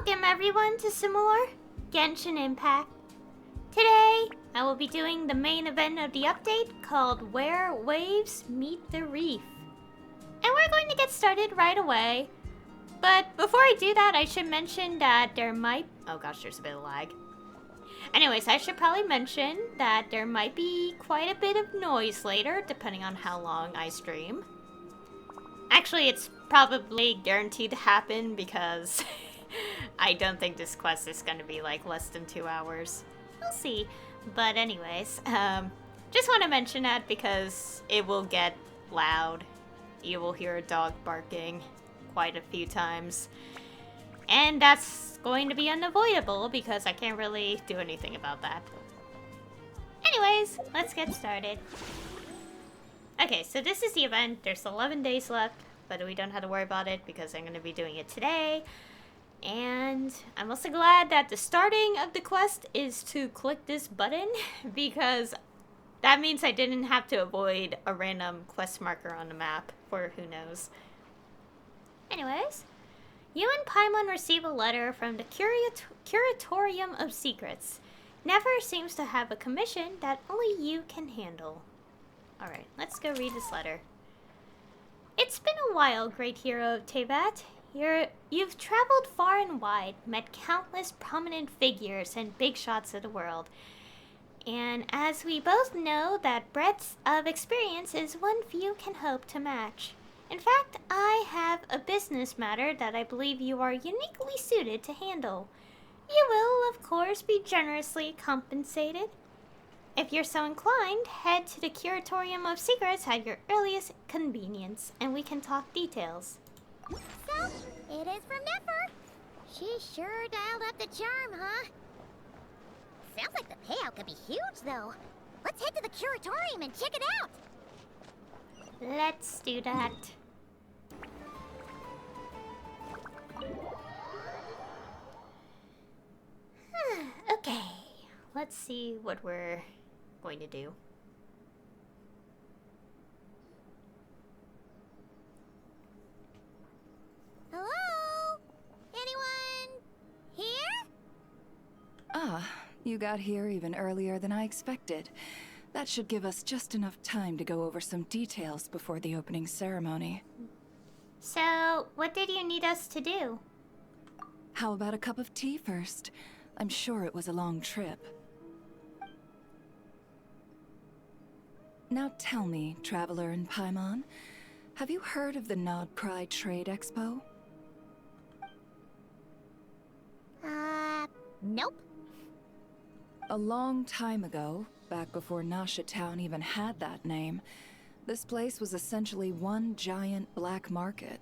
Welcome everyone to some more Genshin Impact. Today, I will be doing the main event of the update called Where Waves Meet the Reef. And we're going to get started right away. But before I do that, I should mention that there might... Oh gosh, there's a bit of lag. Anyways, I should probably mention that there might be quite a bit of noise later, depending on how long I stream. Actually, it's probably guaranteed to happen because I don't think this quest is going to be like less than 2 hours. We'll see. But anyways, just want to mention that because it will get loud. You will hear a dog barking quite a few times. And that's going to be unavoidable because I can't really do anything about that. Anyways, let's get started. Okay, so this is the event. There's 11 days left, but we don't have to worry about it because I'm going to be doing it today. And I'm also glad that the starting of the quest is to click this button because that means I didn't have to avoid a random quest marker on the map for who knows. Anyways, you and Paimon receive a letter from the Curatorium of Secrets. Never seems to have a commission that only you can handle. Alright, let's go read this letter. It's been a while, great hero of Teyvat. You've traveled far and wide, met countless prominent figures and big shots of the world. And as we both know, that breadth of experience is one few can hope to match. In fact, I have a business matter that I believe you are uniquely suited to handle. You will, of course, be generously compensated. If you're so inclined, head to the Curatorium of Secrets at your earliest convenience, and we can talk details. So, it is from Niffer. She sure dialed up the charm, huh? Sounds like the payout could be huge, though. Let's head to the Curatorium and check it out. Let's do that. Okay, let's see what we're going to do. Hello? Anyone here? Ah, you got here even earlier than I expected. That should give us just enough time to go over some details before the opening ceremony. So, what did you need us to do? How about a cup of tea first? I'm sure it was a long trip. Now tell me, Traveler and Paimon, have you heard of the Nodcry Trade Expo? Nope. A long time ago, back before Nasha Town even had that name, this place was essentially one giant black market.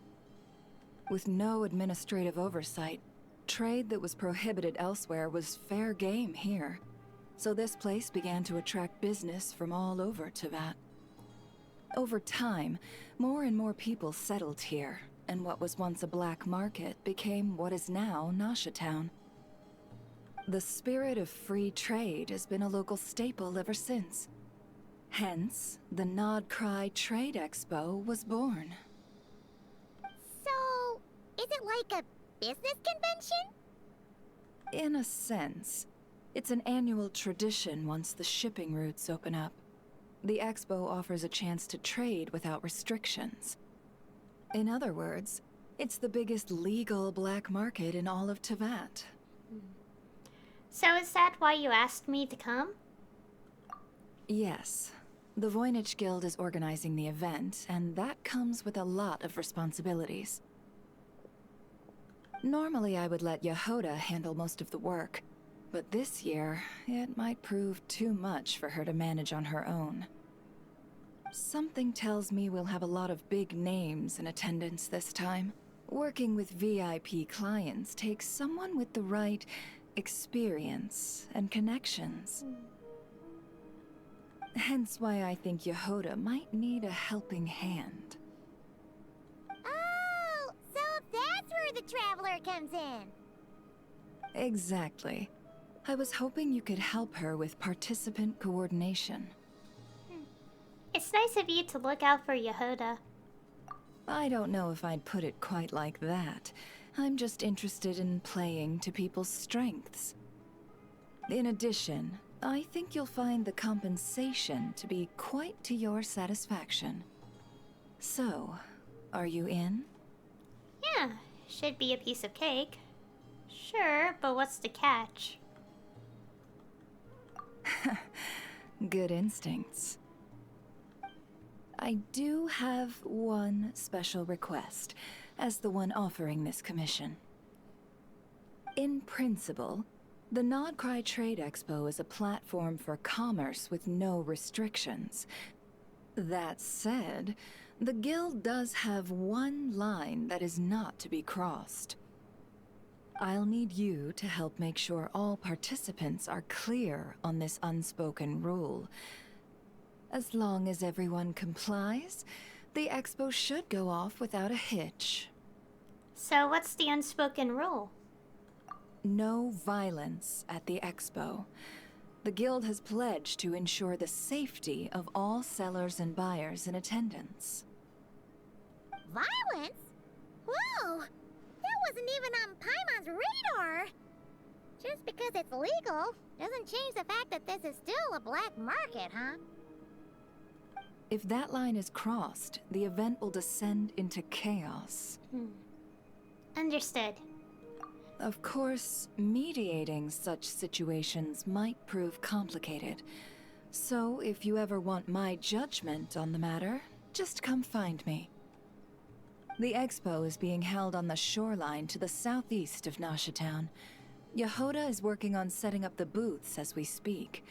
With no administrative oversight, trade that was prohibited elsewhere was fair game here. So this place began to attract business from all over Teyvat. Over time, more and more people settled here, and what was once a black market became what is now Nasha Town. The spirit of free trade has been a local staple ever since. Hence, the Nodcry Trade Expo was born. So, is it like a business convention? In a sense. It's an annual tradition once the shipping routes open up. The expo offers a chance to trade without restrictions. In other words, it's the biggest legal black market in all of Teyvat. So is that why you asked me to come? Yes. The Voynich Guild is organizing the event, and that comes with a lot of responsibilities. Normally I would let Yehoda handle most of the work, but this year, it might prove too much for her to manage on her own. Something tells me we'll have a lot of big names in attendance this time. Working with VIP clients takes someone with the right experience and connections. Hence why I think Yehoda might need a helping hand. Oh, so that's where the Traveler comes in. Exactly. I was hoping you could help her with participant coordination. It's nice of you to look out for Yehoda. I don't know if I'd put it quite like that. I'm just interested in playing to people's strengths. In addition, I think you'll find the compensation to be quite to your satisfaction. So, are you in? Yeah, should be a piece of cake. Sure, but what's the catch? Good instincts. I do have one special request, as the one offering this commission. In principle, the Nodcry Trade Expo is a platform for commerce with no restrictions. That said, the Guild does have one line that is not to be crossed. I'll need you to help make sure all participants are clear on this unspoken rule. As long as everyone complies, the expo should go off without a hitch. So what's the unspoken rule? No violence at the expo. The Guild has pledged to ensure the safety of all sellers and buyers in attendance. Violence? Whoa! That wasn't even on Paimon's radar! Just because it's legal doesn't change the fact that this is still a black market, huh? If that line is crossed, the event will descend into chaos. Understood. Of course, mediating such situations might prove complicated. So, if you ever want my judgment on the matter, just come find me. The expo is being held on the shoreline to the southeast of Nashatown. Yehoda is working on setting up the booths as we speak.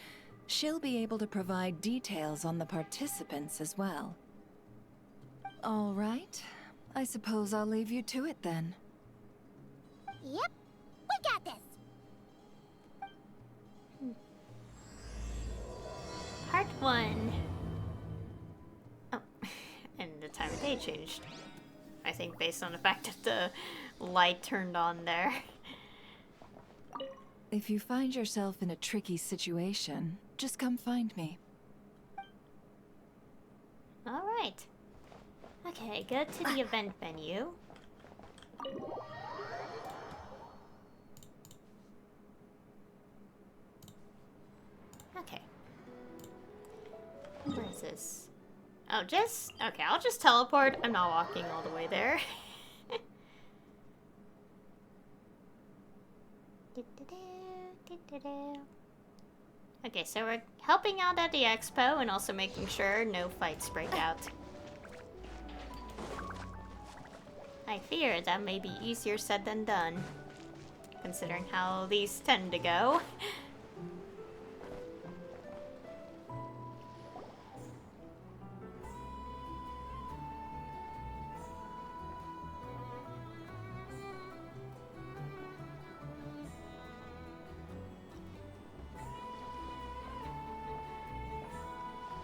She'll be able to provide details on the participants as well. All right. I suppose I'll leave you to it then. Yep, we got this! Part 1. Oh, and the time of day changed. I think based on the fact that the light turned on there. If you find yourself in a tricky situation, just come find me. Alright. Okay, go to the event venue. Okay. Where is this? Oh, okay, I'll just teleport. I'm not walking all the way there. Okay, so we're helping out at the expo and also making sure no fights break out. I fear that may be easier said than done, considering how these tend to go.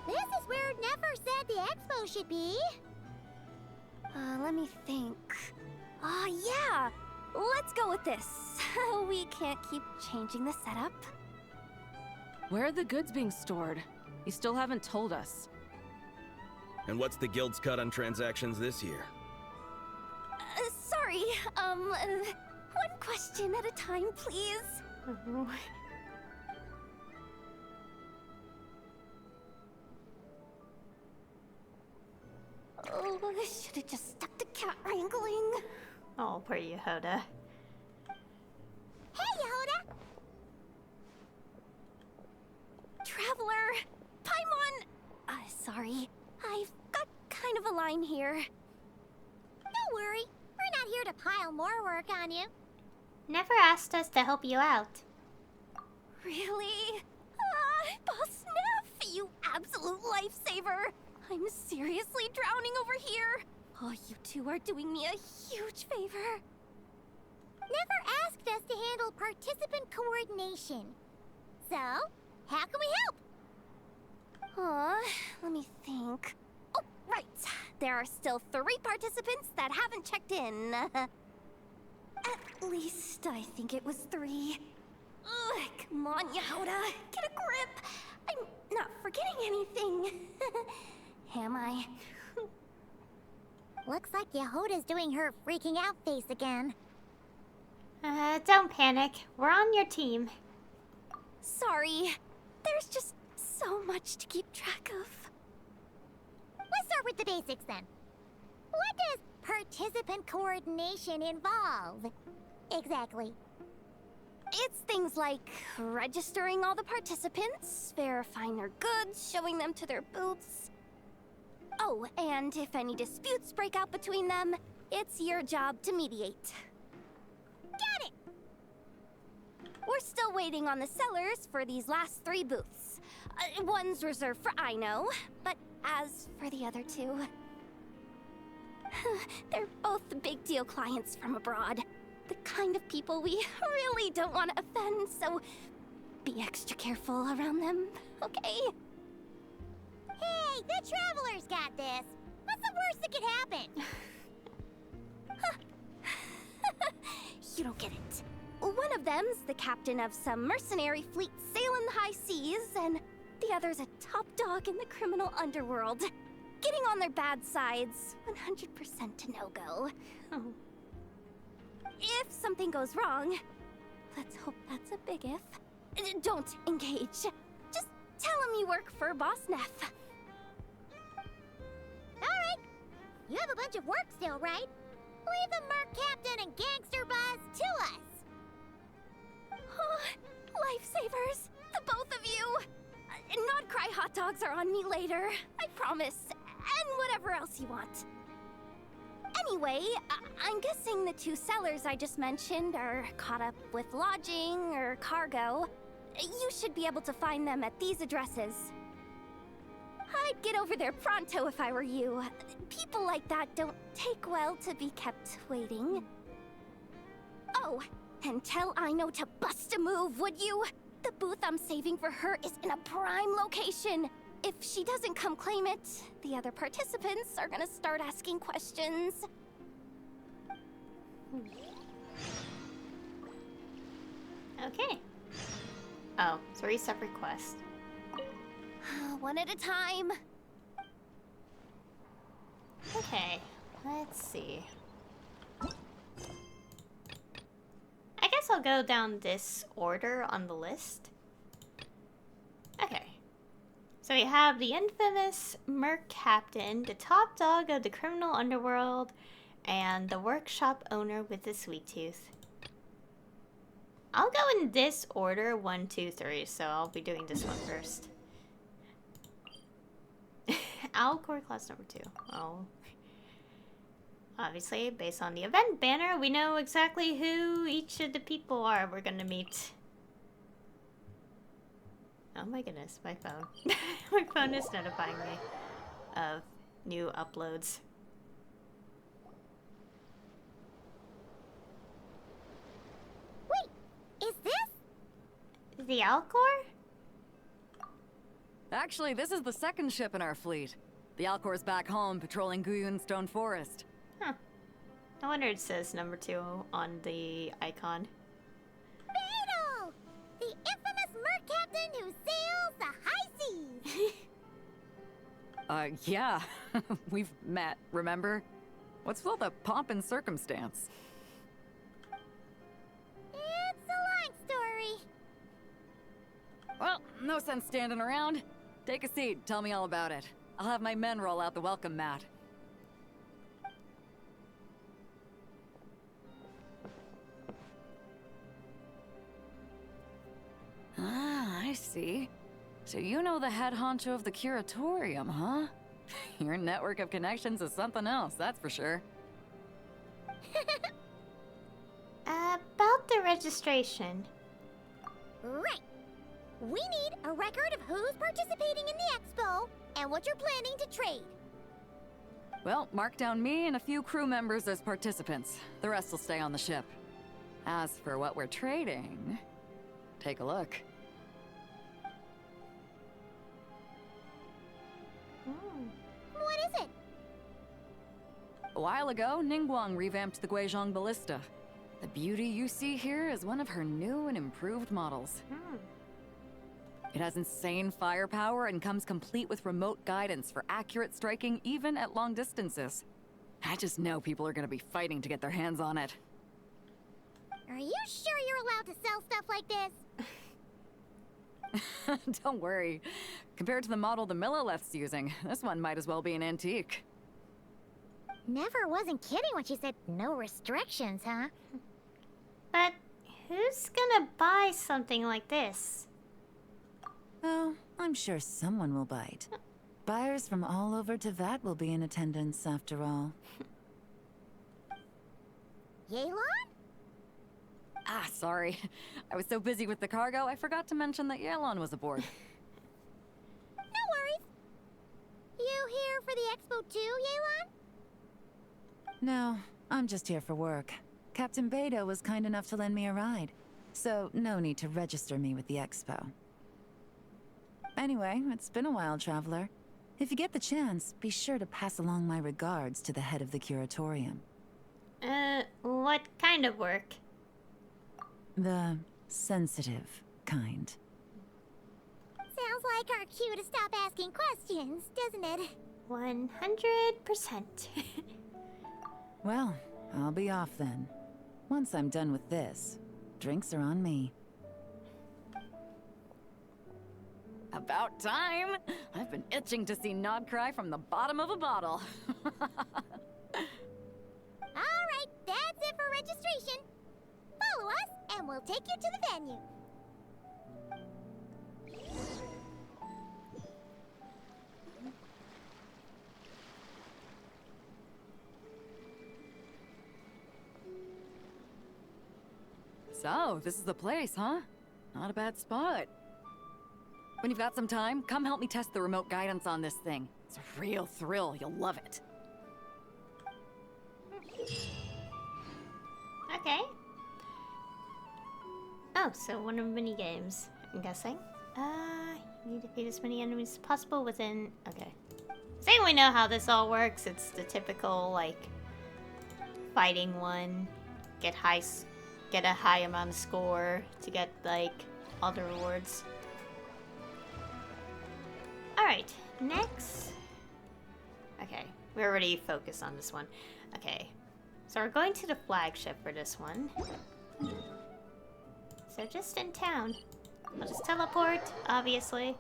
This is where Nefer said the expo should be. Let me think. Yeah! Let's go with this. We can't keep changing the setup. Where are the goods being stored? You still haven't told us. And what's the Guild's cut on transactions this year? Sorry, one question at a time, please. Oh, I should have just stuck to cat wrangling. Oh, poor Yehoda. Hey, Yehoda! Traveler! Paimon! Sorry. I've got kind of a line here. Don't worry, we're not here to pile more work on you. Never asked us to help you out. Really? Boss Neff, you absolute lifesaver! I'm seriously drowning over here. Oh, you two are doing me a huge favor. Never asked us to handle participant coordination. So, how can we help? Let me think. Oh, right. There are still 3 participants that haven't checked in. At least I think it was 3. Ugh, come on, Yehoda. Get a grip. I'm not forgetting anything. Am I? Looks like Yehoda's doing her freaking out face again. Don't panic. We're on your team. Sorry. There's just so much to keep track of. Let's start with the basics then. What does participant coordination involve? Exactly. It's things like registering all the participants, verifying their goods, showing them to their booths. Oh, and if any disputes break out between them, it's your job to mediate. Got it! We're still waiting on the sellers for these last 3 booths. One's reserved for Ino, but as for the other 2... they're both big deal clients from abroad. The kind of people we really don't want to offend, so be extra careful around them, okay? Hey, the Travelers got this. What's the worst that could happen? You don't get it. One of them's the captain of some mercenary fleet sailing the high seas, and the other's a top dog in the criminal underworld. Getting on their bad sides, 100% a no-go. Oh. If something goes wrong, let's hope that's a big if, don't engage. Just tell him you work for Boss Neff. Alright. You have a bunch of work still, right? Leave the Merc Captain and Gangster Buzz to us. Oh, lifesavers, the both of you. Not cry hot dogs are on me later, I promise. And whatever else you want. Anyway, I'm guessing the 2 sellers I just mentioned are caught up with lodging or cargo. You should be able to find them at these addresses. I'd get over there pronto if I were you. People like that don't take well to be kept waiting. Oh, and tell Ino to bust a move, would you? The booth I'm saving for her is in a prime location. If she doesn't come claim it, the other participants are gonna start asking questions. Okay. Oh, 3 separate quests. One at a time. Okay, let's see. I guess I'll go down this order on the list. Okay. So we have the infamous Merc Captain, the top dog of the criminal underworld, and the workshop owner with the sweet tooth. I'll go in this order, 1, 2, 3, so I'll be doing this one first. Alcor class number 2. Oh. Obviously, based on the event banner, we know exactly who each of the people are we're gonna meet. Oh my goodness, my phone. My phone is notifying me of new uploads. Wait, is this? The Alcor? Actually, this is the 2nd ship in our fleet. The Alcor's back home patrolling Guyun Stone Forest. Huh. No wonder it says number 2 on the icon. Beetle! The infamous Merc Captain who sails the high seas! Yeah. We've met, remember? What's with all the pomp and circumstance? It's a long story. Well, no sense standing around. Take a seat, tell me all about it. I'll have my men roll out the welcome mat. Ah, I see. So you know the head honcho of the curatorium, huh? Your network of connections is something else, that's for sure. About the registration. Right. We need a record of who's participating in the expo and what you're planning to trade. Well, mark down me and a few crew members as participants. The rest will stay on the ship. As for what we're trading, take a look. What is it? A while ago, Ningguang revamped the Guizhong Ballista. The beauty you see here is one of her new and improved models. It has insane firepower and comes complete with remote guidance for accurate striking even at long distances. I just know people are gonna be fighting to get their hands on it. Are you sure you're allowed to sell stuff like this? Don't worry. Compared to the model the Millileth's using, this one might as well be an antique. Never wasn't kidding when she said no restrictions, huh? But who's gonna buy something like this? Oh, I'm sure someone will bite. Buyers from all over Teyvat will be in attendance, after all. Yelan? Ah, sorry. I was so busy with the cargo, I forgot to mention that Yelan was aboard. No worries. You here for the expo too, Yelan? No, I'm just here for work. Captain Beidou was kind enough to lend me a ride, so no need to register me with the expo. Anyway, it's been a while, Traveler. If you get the chance, be sure to pass along my regards to the head of the Curatorium. What kind of work? The sensitive kind. Sounds like our cue to stop asking questions, doesn't it? 100%. Well, I'll be off then. Once I'm done with this, drinks are on me. About time! I've been itching to see Nod cry from the bottom of a bottle. Alright, that's it for registration. Follow us, and we'll take you to the venue. So, this is the place, huh? Not a bad spot. When you've got some time, come help me test the remote guidance on this thing. It's a real thrill, you'll love it. Okay. Oh, so one of the mini games, I'm guessing. You need to defeat as many enemies as possible within. Okay. Saying we know how this all works. It's the typical like fighting one, get a high amount of score to get like all the rewards. All right, next. Okay, we already focused on this one. Okay, so we're going to the flagship for this one. So just in town. I'll just teleport, obviously.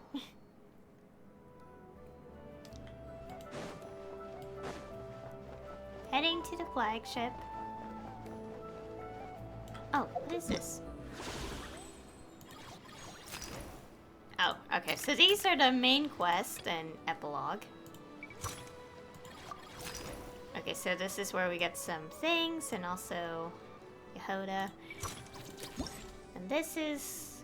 Heading to the flagship. Oh, what is this? Oh, okay, so these are the main quest and epilogue. Okay, so this is where we get some things and also Yehoda. And this is...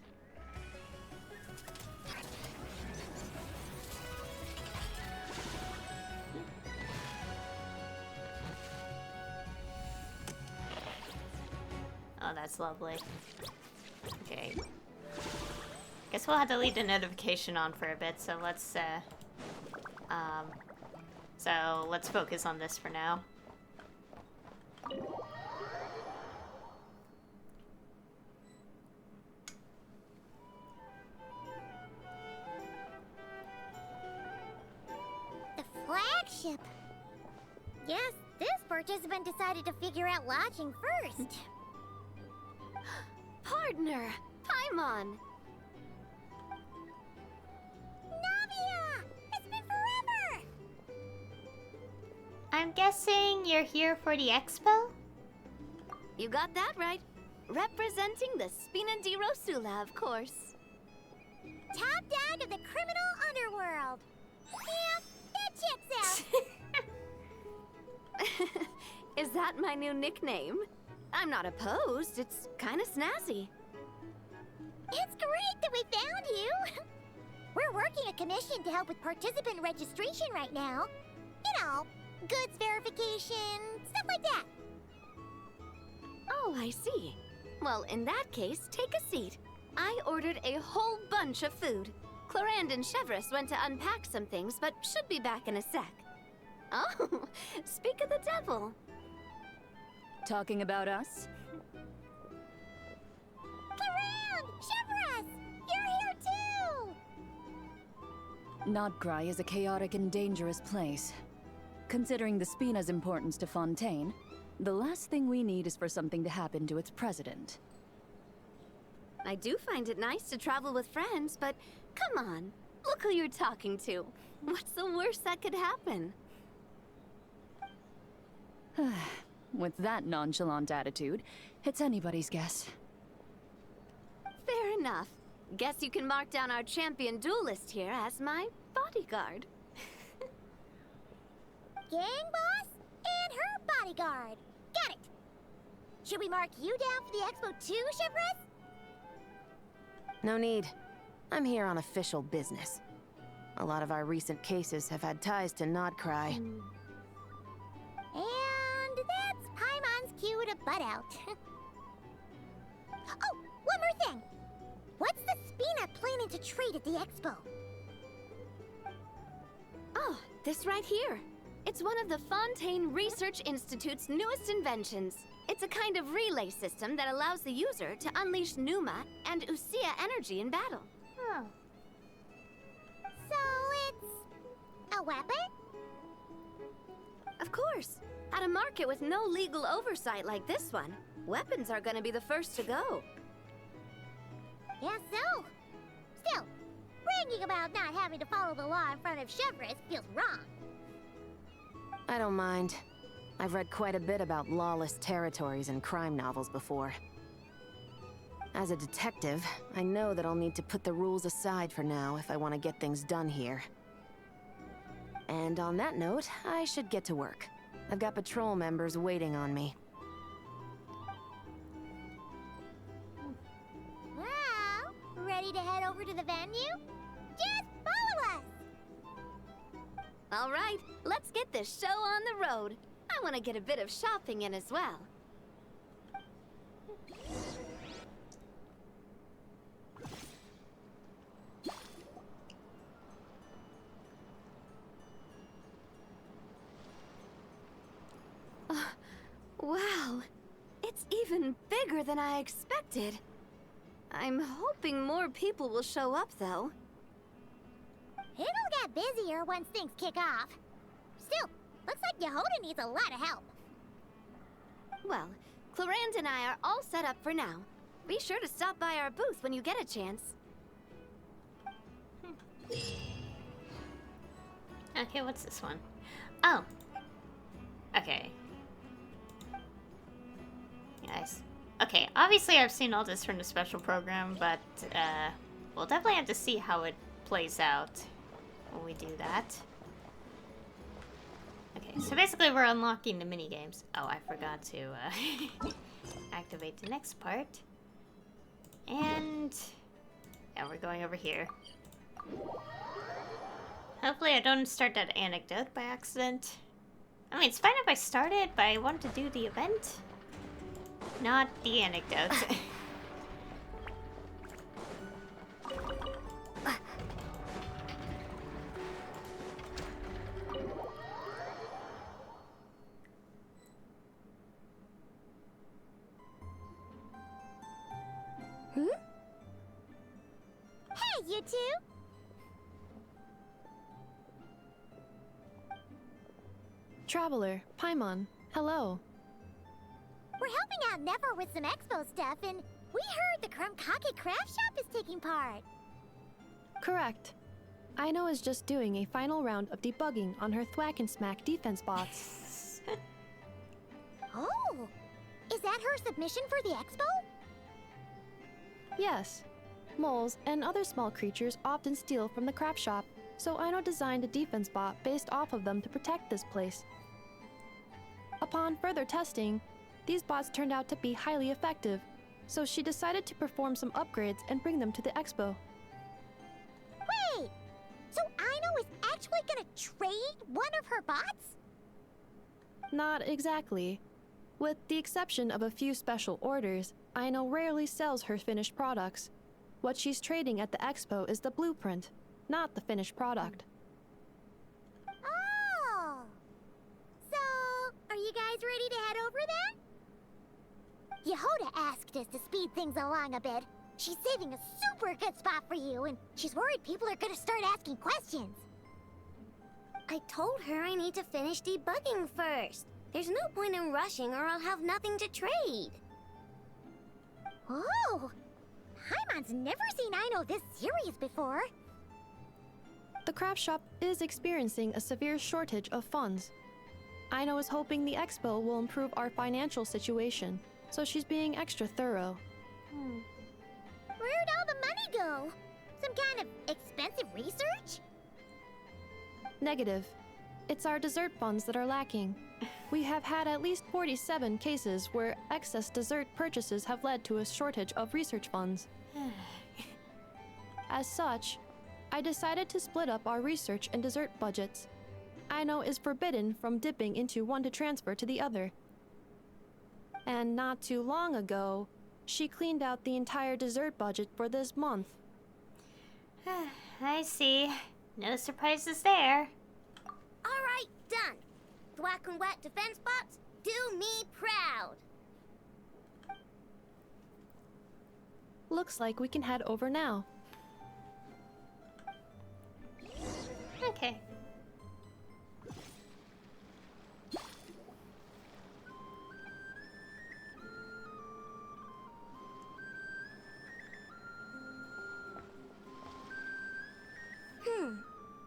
Oh, that's lovely. Okay. Guess we'll have to leave the notification on for a bit, so let's focus on this for now. The flagship. Yes, this participant decided to figure out lodging first. Partner, Paimon. Navia! It's been forever! I'm guessing you're here for the expo? You got that right. Representing the Spina di Rosula, of course. Top dog of the criminal underworld. Yeah, that checks out. Is that my new nickname? I'm not opposed. It's kind of snazzy. It's great that we found you. We're working a commission to help with participant registration right now. You know, goods verification, stuff like that. Oh, I see. Well, in that case, take a seat. I ordered a whole bunch of food. Clorand and Chevreuse went to unpack some things, but should be back in a sec. Oh, speak of the devil. Talking about us? Clorand! Chevreuse! You're here too! Nodcry is a chaotic and dangerous place. Considering the Spina's importance to Fontaine, The last thing we need is for something to happen to its president. I do find it nice to travel with friends, but come on, look who you're talking to. What's the worst that could happen? With that nonchalant attitude, it's anybody's guess. Fair enough. Guess you can mark down our champion duelist here as my bodyguard. Gang boss and her bodyguard. Got it. Should we mark you down for the expo too, Chivalrous? No need. I'm here on official business. A lot of our recent cases have had ties to Nodcry. And that's Paimon's cue to butt out. Oh, one more thing. What's the Spina planning to trade at the expo? Oh, this right here. It's one of the Fontaine Research Institute's newest inventions. It's a kind of relay system that allows the user to unleash Numa and Usia energy in battle. Oh. So it's a weapon? Of course. At a market with no legal oversight like this one, weapons are gonna be the first to go. Yeah, so. Still, bragging about not having to follow the law in front of Chivalrous feels wrong. I don't mind. I've read quite a bit about lawless territories and crime novels before. As a detective, I know that I'll need to put the rules aside for now if I want to get things done here. And on that note, I should get to work. I've got patrol members waiting on me. Well, ready to head over to the venue? Just follow us! All right, let's get this show on the road. I want to get a bit of shopping in as well. Wow, it's even bigger than I expected. I'm hoping more people will show up, though. It'll get busier once things kick off. Still, looks like Yehoda needs a lot of help. Well, Clarand and I are all set up for now. Be sure to stop by our booth when you get a chance. Okay, what's this one? Oh. Okay. Nice. Okay, obviously I've seen all this from the special program, but we'll definitely have to see how it plays out when we do that. Okay, so basically we're unlocking the mini games. Oh, I forgot to activate the next part. And yeah, we're going over here. Hopefully I don't start that anecdote by accident. I mean, it's fine if I start it, but I want to do the event, not the anecdote. Hey, you two! Traveler, Paimon, hello. We're helping out Never with some expo stuff, and we heard the Krumkake craft shop is taking part. Correct. Aino is just doing a final round of debugging on her Thwack and Smack defense bots. Oh! Is that her submission for the expo? Yes. Moles and other small creatures often steal from the craft shop, so Aino designed a defense bot based off of them to protect this place. Upon further testing, these bots turned out to be highly effective, so she decided to perform some upgrades and bring them to the expo. Wait! So Aino is actually gonna trade one of her bots? Not exactly. With the exception of a few special orders, Aino rarely sells her finished products. What she's trading at the expo is the blueprint, not the finished product. Oh! So, are you guys ready to head over then? Yehoda asked us to speed things along a bit. She's saving a super good spot for you, and she's worried people are gonna start asking questions. I told her I need to finish debugging first. There's no point in rushing or I'll have nothing to trade. Oh! Paimon's never seen Aino this serious before. The craft shop is experiencing a severe shortage of funds. Aino is hoping the expo will improve our financial situation, so she's being extra thorough. Where'd all the money go? Some kind of expensive research? Negative. It's our dessert funds that are lacking. We have had at least 47 cases where excess dessert purchases have led to a shortage of research funds. As such, I decided to split up our research and dessert budgets. Aino is forbidden from dipping into one to transfer to the other. And not too long ago, she cleaned out the entire dessert budget for this month. I see. No surprises there. Alright, done. Thwack and whack defense bots, do me proud. Looks like we can head over now. Okay.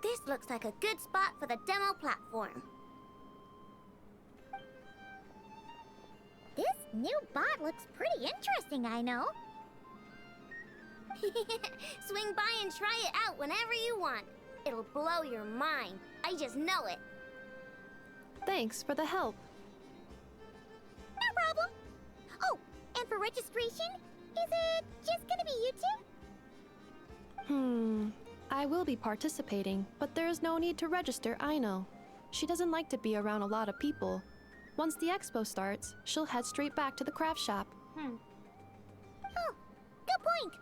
This looks like a good spot for the demo platform. This new bot looks pretty interesting, I know. Swing by and try it out whenever you want. It'll blow your mind. I just know it. Thanks for the help. No problem. Oh, and for registration, is it just gonna be you two? I will be participating, but there is no need to register, Aino. She doesn't like to be around a lot of people. Once the expo starts, she'll head straight back to the craft shop. Oh, good point.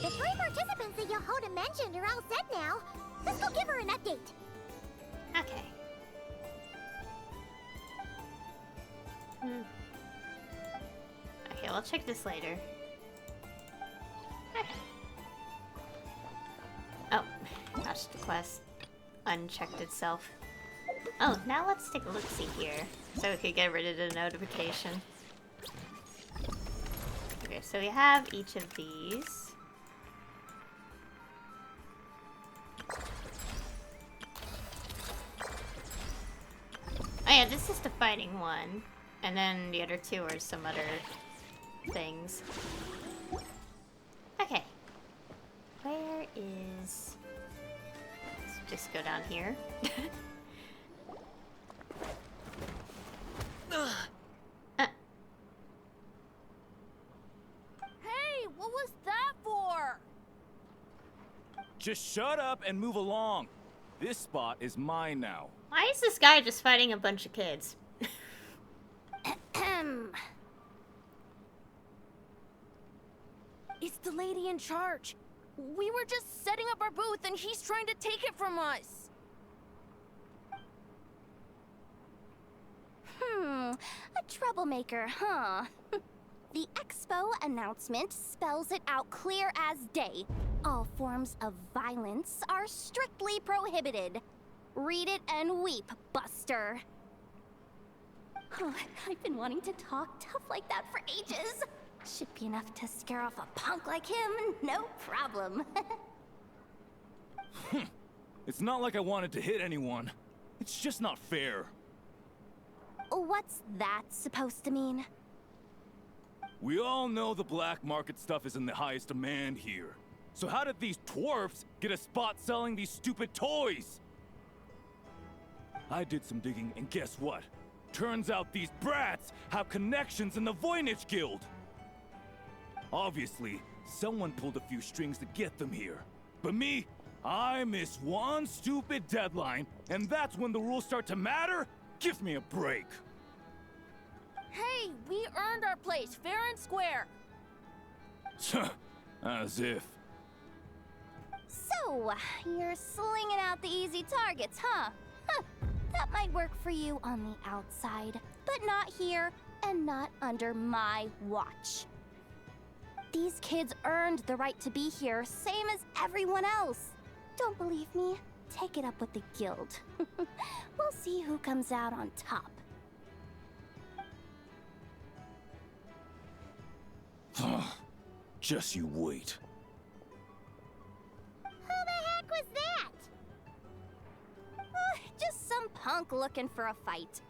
The 3 participants that Yohoda mentioned are all set now. Let's go give her an update. Okay. Okay, we'll check this later. Okay. Oh, gosh, the quest unchecked itself. Oh, now let's take a look-see here, so we could get rid of the notification. Okay, so we have each of these. Oh yeah, this is the fighting one, and then the other 2 are some other things. Okay. Where is... Let's just go down here. Hey, what was that for? Just shut up and move along. This spot is mine now. Why is this guy just fighting a bunch of kids? It's the lady in charge. We were just setting up our booth and he's trying to take it from us. A troublemaker, huh? The expo announcement spells it out clear as day. All forms of violence are strictly prohibited. Read it and weep, Buster. Oh, I've been wanting to talk tough like that for ages. Should be enough to scare off a punk like him, no problem. It's not like I wanted to hit anyone. It's just not fair. What's that supposed to mean? We all know the black market stuff is in the highest demand here. So how did these dwarfs get a spot selling these stupid toys? I did some digging, and guess what? Turns out these brats have connections in the Voynich Guild. Obviously, someone pulled a few strings to get them here. But me, I missed one stupid deadline, and that's when the rules start to matter? Give me a break. Hey, we earned our place, fair and square. As if. So, you're slinging out the easy targets, huh? That might work for you on the outside, but not here and not under my watch. These kids earned the right to be here, same as everyone else. Don't believe me? take it up with the guild. We'll see who comes out on top. Just you wait. Who the heck was that? Just some punk looking for a fight.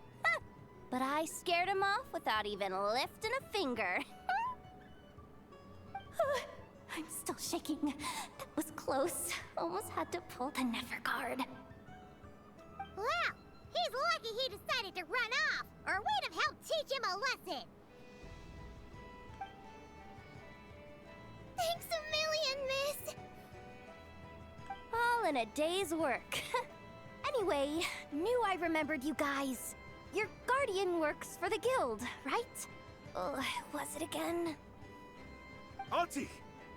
But I scared him off without even lifting a finger. I'm still shaking. That was close. Almost had to pull the Never guard. Well, he's lucky he decided to run off, or we'd have helped teach him a lesson. Thanks a million, miss. All in a day's work. Anyway, knew I remembered you guys. Your guardian works for the guild, right? Was it again? Auntie,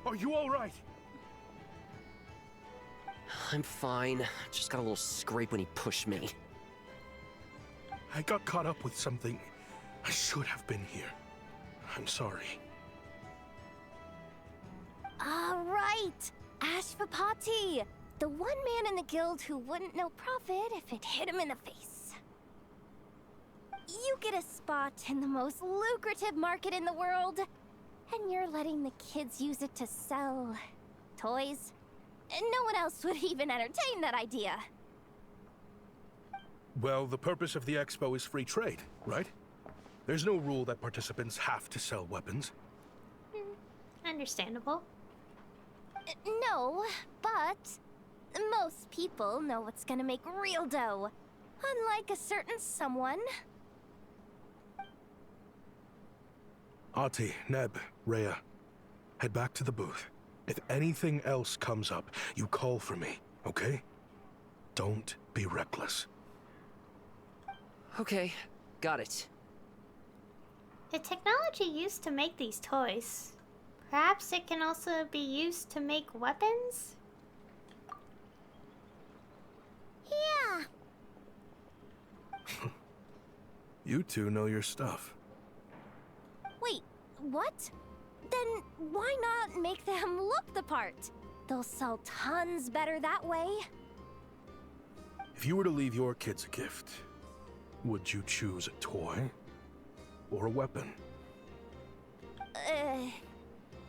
are you all right? I'm fine. Just got a little scrape when he pushed me. I got caught up with something. I should have been here. I'm sorry. Right! Ashvapati! The one man in the guild who wouldn't know profit if it hit him in the face. You get a spot in the most lucrative market in the world, and you're letting the kids use it to sell toys. And no one else would even entertain that idea. Well, the purpose of the expo is free trade, right? There's no rule that participants have to sell weapons. Understandable. No, but most people know what's gonna make real dough. Unlike a certain someone. Ati, Neb, Rhea, head back to the booth. If anything else comes up, you call for me, okay? Don't be reckless. Okay, got it. The technology used to make these toys, perhaps it can also be used to make weapons? Yeah. You two know your stuff. Wait, what? Then why not make them look the part? They'll sell tons better that way. If you were to leave your kids a gift, would you choose a toy or a weapon?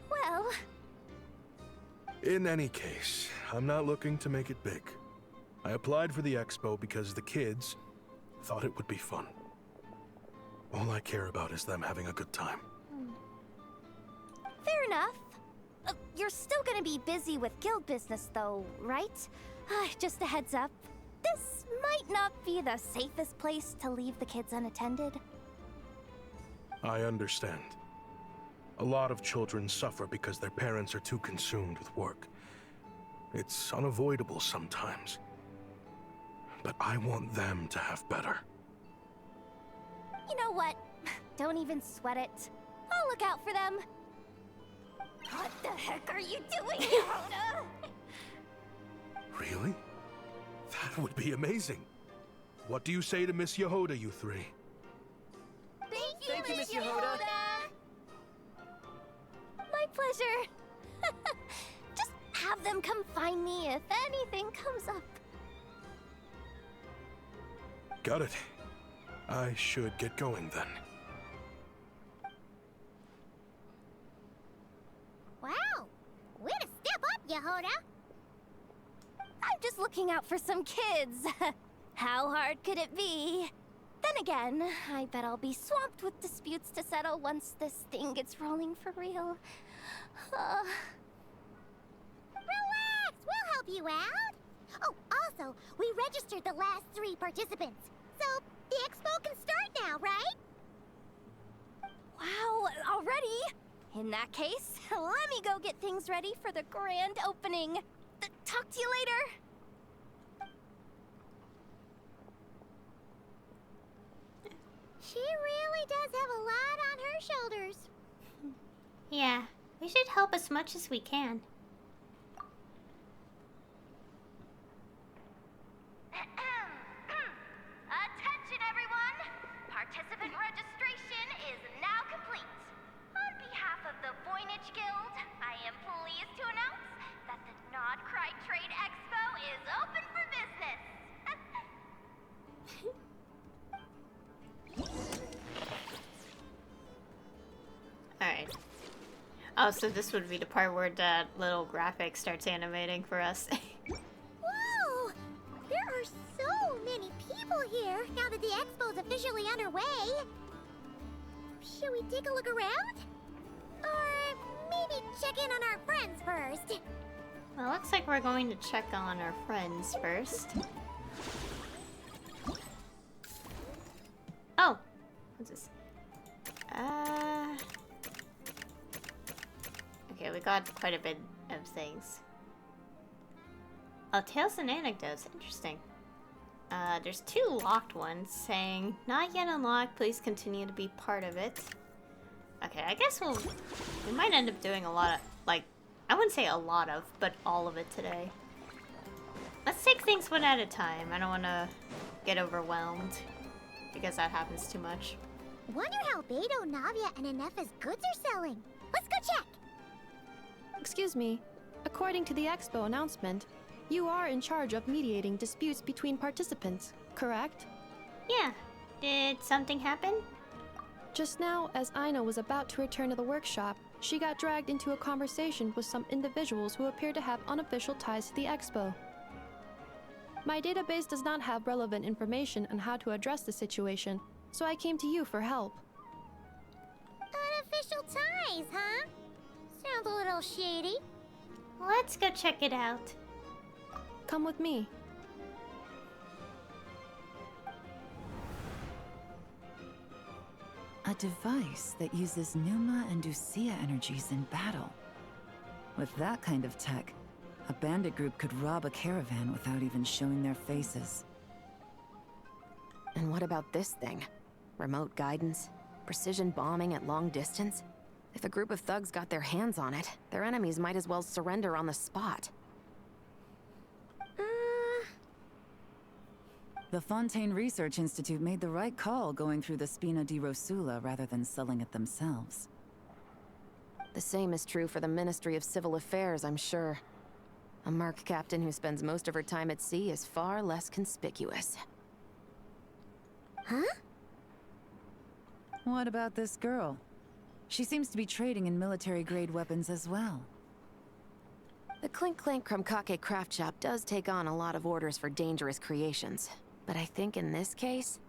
Well... In any case, I'm not looking to make it big. I applied for the expo because the kids thought it would be fun. All I care about is them having a good time. Fair enough. You're still gonna be busy with guild business though, right? Just a heads up. This might not be the safest place to leave the kids unattended. I understand. A lot of children suffer because their parents are too consumed with work. It's unavoidable sometimes. But I want them to have better. You know what? Don't even sweat it. I'll look out for them. What the heck are you doing, Yehoda? Really? That would be amazing. What do you say to Miss Yehoda, you three? Thank you, Miss Yehoda. My pleasure. Just have them come find me if anything comes up. Got it. I should get going then. Wow. Way to step up, Yehoda. I'm just looking out for some kids. How hard could it be? Then again, I bet I'll be swamped with disputes to settle once this thing gets rolling for real. Relax, we'll help you out. Oh, also, we registered the last 3 participants. So, the expo can start now, right? Wow, already? In that case, let me go get things ready for the grand opening. Talk to you later. She really does have a lot on her shoulders. Yeah, we should help as much as we can. Attention everyone! Participant registration is now complete. On behalf of the Voynich Guild, I am pleased to announce that the Nod Cry Trade Expo is open for business. Alright. Oh, so this would be the part where that little graphic starts animating for us. Whoa! There are so many people here now that the expo's officially underway. Should we take a look around? Or maybe check in on our friends first? Well, looks like we're going to check on our friends first. Oh! What's this? Okay, we got quite a bit of things. Oh, tales and anecdotes. Interesting. There's 2 locked ones saying, not yet unlocked, please continue to be part of it. Okay, I guess we might end up doing a lot of, like, I wouldn't say a lot of, but all of it today. Let's take things one at a time. I don't want to get overwhelmed, because that happens too much. Wonder how Beto, Navia, and Inef's goods are selling. Let's go check! Excuse me. According to the expo announcement, you are in charge of mediating disputes between participants, correct? Yeah. Did something happen? Just now, as Aino was about to return to the workshop, she got dragged into a conversation with some individuals who appear to have unofficial ties to the expo. My database does not have relevant information on how to address the situation, so I came to you for help. Unofficial ties, huh? Sounds a little shady. Let's go check it out. Come with me. A device that uses Numa and Usia energies in battle. With that kind of tech, a bandit group could rob a caravan without even showing their faces. And what about this thing? Remote guidance? Precision bombing at long distance? If a group of thugs got their hands on it, their enemies might as well surrender on the spot. The Fontaine Research Institute made the right call going through the Spina di Rosula rather than selling it themselves. The same is true for the Ministry of Civil Affairs, I'm sure. A merc captain who spends most of her time at sea is far less conspicuous. Huh? What about this girl? She seems to be trading in military-grade weapons as well. The Clink Clank Krumkake craft shop does take on a lot of orders for dangerous creations. But I think in this case...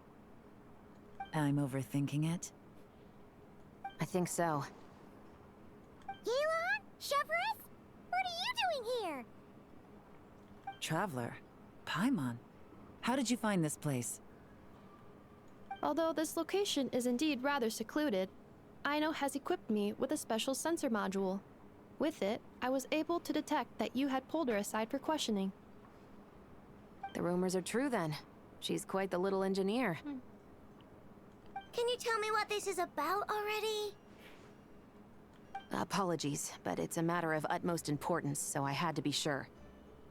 I'm overthinking it? I think so. Yelan? Chevron? What are you doing here? Traveler. Paimon. How did you find this place? Although this location is indeed rather secluded, Aino has equipped me with a special sensor module. With it, I was able to detect that you had pulled her aside for questioning. The rumors are true then. She's quite the little engineer. Can you tell me what this is about already? Apologies, but it's a matter of utmost importance, so I had to be sure.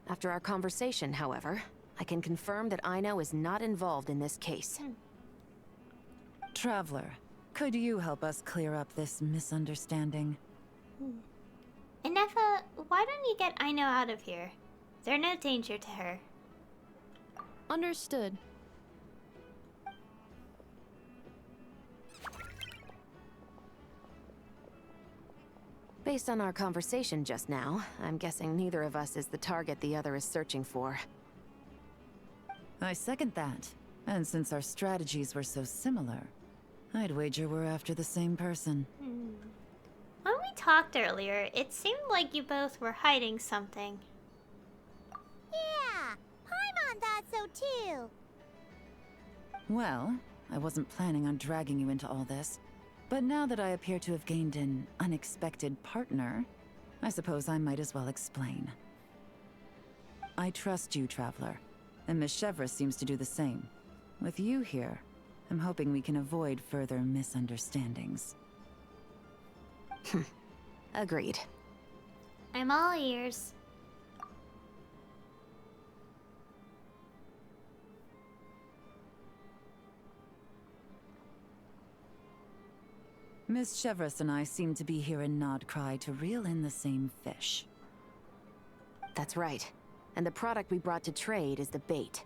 After our conversation, however, I can confirm that Aino is not involved in this case. Traveler, could you help us clear up this misunderstanding? Inefa, why don't you get Aino out of here? There's no danger to her. Understood. Based on our conversation just now, I'm guessing neither of us is the target the other is searching for. I second that. And since our strategies were so similar, I'd wager we're after the same person. When we talked earlier, it seemed like you both were hiding something. Yeah, Paimon thought so too. Well, I wasn't planning on dragging you into all this. But now that I appear to have gained an unexpected partner, I suppose I might as well explain. I trust you, Traveler, and Miss Chevra seems to do the same. With you here, I'm hoping we can avoid further misunderstandings. Agreed. I'm all ears. Miss Chevres and I seem to be here in Nodcry to reel in the same fish. That's right. And the product we brought to trade is the bait.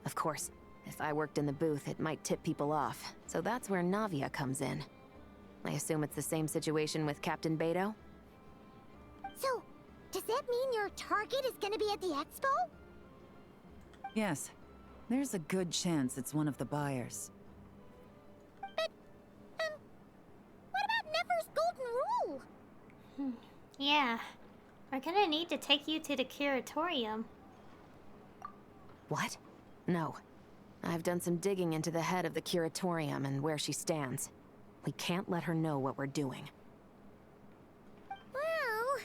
Of course, if I worked in the booth, it might tip people off, so that's where Navia comes in. I assume it's the same situation with Captain Beto? So, does that mean your target is gonna be at the expo? Yes. There's a good chance it's one of the buyers. But, what about Nefer's golden rule? Yeah. We're gonna need to take you to the curatorium. What? No. I've done some digging into the head of the curatorium and where she stands. We can't let her know what we're doing. Well...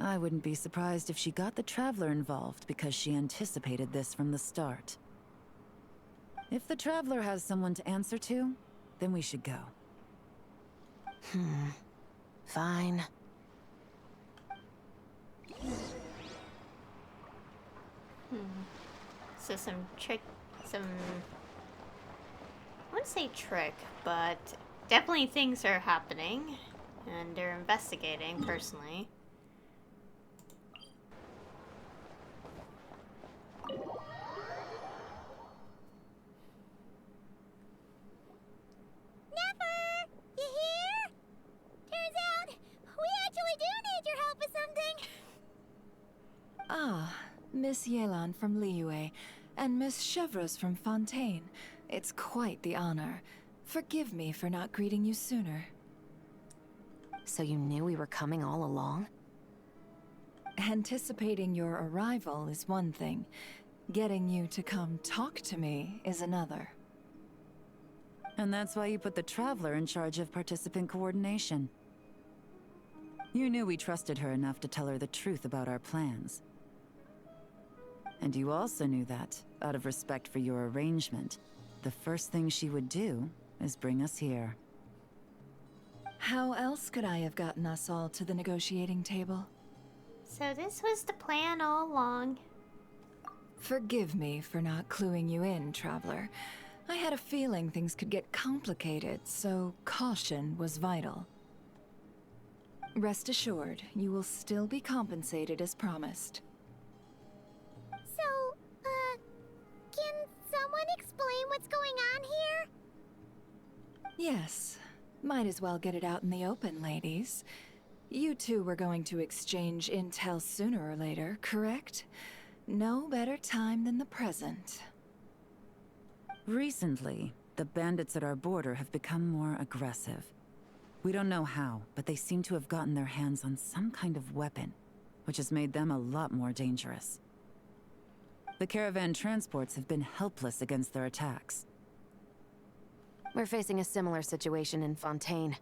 I wouldn't be surprised if she got the Traveler involved because she anticipated this from the start. If the Traveler has someone to answer to, then we should go. Fine. So I wouldn't say trick, but definitely things are happening, and they're investigating, personally. Nefer! You here? Turns out, we actually do need your help with something. Ah, Miss Yelan from Liyue, and Miss Chevreuse from Fontaine. It's quite the honor. Forgive me for not greeting you sooner. So you knew we were coming all along? Anticipating your arrival is one thing. Getting you to come talk to me is another. And that's why you put the Traveler in charge of participant coordination. You knew we trusted her enough to tell her the truth about our plans. And you also knew that, out of respect for your arrangement, the first thing she would do is bring us here. How else could I have gotten us all to the negotiating table? So this was the plan all along. Forgive me for not cluing you in, Traveler. I had a feeling things could get complicated, so caution was vital. Rest assured, you will still be compensated as promised. So, can someone explain what's going on here? Yes. Might as well get it out in the open, ladies. You two were going to exchange intel sooner or later, correct? No better time than the present. Recently, the bandits at our border have become more aggressive. We don't know how, but they seem to have gotten their hands on some kind of weapon, which has made them a lot more dangerous. The caravan transports have been helpless against their attacks. We're facing a similar situation in Fontaine.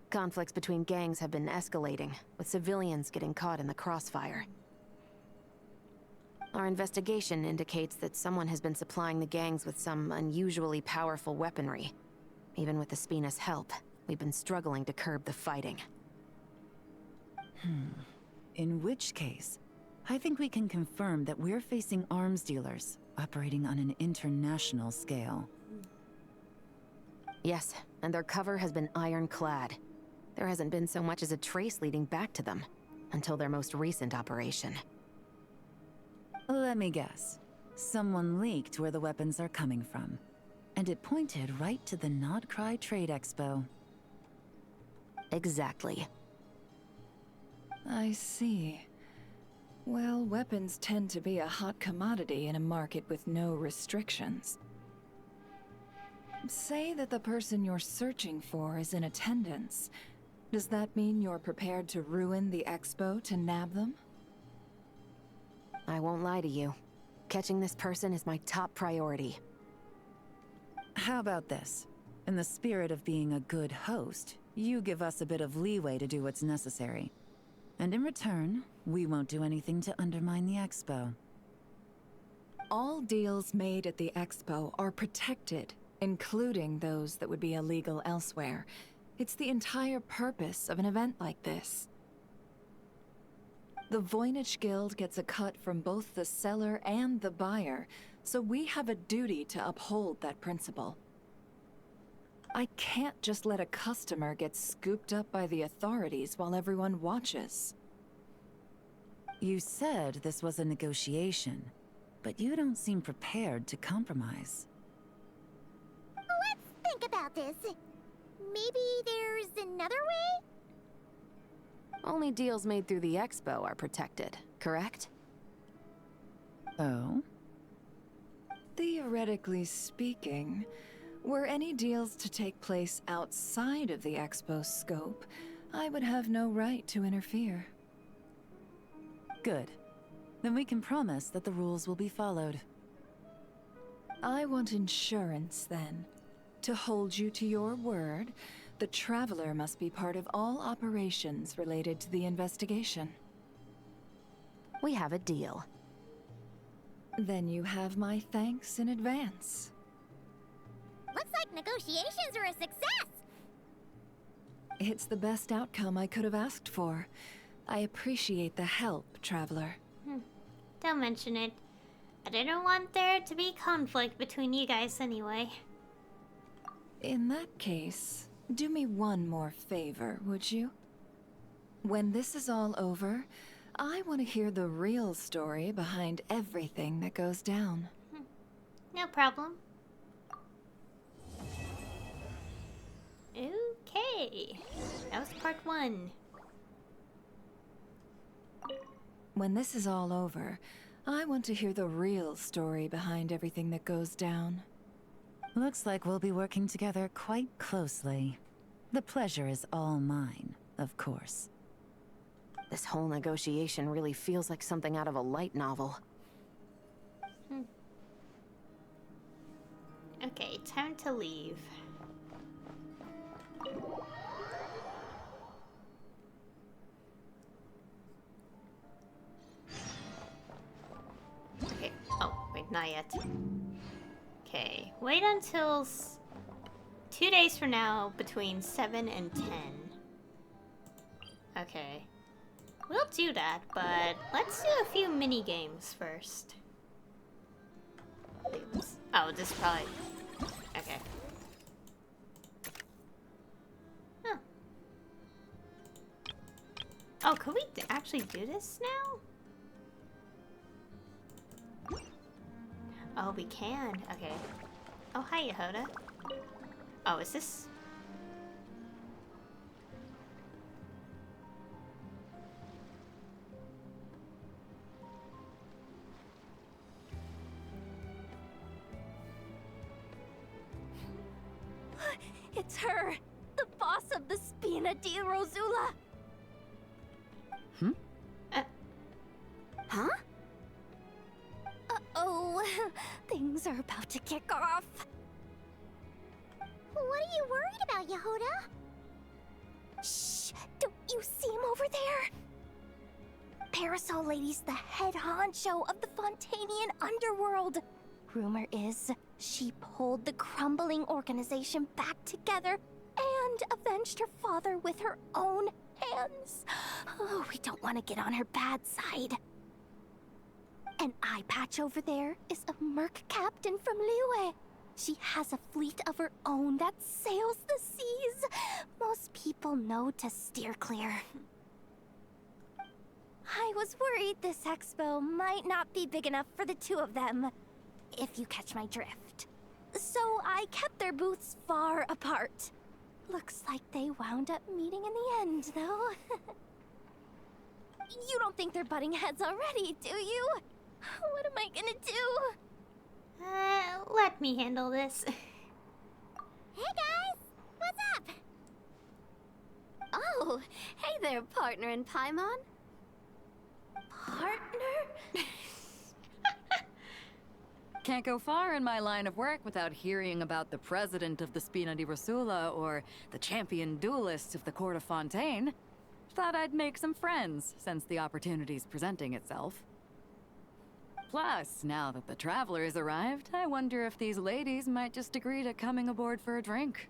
Conflicts between gangs have been escalating, with civilians getting caught in the crossfire. Our investigation indicates that someone has been supplying the gangs with some unusually powerful weaponry. Even with the Spina's help, we've been struggling to curb the fighting. In which case, I think we can confirm that we're facing arms dealers operating on an international scale. Yes, and their cover has been ironclad. There hasn't been so much as a trace leading back to them, until their most recent operation. Let me guess. Someone leaked where the weapons are coming from. And it pointed right to the Nodcry Trade Expo. Exactly. I see. Well, weapons tend to be a hot commodity in a market with no restrictions. Say that the person you're searching for is in attendance. Does that mean you're prepared to ruin the expo to nab them? I won't lie to you. Catching this person is my top priority. How about this? In the spirit of being a good host, you give us a bit of leeway to do what's necessary. And in return, we won't do anything to undermine the expo. All deals made at the expo are protected, including those that would be illegal elsewhere. It's the entire purpose of an event like this. The Voynich Guild gets a cut from both the seller and the buyer, so we have a duty to uphold that principle. I can't just let a customer get scooped up by the authorities while everyone watches. You said this was a negotiation, but you don't seem prepared to compromise. What's think about this? Maybe there's another way? Only deals made through the expo are protected, correct? Oh? Theoretically speaking, were any deals to take place outside of the expo's scope, I would have no right to interfere. Good. Then we can promise that the rules will be followed. I want insurance, then. To hold you to your word, the Traveler must be part of all operations related to the investigation. We have a deal. Then you have my thanks in advance. Looks like negotiations are a success! It's the best outcome I could have asked for. I appreciate the help, Traveler. Don't mention it. I didn't want there to be conflict between you guys anyway. In that case, do me one more favor, would you? When this is all over, I want to hear the real story behind everything that goes down. No problem. Okay. That was part 1. When this is all over, I want to hear the real story behind everything that goes down. Looks like we'll be working together quite closely. The pleasure is all mine, of course. This whole negotiation really feels like something out of a light novel. Okay, time to leave. Okay. Oh, wait, not yet. Okay, wait until 2 days from now between 7 and 10. Okay. We'll do that, but let's do a few mini games first. Oh, this probably... Okay. Huh. Oh, could we actually do this now? Oh, we can. Okay. Oh, hi, Yehoda. Oh, is this... It's her! The boss of the Spina di Rosula! Huh? Uh-oh. Things are about to kick off. What are you worried about, Yehoda? Shh! Don't you see him over there? Parasol Lady's the head honcho of the Fontanian underworld. Rumor is, she pulled the crumbling organization back together and avenged her father with her own hands. Oh, we don't want to get on her bad side. An eye patch over there is a merc captain from Liyue. She has a fleet of her own that sails the seas. Most people know to steer clear. I was worried this expo might not be big enough for the two of them, if you catch my drift. So I kept their booths far apart. Looks like they wound up meeting in the end, though. You don't think they're butting heads already, do you? What am I gonna do? Let me handle this. Hey guys! What's up? Oh, hey there, partner in Paimon. Partner? Can't go far in my line of work without hearing about the president of the Spina di Rosula or the champion duelist of the court of Fontaine. Thought I'd make some friends since the opportunity's presenting itself. Plus, now that the Traveler's arrived, I wonder if these ladies might just agree to coming aboard for a drink.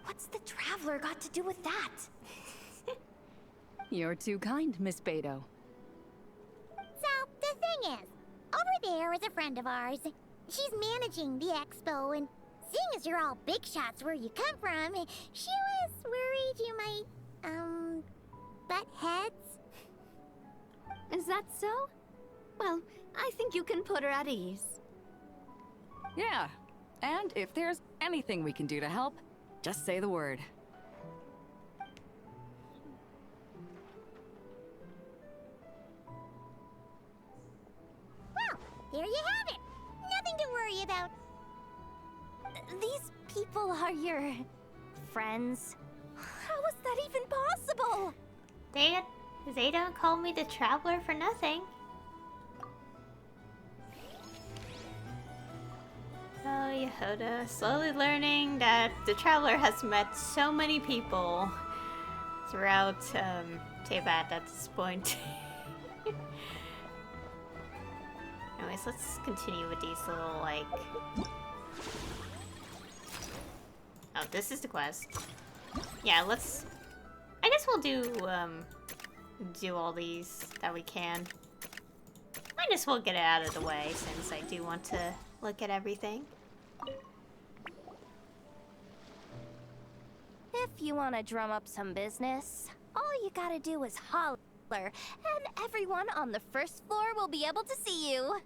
What's the Traveler got to do with that? You're too kind, Miss Beto. So, the thing is, over there is a friend of ours. She's managing the expo, and seeing as you're all big shots where you come from, she was worried you might, butt heads. Is that so? Well, I think you can put her at ease. Yeah, And if there's anything we can do to help, just say the word. Well, there you have it. Nothing to worry about. These people are your friends? How is that even possible? They don't call me the Traveler for nothing. Oh, Yehoda, slowly learning that the Traveler has met so many people throughout Teyvat at this point. Anyways, let's continue with these little, like... Oh, this is the quest. Yeah, let's... I guess we'll do all these that we can. Might as well get it out of the way, since I do want to look at everything. If you want to drum up some business, all you gotta do is holler, and everyone on the first floor will be able to see you.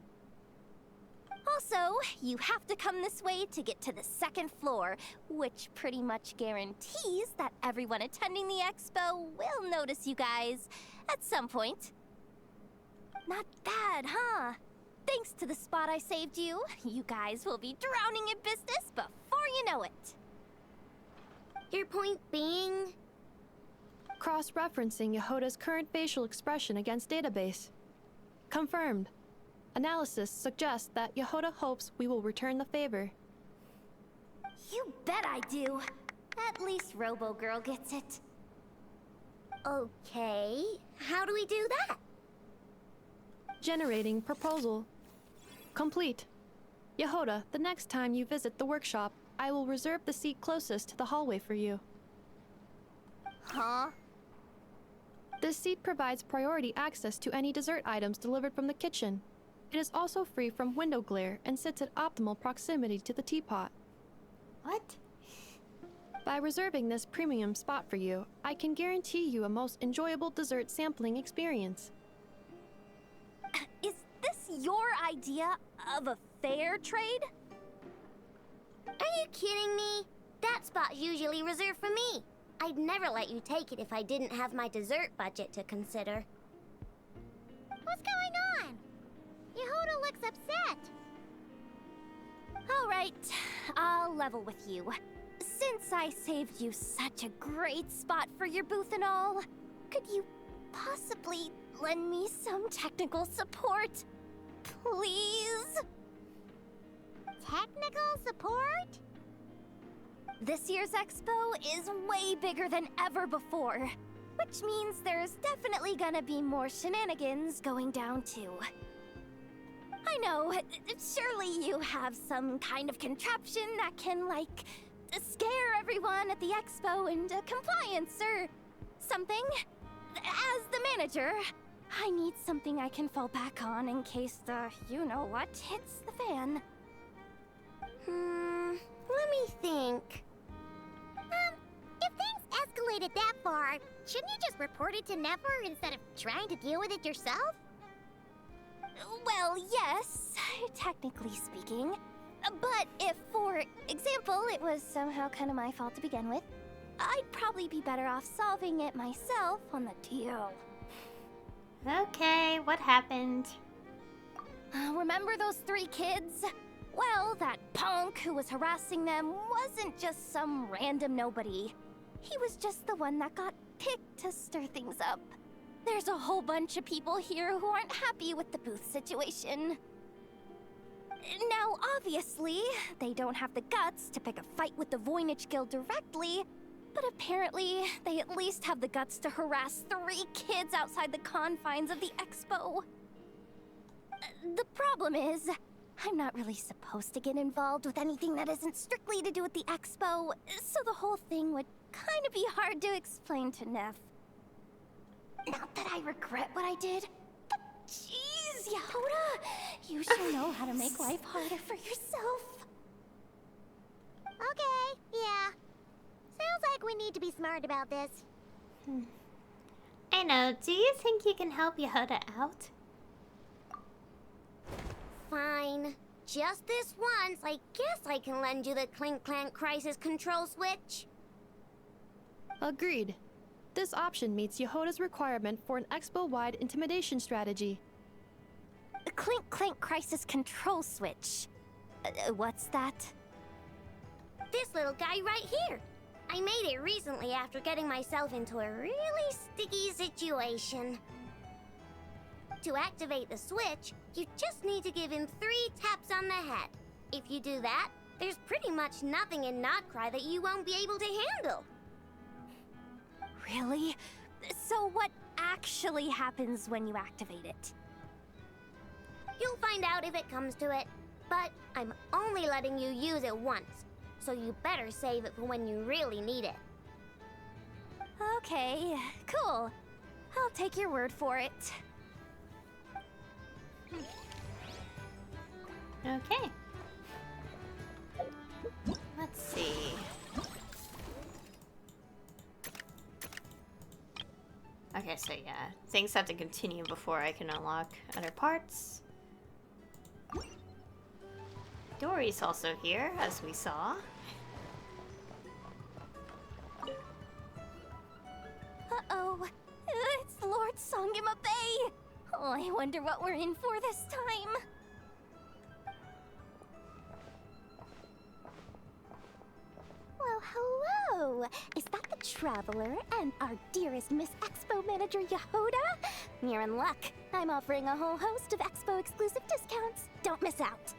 Also, you have to come this way to get to the second floor, which pretty much guarantees that everyone attending the expo will notice you guys at some point. Not bad, huh? Thanks to the spot I saved you, you guys will be drowning in business before you know it. Your point being? Cross-referencing Yehoda's current facial expression against database. Confirmed. Analysis suggests that Yehoda hopes we will return the favor. You bet I do. At least Robo Girl gets it. Okay, how do we do that? Generating proposal. Complete. Yehoda, the next time you visit the workshop, I will reserve the seat closest to the hallway for you. Huh? This seat provides priority access to any dessert items delivered from the kitchen. It is also free from window glare and sits at optimal proximity to the teapot. What? By reserving this premium spot for you, I can guarantee you a most enjoyable dessert sampling experience. Is this your idea of a fair trade? Are you kidding me? That spot's usually reserved for me. I'd never let you take it if I didn't have my dessert budget to consider. What's going on? Yehoda looks upset. All right, I'll level with you. Since I saved you such a great spot for your booth and all, could you possibly lend me some technical support? Please? Technical support? This year's expo is way bigger than ever before, which means there's definitely gonna be more shenanigans going down too. I know, surely you have some kind of contraption that can, like, scare everyone at the expo into compliance or something. As the manager, I need something I can fall back on in case the you-know-what hits the fan. Let me think. If things escalated that far, shouldn't you just report it to Nefer instead of trying to deal with it yourself? Well, yes, technically speaking. But if, for example, it was somehow kind of my fault to begin with, I'd probably be better off solving it myself on the DL. Okay, what happened? Remember those 3 kids? Well, that punk who was harassing them wasn't just some random nobody. He was just the one that got picked to stir things up. There's a whole bunch of people here who aren't happy with the booth situation. Now, obviously, they don't have the guts to pick a fight with the Voynich Guild directly, but apparently, they at least have the guts to harass 3 kids outside the confines of the expo. The problem is, I'm not really supposed to get involved with anything that isn't strictly to do with the expo, so the whole thing would kind of be hard to explain to Neff. Not that I regret what I did, but jeez, Yehoda, you sure know how to make life harder for yourself. Okay, yeah. Sounds like we need to be smart about this. I know, do you think you can help Yehoda out? Fine. just this once, I guess I can lend you the Clink Clank Crisis Control Switch. Agreed. This option meets Yehoda's requirement for an expo-wide intimidation strategy. The Clink Clank Crisis Control Switch. What's that? This little guy right here. I made it recently after getting myself into a really sticky situation. To activate the switch, you just need to give him 3 taps on the head. If you do that, there's pretty much nothing in Notcry that you won't be able to handle. Really? So what actually happens when you activate it? You'll find out if it comes to it, but I'm only letting you use it once, so you better save it for when you really need it. Okay, cool. I'll take your word for it. Okay. Let's see. Okay, so yeah, things have to continue before I can unlock other parts. Dory's also here, as we saw. Uh-oh. It's Lord Songima Bay! Oh, I wonder what we're in for this time. Well, hello! Is that the Traveler and our dearest Miss Expo Manager Yehoda? You're in luck. I'm offering a whole host of Expo exclusive discounts. Don't miss out.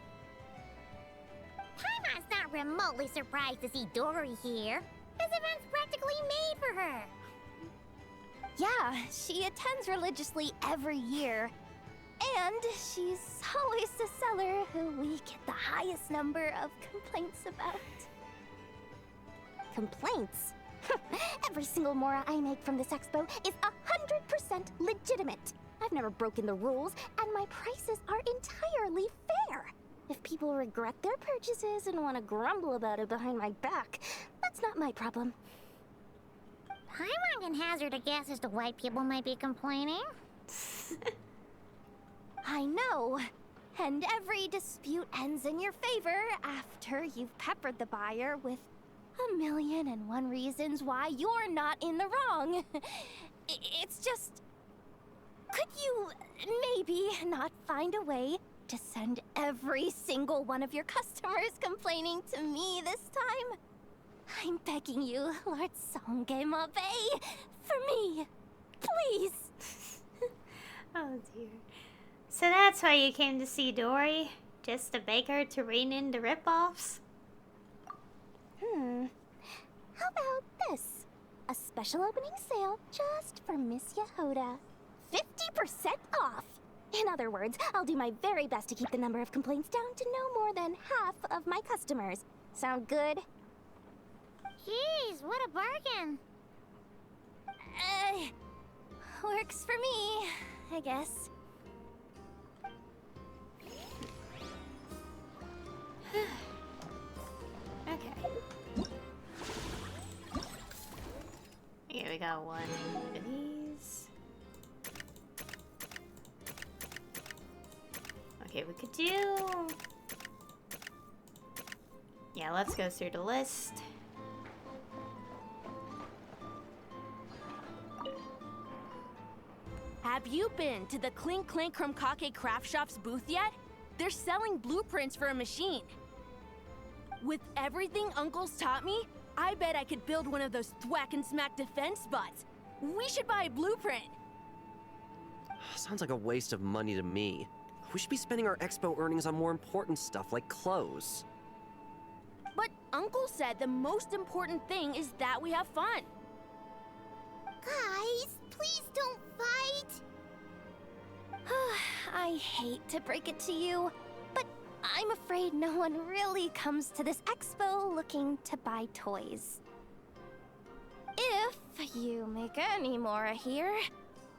Paimon's not remotely surprised to see Dory here. This event's practically made for her. Yeah, she attends religiously every year. And she's always the seller who we get the highest number of complaints about. Complaints? Every single Mora I make from this expo is 100% legitimate. I've never broken the rules, and my prices are entirely fair. If people regret their purchases and want to grumble about it behind my back, that's not my problem. Paimon can hazard a guess as to why people might be complaining. I know. And every dispute ends in your favor after you've peppered the buyer with 1,000,001 reasons why you're not in the wrong. It's just... Could you maybe not find a way to send every single one of your customers complaining to me this time? I'm begging you, Lord Songema Bay, for me, please. Oh dear. So that's why you came to see Dory? Just to beg her to rein in the ripoffs? How about this? A special opening sale just for Miss Yehoda. 50% off! In other words, I'll do my very best to keep the number of complaints down to no more than half of my customers. Sound good? Jeez, what a bargain. Works for me, I guess. Okay. Okay, we got one of these. Okay, we could do... Yeah, let's go through the list. Have you been to the Clink Clank Krumkake Craft Shop's booth yet? They're selling blueprints for a machine. With everything Uncle's taught me, I bet I could build one of those thwack and smack defense bots. We should buy a blueprint. Sounds like a waste of money to me. We should be spending our expo earnings on more important stuff like clothes. But Uncle said the most important thing is that we have fun. Guys, please don't fight. I hate to break it to you, but I'm afraid no one really comes to this expo looking to buy toys. If you make any more here,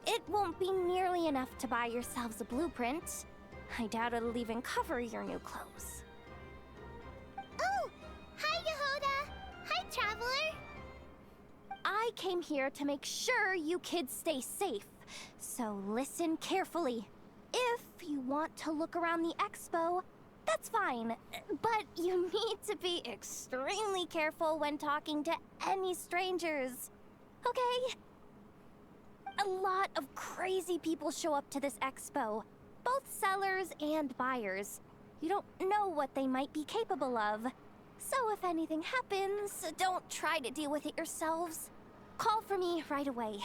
it won't be nearly enough to buy yourselves a blueprint. I doubt it'll even cover your new clothes. Oh, hi Yehoda. Hi Traveler. I came here to make sure you kids stay safe, so listen carefully. If you want to look around the expo, That's fine, but you need to be extremely careful when talking to any strangers, okay? A lot of crazy people show up to this expo, both sellers and buyers. You don't know what they might be capable of. So if anything happens, don't try to deal with it yourselves. Call for me right away.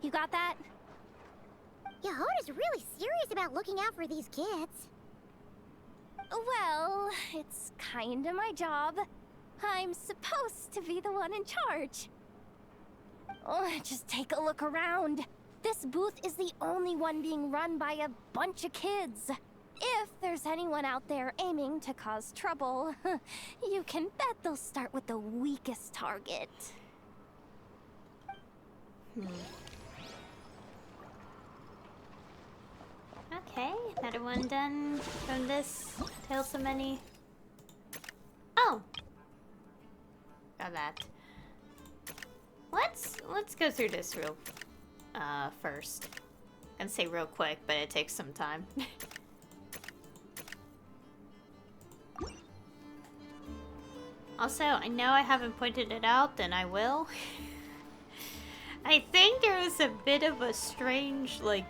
You got that? Yehoda's really serious about looking out for these kids. Well, it's kinda my job. I'm supposed to be the one in charge. Oh, just take a look around. This booth is the only one being run by a bunch of kids. If there's anyone out there aiming to cause trouble, you can bet they'll start with the weakest target. Okay, another one done from this Tales of Many. Oh! Got that. Let's go through this real first. I'm gonna say real quick, but it takes some time. Also, I know I haven't pointed it out, and I will. I think there was a bit of a strange, like,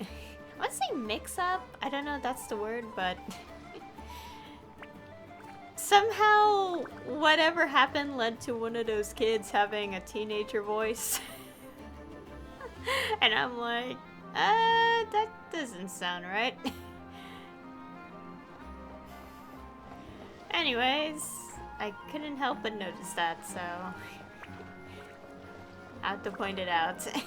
I want to say mix-up. I don't know if that's the word, but somehow whatever happened led to one of those kids having a teenager voice. And I'm like, that doesn't sound right. Anyways, I couldn't help but notice that, so I have to point it out. Hey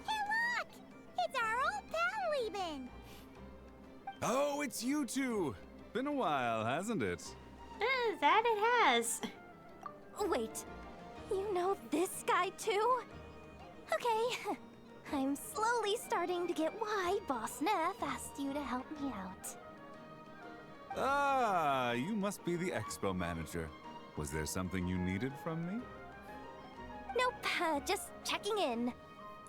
look! It's our old pal leaving! Oh, it's you two! Been a while, hasn't it? That it has. Wait, you know this guy too? Okay, I'm slowly starting to get why Boss Neff asked you to help me out. Ah, you must be the expo manager. Was there something you needed from me? Nope, just checking in.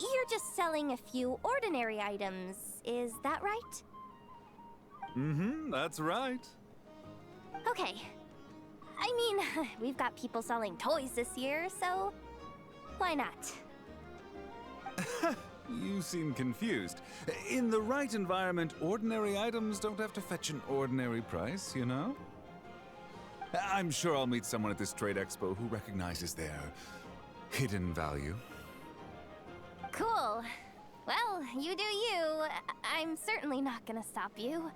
You're just selling a few ordinary items, is that right? Mm-hmm, that's right. Okay. I mean, we've got people selling toys this year, so why not? You seem confused. In the right environment, ordinary items don't have to fetch an ordinary price, you know? I'm sure I'll meet someone at this trade expo who recognizes their hidden value. Cool. Well, you do you. I'm certainly not gonna stop you.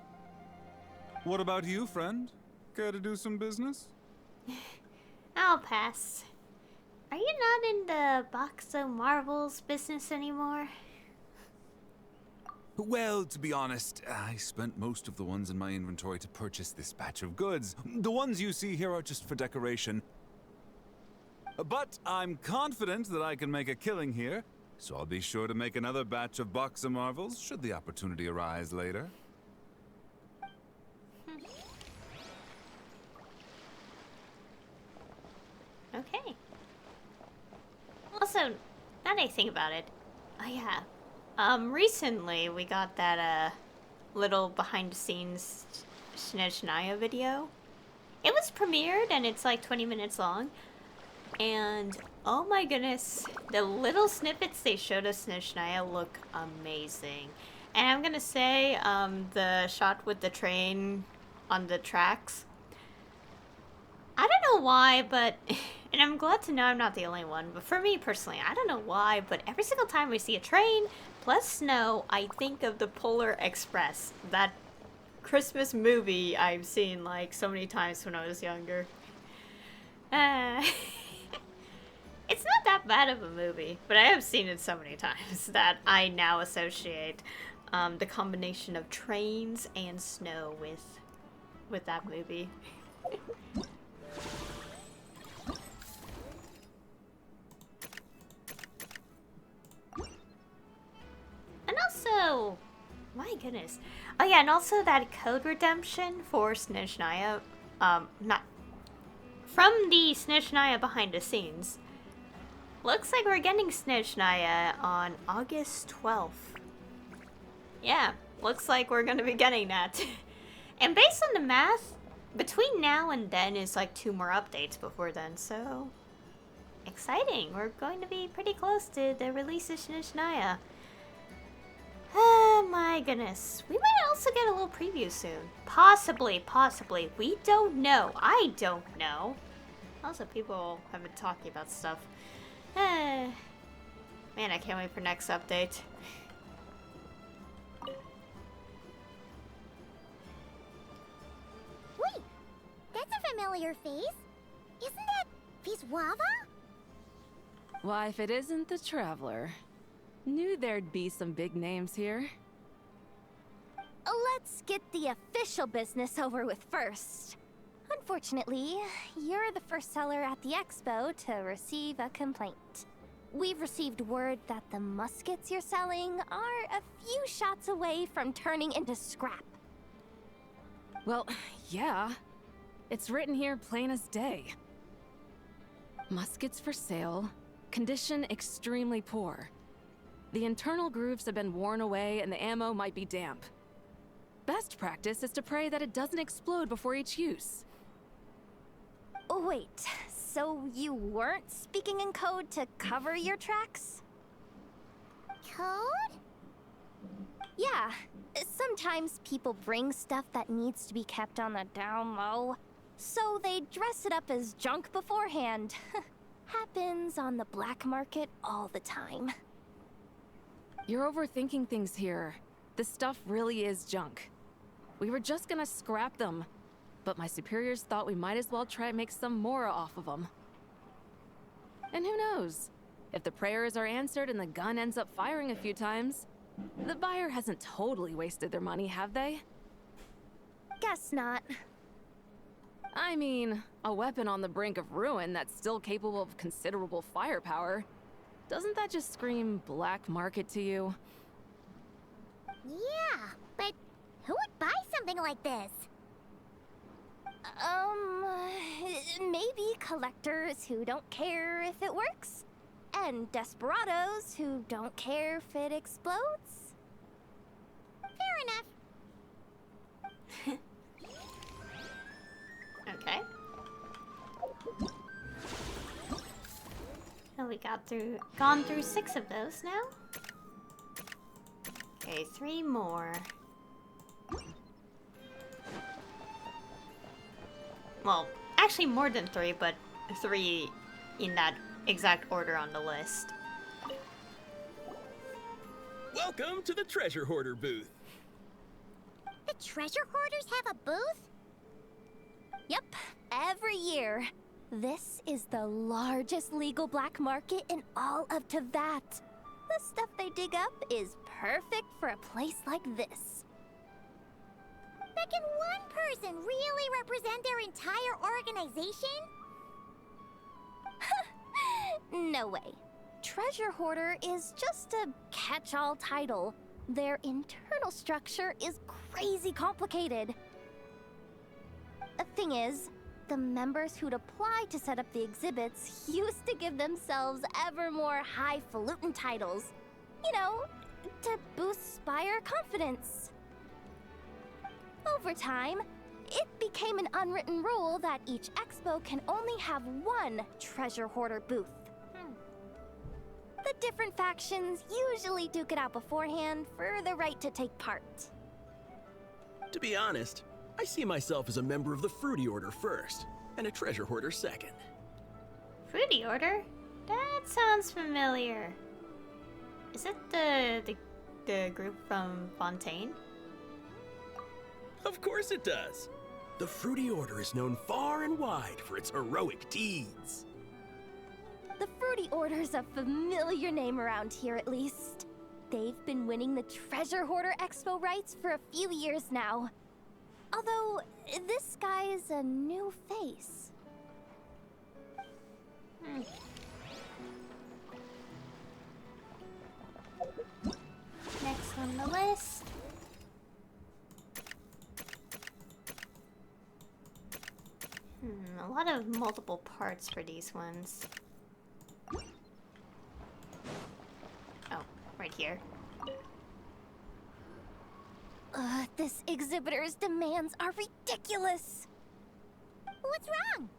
What about you, friend? Care to do some business? I'll pass. Are you not in the box of marbles business anymore? Well, to be honest, I spent most of the ones in my inventory to purchase this batch of goods. The ones you see here are just for decoration. But I'm confident that I can make a killing here, so I'll be sure to make another batch of box of marvels should the opportunity arise later. Okay. Also, now that I think about it, oh yeah, recently we got that little behind the scenes Snezhnaya video. It was premiered and it's like 20 minutes long, and oh my goodness, the little snippets they showed of Snezhnaya look amazing. And I'm gonna say, the shot with the train on the tracks, I don't know why, but, and I'm glad to know I'm not the only one, but for me personally, I don't know why, but every single time we see a train plus snow, I think of the Polar Express, that Christmas movie I've seen like so many times when I was younger. It's not that bad of a movie, but I have seen it so many times that I now associate the combination of trains and snow with that movie. And also, my goodness. Oh yeah, and also that code redemption for Snezhnaya, not from the Snezhnaya behind the scenes. Looks like we're getting Snezhnaya on August 12th. Yeah, looks like we're gonna be getting that. And based on the math, between now and then is like 2 more updates before then, so... exciting! We're going to be pretty close to the release of Snezhnaya. Oh my goodness. We might also get a little preview soon. Possibly. We don't know. I don't know. Also, people have been talking about stuff. Man, I can't wait for next update. Wait, that's a familiar face. Isn't that Viswava? Why, if it isn't the Traveler. Knew there'd be some big names here. Let's get the official business over with first. Unfortunately, you're the first seller at the expo to receive a complaint. We've received word that the muskets you're selling are a few shots away from turning into scrap. Well, yeah. It's written here plain as day. Muskets for sale. Condition extremely poor. The internal grooves have been worn away and the ammo might be damp. Best practice is to pray that it doesn't explode before each use. Wait, so you weren't speaking in code to cover your tracks? Code? Yeah. Sometimes people bring stuff that needs to be kept on the down low, so they dress it up as junk beforehand. Happens on the black market all the time. You're overthinking things here. This stuff really is junk. We were just gonna scrap them, but my superiors thought we might as well try and make some more off of them. And who knows? If the prayers are answered and the gun ends up firing a few times, the buyer hasn't totally wasted their money, have they? Guess not. I mean, a weapon on the brink of ruin that's still capable of considerable firepower. Doesn't that just scream black market to you? Yeah, but who would buy something like this? Maybe collectors who don't care if it works, and desperados who don't care if it explodes. Fair enough. Okay. Oh, we gone through 6 of those now. Okay, 3 more. Well, actually more than 3, but 3 in that exact order on the list. Welcome to the Treasure Hoarder booth. The treasure hoarders have a booth? Yep, every year. This is the largest legal black market in all of Teyvat. The stuff they dig up is perfect for a place like this. But can one person really represent their entire organization? No way. Treasure Hoarder is just a catch-all title. Their internal structure is crazy complicated. The thing is, the members who'd apply to set up the exhibits used to give themselves ever more highfalutin titles. You know, to boost buyer confidence. Over time, it became an unwritten rule that each expo can only have one treasure hoarder booth. The different factions usually duke it out beforehand for the right to take part. To be honest, I see myself as a member of the Fruity Order first, and a Treasure Hoarder second. Fruity Order? That sounds familiar. Is it the group from Fontaine? Of course it does. The Fruity Order is known far and wide for its heroic deeds. The Fruity Order's a familiar name around here, at least. They've been winning the Treasure Hoarder Expo rights for a few years now. Although, this guy's a new face. Next on the list. A lot of multiple parts for these ones. here. This exhibitor's demands are ridiculous. What's wrong?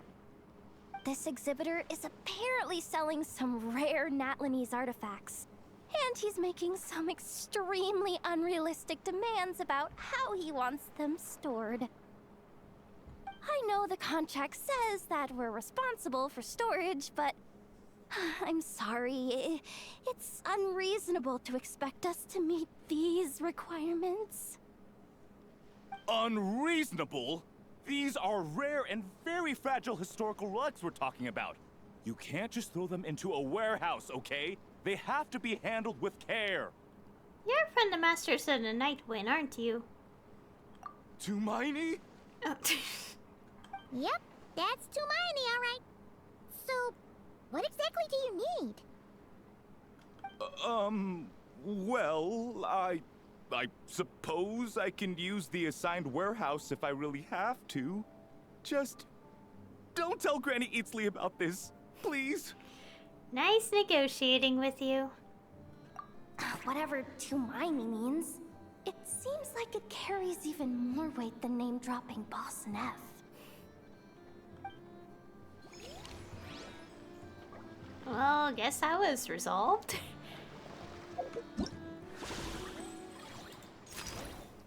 This exhibitor is apparently selling some rare Natlanese artifacts. And he's making some extremely unrealistic demands about how he wants them stored. I know the contract says that we're responsible for storage, but I'm sorry. It's unreasonable to expect us to meet these requirements. Unreasonable? These are rare and very fragile historical relics we're talking about. You can't just throw them into a warehouse, okay? They have to be handled with care. You're from the Masters of the Night Wind, aren't you? Tumaini? Oh. Yep, that's Tumaini, all right. So, what exactly do you need? Well, I suppose I can use the assigned warehouse if I really have to. Just don't tell Granny Eatsley about this, please. Nice negotiating with you. Whatever Tumaini means, it seems like it carries even more weight than name-dropping Boss Neff. Well, guess that was resolved.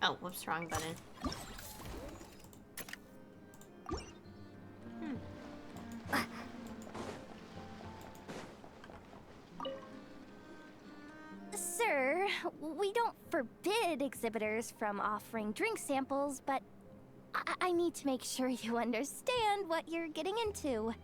Oh, whoops, wrong button. Sir, we don't forbid exhibitors from offering drink samples, but I need to make sure you understand what you're getting into.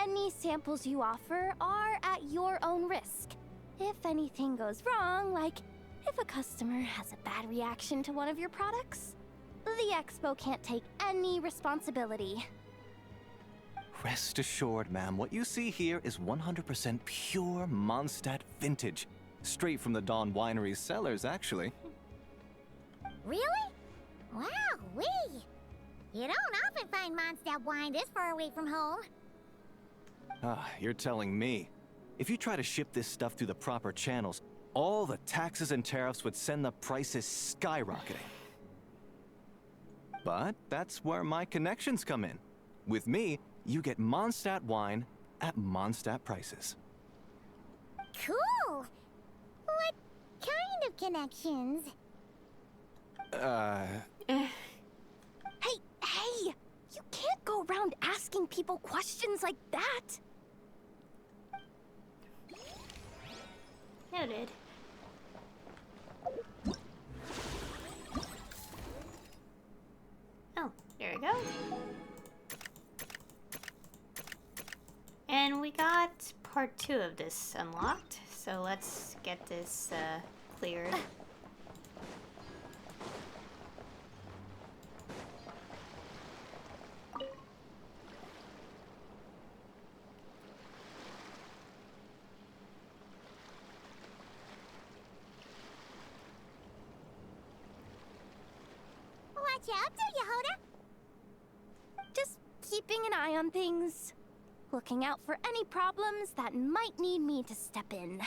Any samples you offer are at your own risk. If anything goes wrong, like if a customer has a bad reaction to one of your products, the expo can't take any responsibility. Rest assured, ma'am, what you see here is 100% pure Mondstadt vintage. Straight from the Dawn Winery's cellars, actually. Really? Wow-wee! You don't often find Mondstadt wine this far away from home. Ah, you're telling me. If you try to ship this stuff through the proper channels, all the taxes and tariffs would send the prices skyrocketing. But that's where my connections come in. With me, you get Mondstadt wine at Mondstadt prices. Cool! What kind of connections? Hey! You can't go around asking people questions like that! Noted. Oh, there we go. And we got part 2 of this unlocked, so let's get this cleared. What you up to, Yehoda? Just keeping an eye on things. Looking out for any problems that might need me to step in.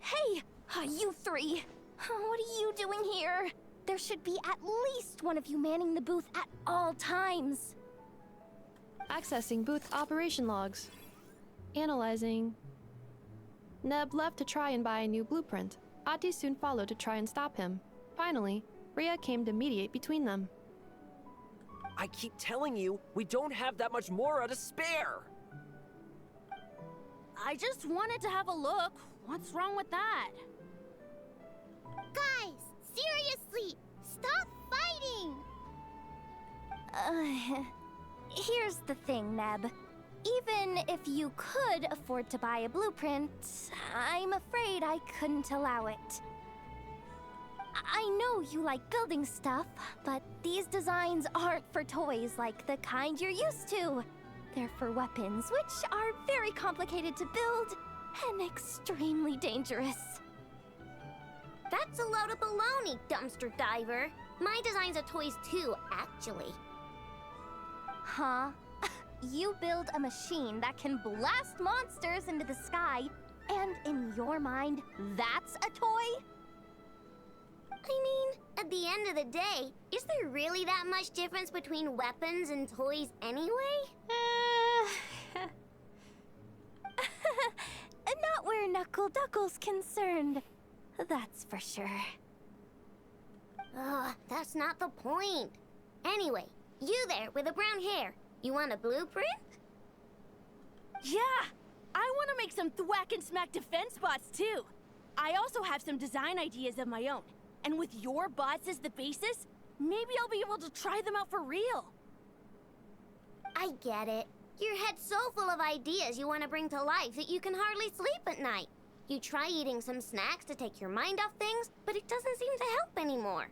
Hey, you three! What are you doing here? There should be at least one of you manning the booth at all times. Accessing booth operation logs. Analyzing. Neb left to try and buy a new blueprint. Ati soon followed to try and stop him. Finally, Rhea came to mediate between them. I keep telling you, we don't have that much Mora to spare! I just wanted to have a look. What's wrong with that? Guys, seriously! Stop fighting! Here's the thing, Neb. Even if you could afford to buy a blueprint, I'm afraid I couldn't allow it. I know you like building stuff, but these designs aren't for toys like the kind you're used to. They're for weapons, which are very complicated to build and extremely dangerous. That's a load of baloney, dumpster diver. My designs are toys too, actually. Huh? you build a machine that can blast monsters into the sky, and in your mind, that's a toy? I mean, at the end of the day, is there really that much difference between weapons and toys anyway? Not where Knuckle Duckle's concerned. That's for sure. Ugh, that's not the point. Anyway, you there with the brown hair, you want a blueprint? Yeah! I want to make some thwack and smack defense bots too. I also have some design ideas of my own. And with your bots as the basis, maybe I'll be able to try them out for real. I get it. Your head's so full of ideas you want to bring to life that you can hardly sleep at night. You try eating some snacks to take your mind off things, but it doesn't seem to help anymore.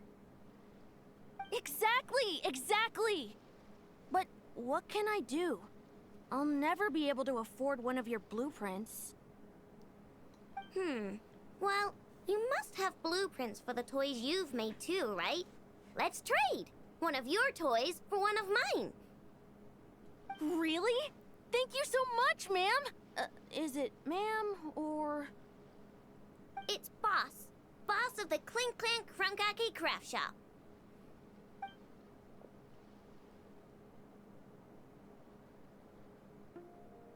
Exactly! But what can I do? I'll never be able to afford one of your blueprints. Well, you must have blueprints for the toys you've made too, right? Let's trade! One of your toys for one of mine. Really? Thank you so much, ma'am! Is it ma'am, or...? It's Boss. Boss of the Clink Clank Krumkake Craft Shop.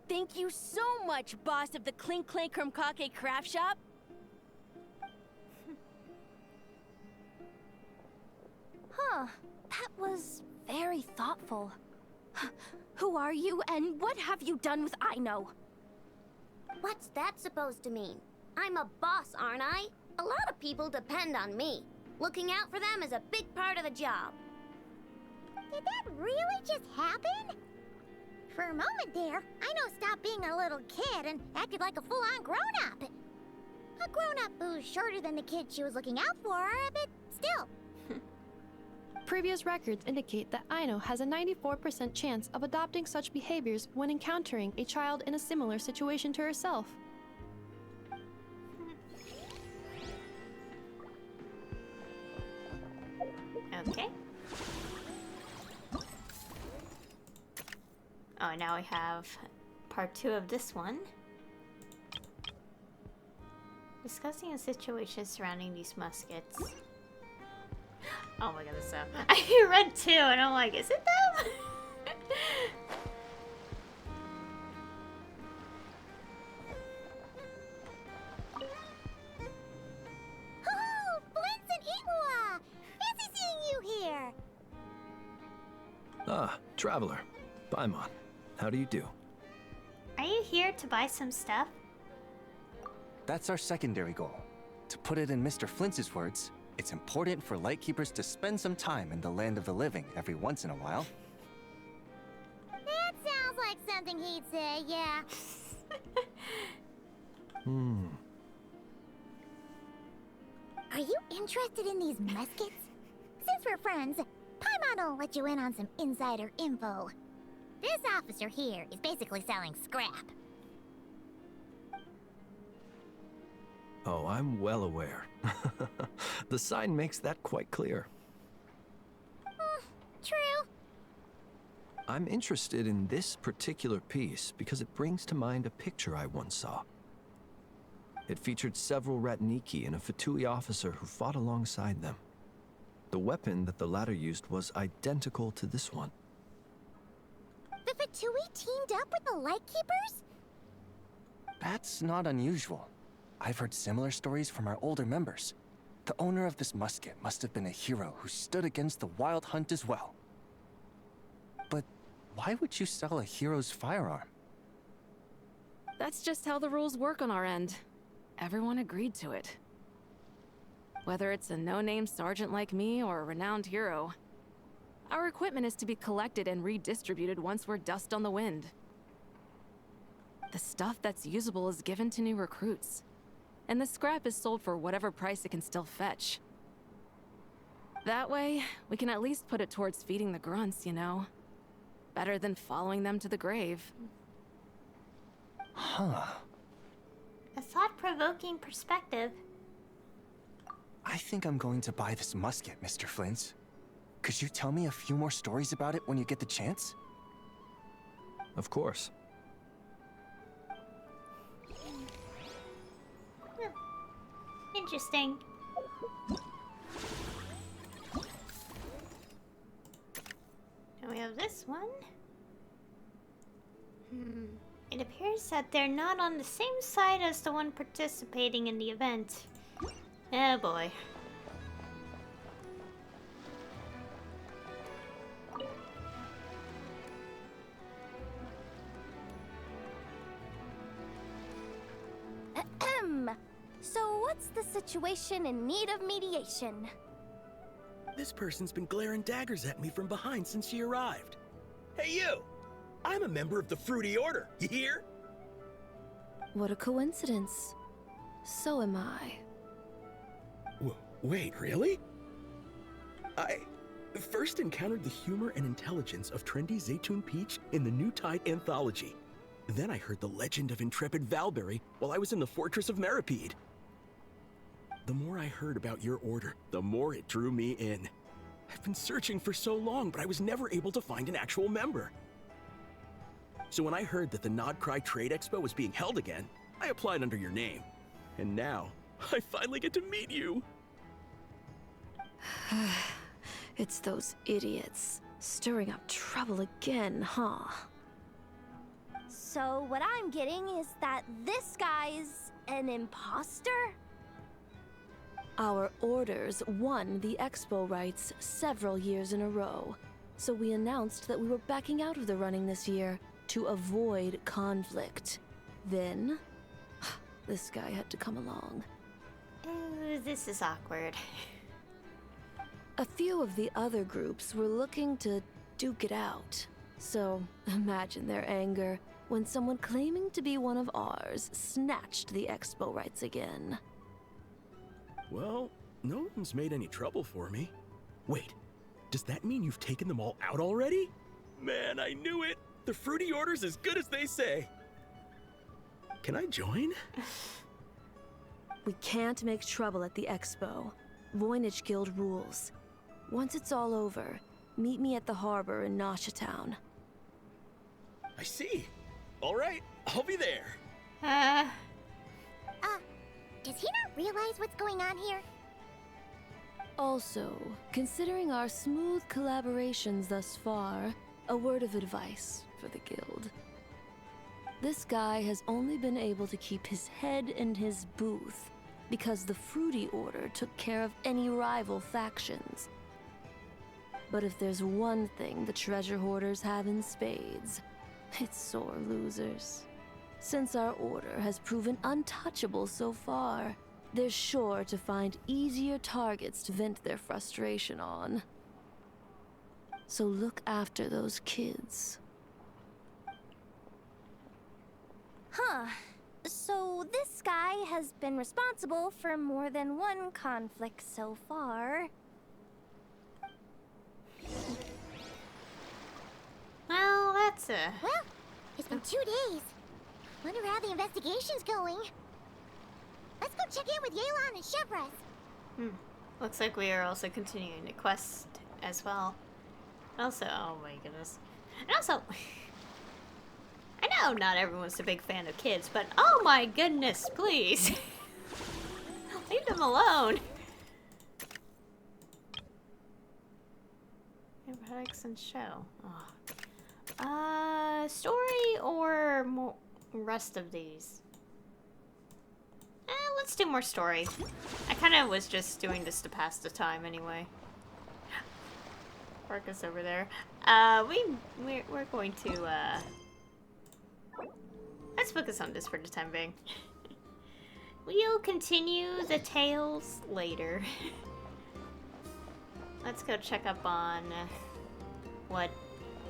Thank you so much, boss of the Clink Clank Krumkake Craft Shop. Huh. That was very thoughtful. Who are you, and what have you done with Aino? What's that supposed to mean? I'm a boss, aren't I? A lot of people depend on me. Looking out for them is a big part of the job. Did that really just happen? For a moment there, Aino stopped being a little kid and acted like a full-on grown-up. A grown-up who's shorter than the kid she was looking out for, but still. Previous records indicate that Aino has a 94% chance of adopting such behaviors when encountering a child in a similar situation to herself. Okay. Oh, now we have part 2 of this one. Discussing a situation surrounding these muskets. Oh my god, this stuff. I read 2 and I'm like, is it them? Oh, Flint's and Igua! Fancy seeing you here! Ah, Traveler. Paimon. How do you do? Are you here to buy some stuff? That's our secondary goal. To put it in Mr. Flintz's words, it's important for Lightkeepers to spend some time in the land of the living every once in a while. That sounds like something he'd say, yeah. Are you interested in these muskets? Since we're friends, Paimon will let you in on some insider info. This officer here is basically selling scrap. Oh, I'm well aware. The sign makes that quite clear. True. I'm interested in this particular piece because it brings to mind a picture I once saw. It featured several Ratniki and a Fatui officer who fought alongside them. The weapon that the latter used was identical to this one. The Fatui teamed up with the Lightkeepers? That's not unusual. I've heard similar stories from our older members. The owner of this musket must have been a hero who stood against the Wild Hunt as well. But why would you sell a hero's firearm? That's just how the rules work on our end. Everyone agreed to it. Whether it's a no-name sergeant like me or a renowned hero, our equipment is to be collected and redistributed once we're dust on the wind. The stuff that's usable is given to new recruits, and the scrap is sold for whatever price it can still fetch. That way, we can at least put it towards feeding the grunts, you know? Better than following them to the grave. Huh. A thought-provoking perspective. I think I'm going to buy this musket, Mr. Flint's. Could you tell me a few more stories about it when you get the chance? Of course. Interesting. And we have this one. It appears that they're not on the same side as the one participating in the event. Oh boy. Ahem. So what's the situation in need of mediation? This person's been glaring daggers at me from behind since she arrived. Hey you! I'm a member of the Fruity Order, you hear? What a coincidence. So am I. Wait, really? I first encountered the humor and intelligence of trendy Zaytun Peach in the New Tide anthology. Then I heard the legend of intrepid Valberry while I was in the Fortress of Meripede. The more I heard about your order, the more it drew me in. I've been searching for so long, but I was never able to find an actual member. So when I heard that the Nodcry Trade Expo was being held again, I applied under your name. And now, I finally get to meet you! It's those idiots. Stirring up trouble again, huh? So what I'm getting is that this guy's an imposter? Our orders won the expo rights several years in a row, so we announced that we were backing out of the running this year to avoid conflict. Then, this guy had to come along. Ooh, this is awkward. A few of the other groups were looking to duke it out, so imagine their anger when someone claiming to be one of ours snatched the expo rights again. Well, no one's made any trouble for me. Wait, does that mean you've taken them all out already? Man, I knew it! The Fruity Order's as good as they say! Can I join? We can't make trouble at the expo. Voynich Guild rules. Once it's all over, meet me at the harbor in Nasha Town. I see. All right, I'll be there. Does he not realize what's going on here? Also, considering our smooth collaborations thus far, a word of advice for the guild. This guy has only been able to keep his head in his booth because the Fruity Order took care of any rival factions. But if there's one thing the treasure hoarders have in spades, it's sore losers. Since our order has proven untouchable so far, they're sure to find easier targets to vent their frustration on. So look after those kids. Huh. So this guy has been responsible for more than one conflict so far. Well, that's Well, it's been 2 days. Wonder how the investigation's going. Let's go check in with Yelan and Chevres. Looks like we are also continuing the quest as well. Also, oh my goodness. And also, I know not everyone's a big fan of kids, but oh my goodness, please. Leave them alone. Products and show. Oh. Story or more rest of these? Let's do more story. I kind of was just doing this to pass the time anyway. Marcus over there. We're going to let's focus on this for the time being. We'll continue the tales later. Let's go check up on what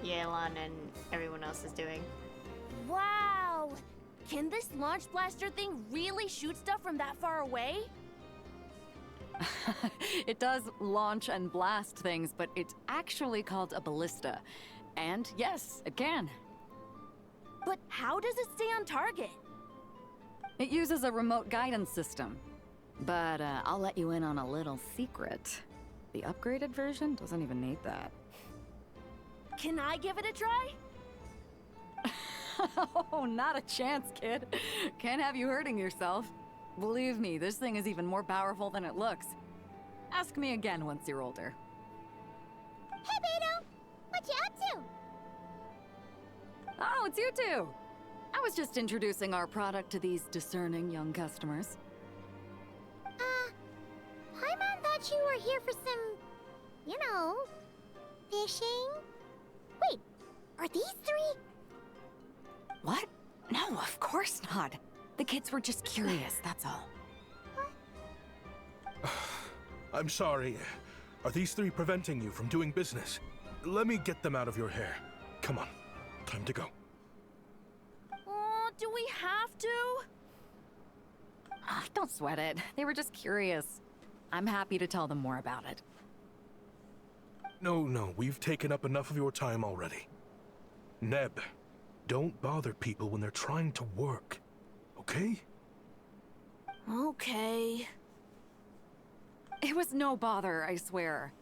Yelan and everyone else is doing. Wow! Can this launch blaster thing really shoot stuff from that far away? It does launch and blast things, but it's actually called a ballista. And yes, it can. But how does it stay on target? It uses a remote guidance system. But I'll let you in on a little secret. The upgraded version doesn't even need that. Can I give it a try? Oh, not a chance, kid. Can't have you hurting yourself. Believe me, this thing is even more powerful than it looks. Ask me again once you're older. Hey, Beto! What you up to? Oh, it's you two! I was just introducing our product to these discerning young customers. Paimon thought you were here for some, you know, fishing? Wait, are these three? What? No, of course not. The kids were just curious, that's all. I'm sorry. Are these three preventing you from doing business? Let me get them out of your hair. Come on, time to go. Oh, do we have to? Don't sweat it. They were just curious. I'm happy to tell them more about it. No, we've taken up enough of your time already. Neb, don't bother people when they're trying to work, okay? Okay. It was no bother, I swear.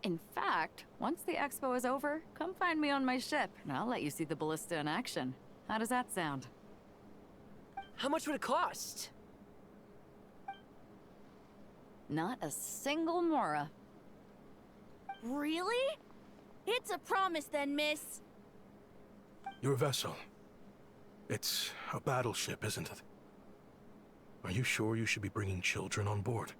In fact, once the expo is over, come find me on my ship, and I'll let you see the ballista in action. How does that sound? How much would it cost? Not a single mora. Really? It's a promise then, miss. Your vessel. It's a battleship, isn't it? Are you sure you should be bringing children on board?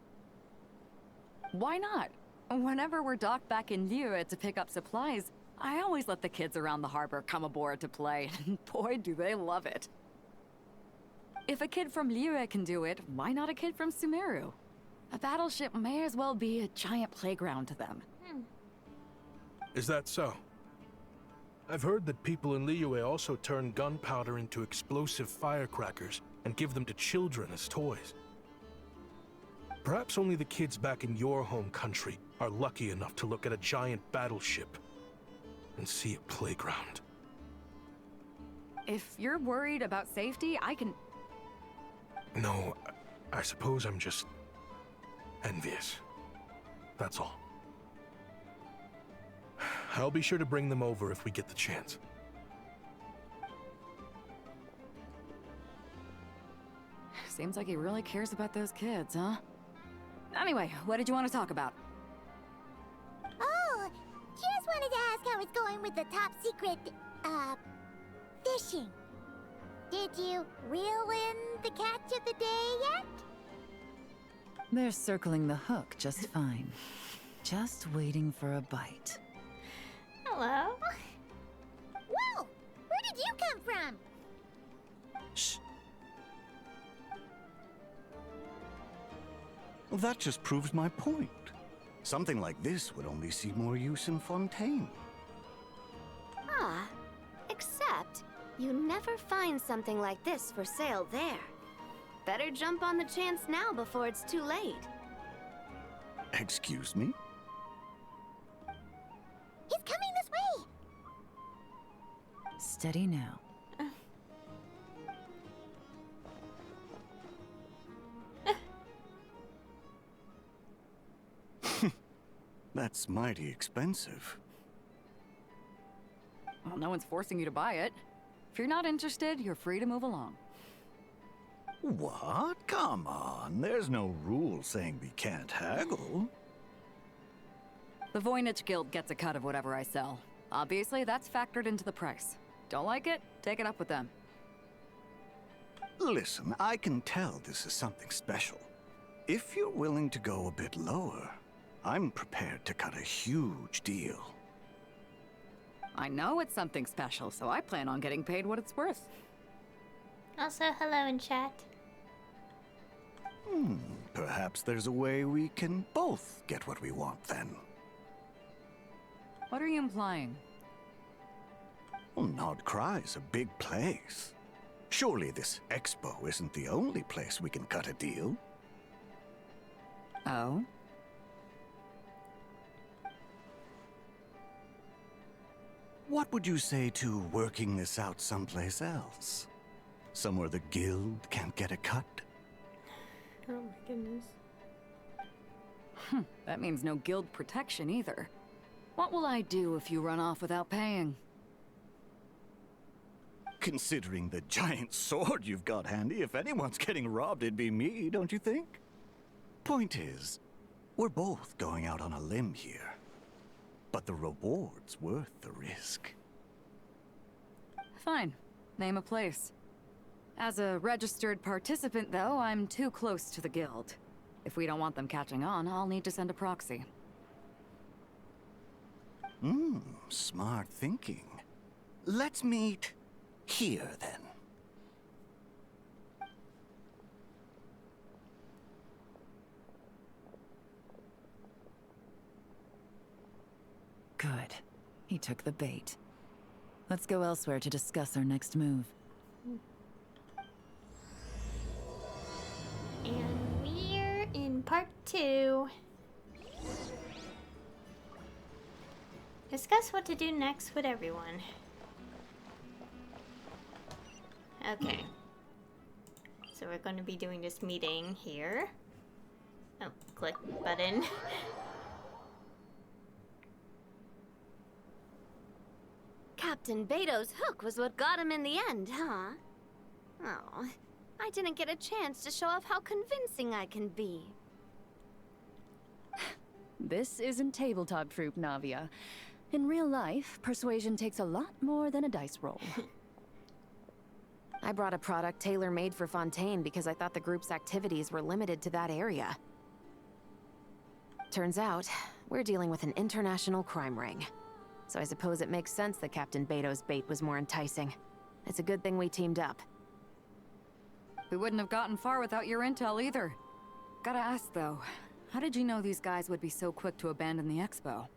Why not? Whenever we're docked back in Liyue to pick up supplies, I always let the kids around the harbor come aboard to play, and boy do they love it. If a kid from Liyue can do it, why not a kid from Sumeru? A battleship may as well be a giant playground to them. Is that so? I've heard that people in Liyue also turn gunpowder into explosive firecrackers and give them to children as toys. Perhaps only the kids back in your home country are lucky enough to look at a giant battleship and see a playground. If you're worried about safety, I can... No, I suppose I'm just envious. That's all. I'll be sure to bring them over if we get the chance. Seems like he really cares about those kids, huh? Anyway, what did you want to talk about? Oh, just wanted to ask how it's going with the top secret, fishing. Did you reel in the catch of the day yet? They're circling the hook just fine. Just waiting for a bite. Hello? Whoa! Where did you come from? Shh. Well, that just proves my point. Something like this would only see more use in Fontaine. Ah, except you never find something like this for sale there. Better jump on the chance now before it's too late. Excuse me? He's coming this way! Steady now. That's mighty expensive. Well, no one's forcing you to buy it. If you're not interested, you're free to move along. What? Come on, there's no rule saying we can't haggle. The Voynich Guild gets a cut of whatever I sell. Obviously, that's factored into the price. Don't like it? Take it up with them. Listen, I can tell this is something special. If you're willing to go a bit lower, I'm prepared to cut a huge deal. I know it's something special, so I plan on getting paid what it's worth. Also, hello in chat. Perhaps there's a way we can both get what we want then. What are you implying? Well, Nod Cry's a big place. Surely this expo isn't the only place we can cut a deal. Oh? What would you say to working this out someplace else? Somewhere the guild can't get a cut? Oh my goodness. That means no guild protection either. What will I do if you run off without paying? Considering the giant sword you've got handy, if anyone's getting robbed, it'd be me, don't you think? Point is, we're both going out on a limb here. But the reward's worth the risk. Fine. Name a place. As a registered participant, though, I'm too close to the guild. If we don't want them catching on, I'll need to send a proxy. Smart thinking. Let's meet here, then. Good. He took the bait. Let's go elsewhere to discuss our next move. And we're in part 2. Discuss what to do next with everyone. Okay. So we're going to be doing this meeting here. Oh, click button. Captain Beto's hook was what got him in the end, huh? Oh, I didn't get a chance to show off how convincing I can be. This isn't tabletop troop, Navia. In real life, persuasion takes a lot more than a dice roll. I brought a product tailor-made for Fontaine because I thought the group's activities were limited to that area. Turns out, we're dealing with an international crime ring. So I suppose it makes sense that Captain Beto's bait was more enticing. It's a good thing we teamed up. We wouldn't have gotten far without your intel either. Gotta ask though, how did you know these guys would be so quick to abandon the expo?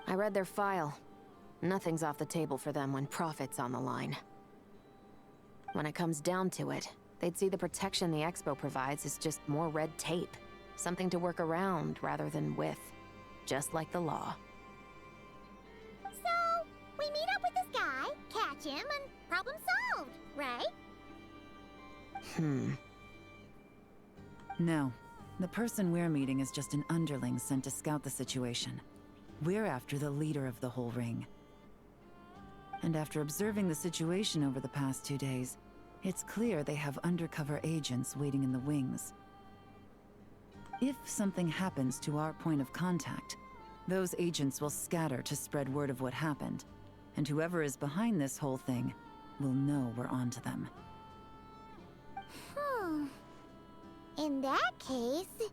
I read their file. Nothing's off the table for them when profit's on the line. When it comes down to it, they'd see the protection the expo provides as just more red tape. Something to work around rather than with. Just like the law. So, we meet up with this guy, catch him, and problem solved, right? No. The person we're meeting is just an underling sent to scout the situation. We're after the leader of the whole ring. And after observing the situation over the past 2 days, it's clear they have undercover agents waiting in the wings. If something happens to our point of contact, those agents will scatter to spread word of what happened, and whoever is behind this whole thing will know we're onto them. In that case...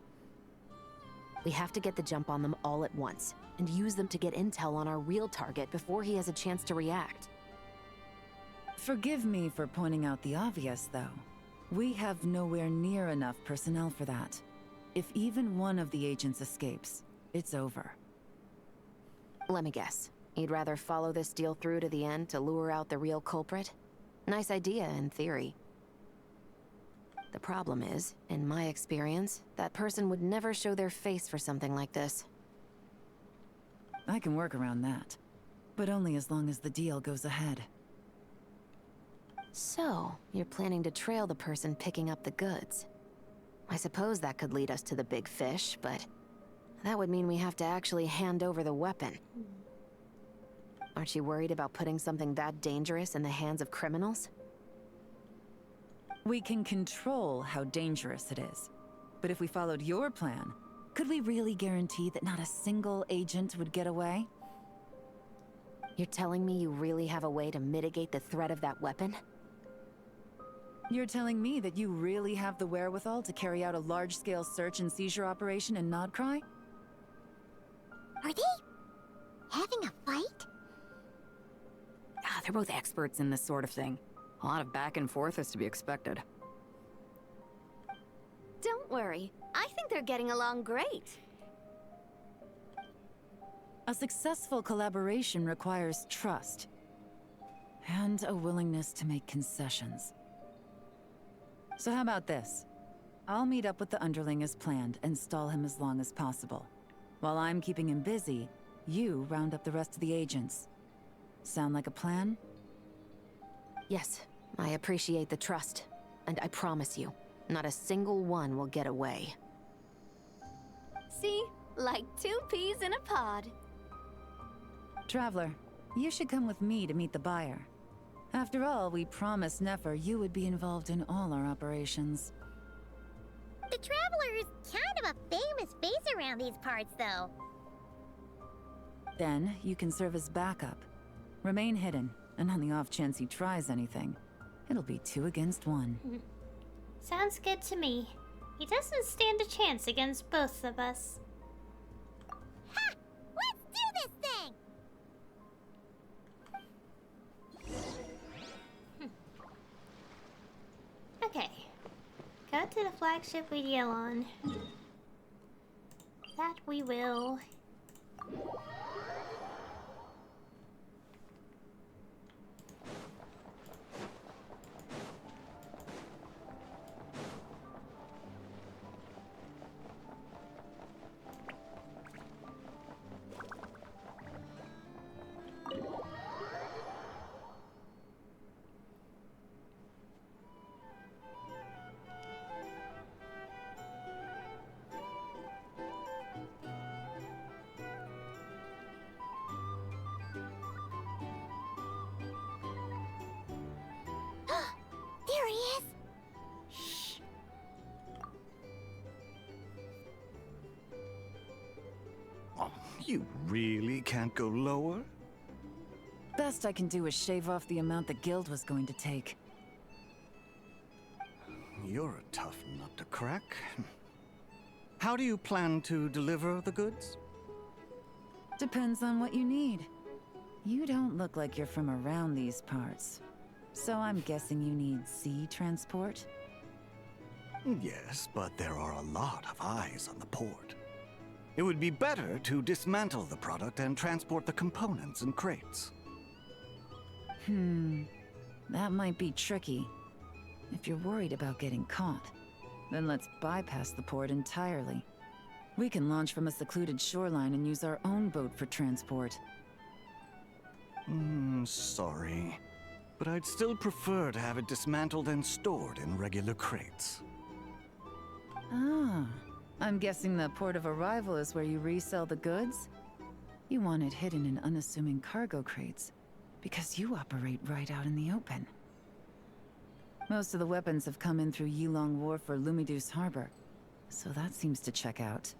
We have to get the jump on them all at once, and use them to get intel on our real target before he has a chance to react. Forgive me for pointing out the obvious, though. We have nowhere near enough personnel for that. If even one of the agents escapes, it's over. Let me guess. You'd rather follow this deal through to the end to lure out the real culprit? Nice idea, in theory. The problem is, in my experience, that person would never show their face for something like this. I can work around that, but only as long as the deal goes ahead. So, you're planning to trail the person picking up the goods. I suppose that could lead us to the big fish, but that would mean we have to actually hand over the weapon. Aren't you worried about putting something that dangerous in the hands of criminals? We can control how dangerous it is. But if we followed your plan, could we really guarantee that not a single agent would get away? You're telling me you really have a way to mitigate the threat of that weapon? You're telling me that you really have the wherewithal to carry out a large-scale search and seizure operation in Nodcry? Are they having a fight? They're both experts in this sort of thing. A lot of back and forth is to be expected. Don't worry. I think they're getting along great. A successful collaboration requires trust. And a willingness to make concessions. So how about this? I'll meet up with the underling as planned and stall him as long as possible. While I'm keeping him busy, you round up the rest of the agents. Sound like a plan? Yes, I appreciate the trust. And I promise you, not a single one will get away. See? Like 2 peas in a pod. Traveler, you should come with me to meet the buyer. After all, we promised Nefer you would be involved in all our operations. The Traveler is kind of a famous face around these parts, though. Then, you can serve as backup. Remain hidden, and on the off chance he tries anything, it'll be 2 against 1. Sounds good to me. He doesn't stand a chance against both of us. Ha! Let's do this thing! Okay. Go to the flagship with Yelon. That we will. There he is! Shh. Oh, you really can't go lower? Best I can do is shave off the amount the guild was going to take. You're a tough nut to crack. How do you plan to deliver the goods? Depends on what you need. You don't look like you're from around these parts. So I'm guessing you need sea transport? Yes, but there are a lot of eyes on the port. It would be better to dismantle the product and transport the components in crates. That might be tricky. If you're worried about getting caught, then let's bypass the port entirely. We can launch from a secluded shoreline and use our own boat for transport. Sorry. But I'd still prefer to have it dismantled and stored in regular crates. Ah, I'm guessing the port of arrival is where you resell the goods? You want it hidden in unassuming cargo crates, because you operate right out in the open. Most of the weapons have come in through Yilong Wharf or Lumidus Harbor, so that seems to check out.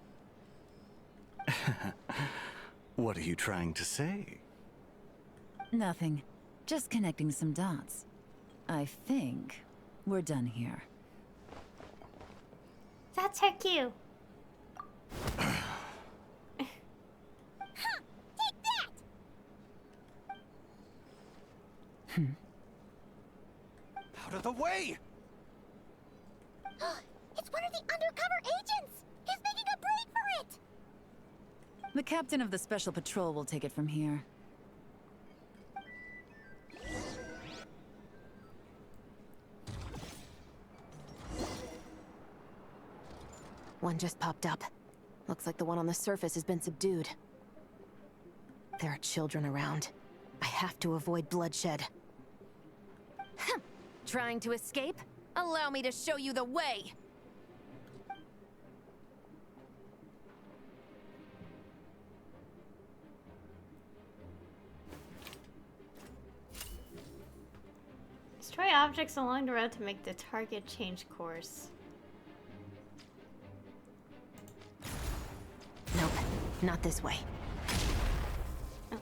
What are you trying to say? Nothing. Just connecting some dots. I think we're done here. That's her cue. Take that! Out of the way! It's one of the undercover agents! He's making a break for it! The captain of the Special Patrol will take it from here. One just popped up. Looks like the one on the surface has been subdued. There are children around. I have to avoid bloodshed. Trying to escape? Allow me to show you the way! Destroy objects along the road to make the target change course. Nope, not this way. Oh.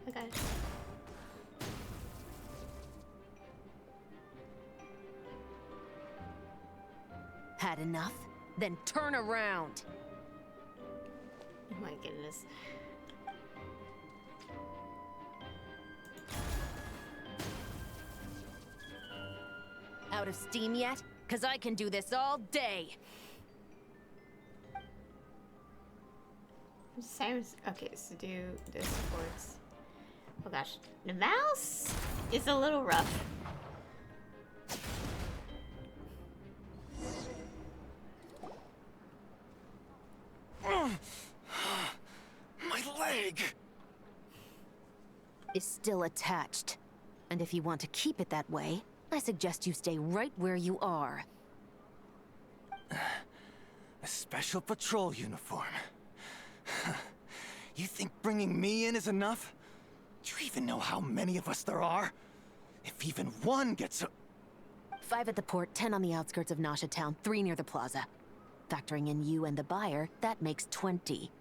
Okay. Had enough? Then turn around! Oh my goodness. Out of steam yet? 'Cause I can do this all day! Sounds okay, so do this supports. Oh gosh. The mouse is a little rough. My leg! Is still attached. And if you want to keep it that way, I suggest you stay right where you are. A special patrol uniform. You think bringing me in is enough? Do you even know how many of us there are? If even one gets a... 5 at the port, 10 on the outskirts of Nasha Town, 3 near the plaza. Factoring in you and the buyer, that makes 20.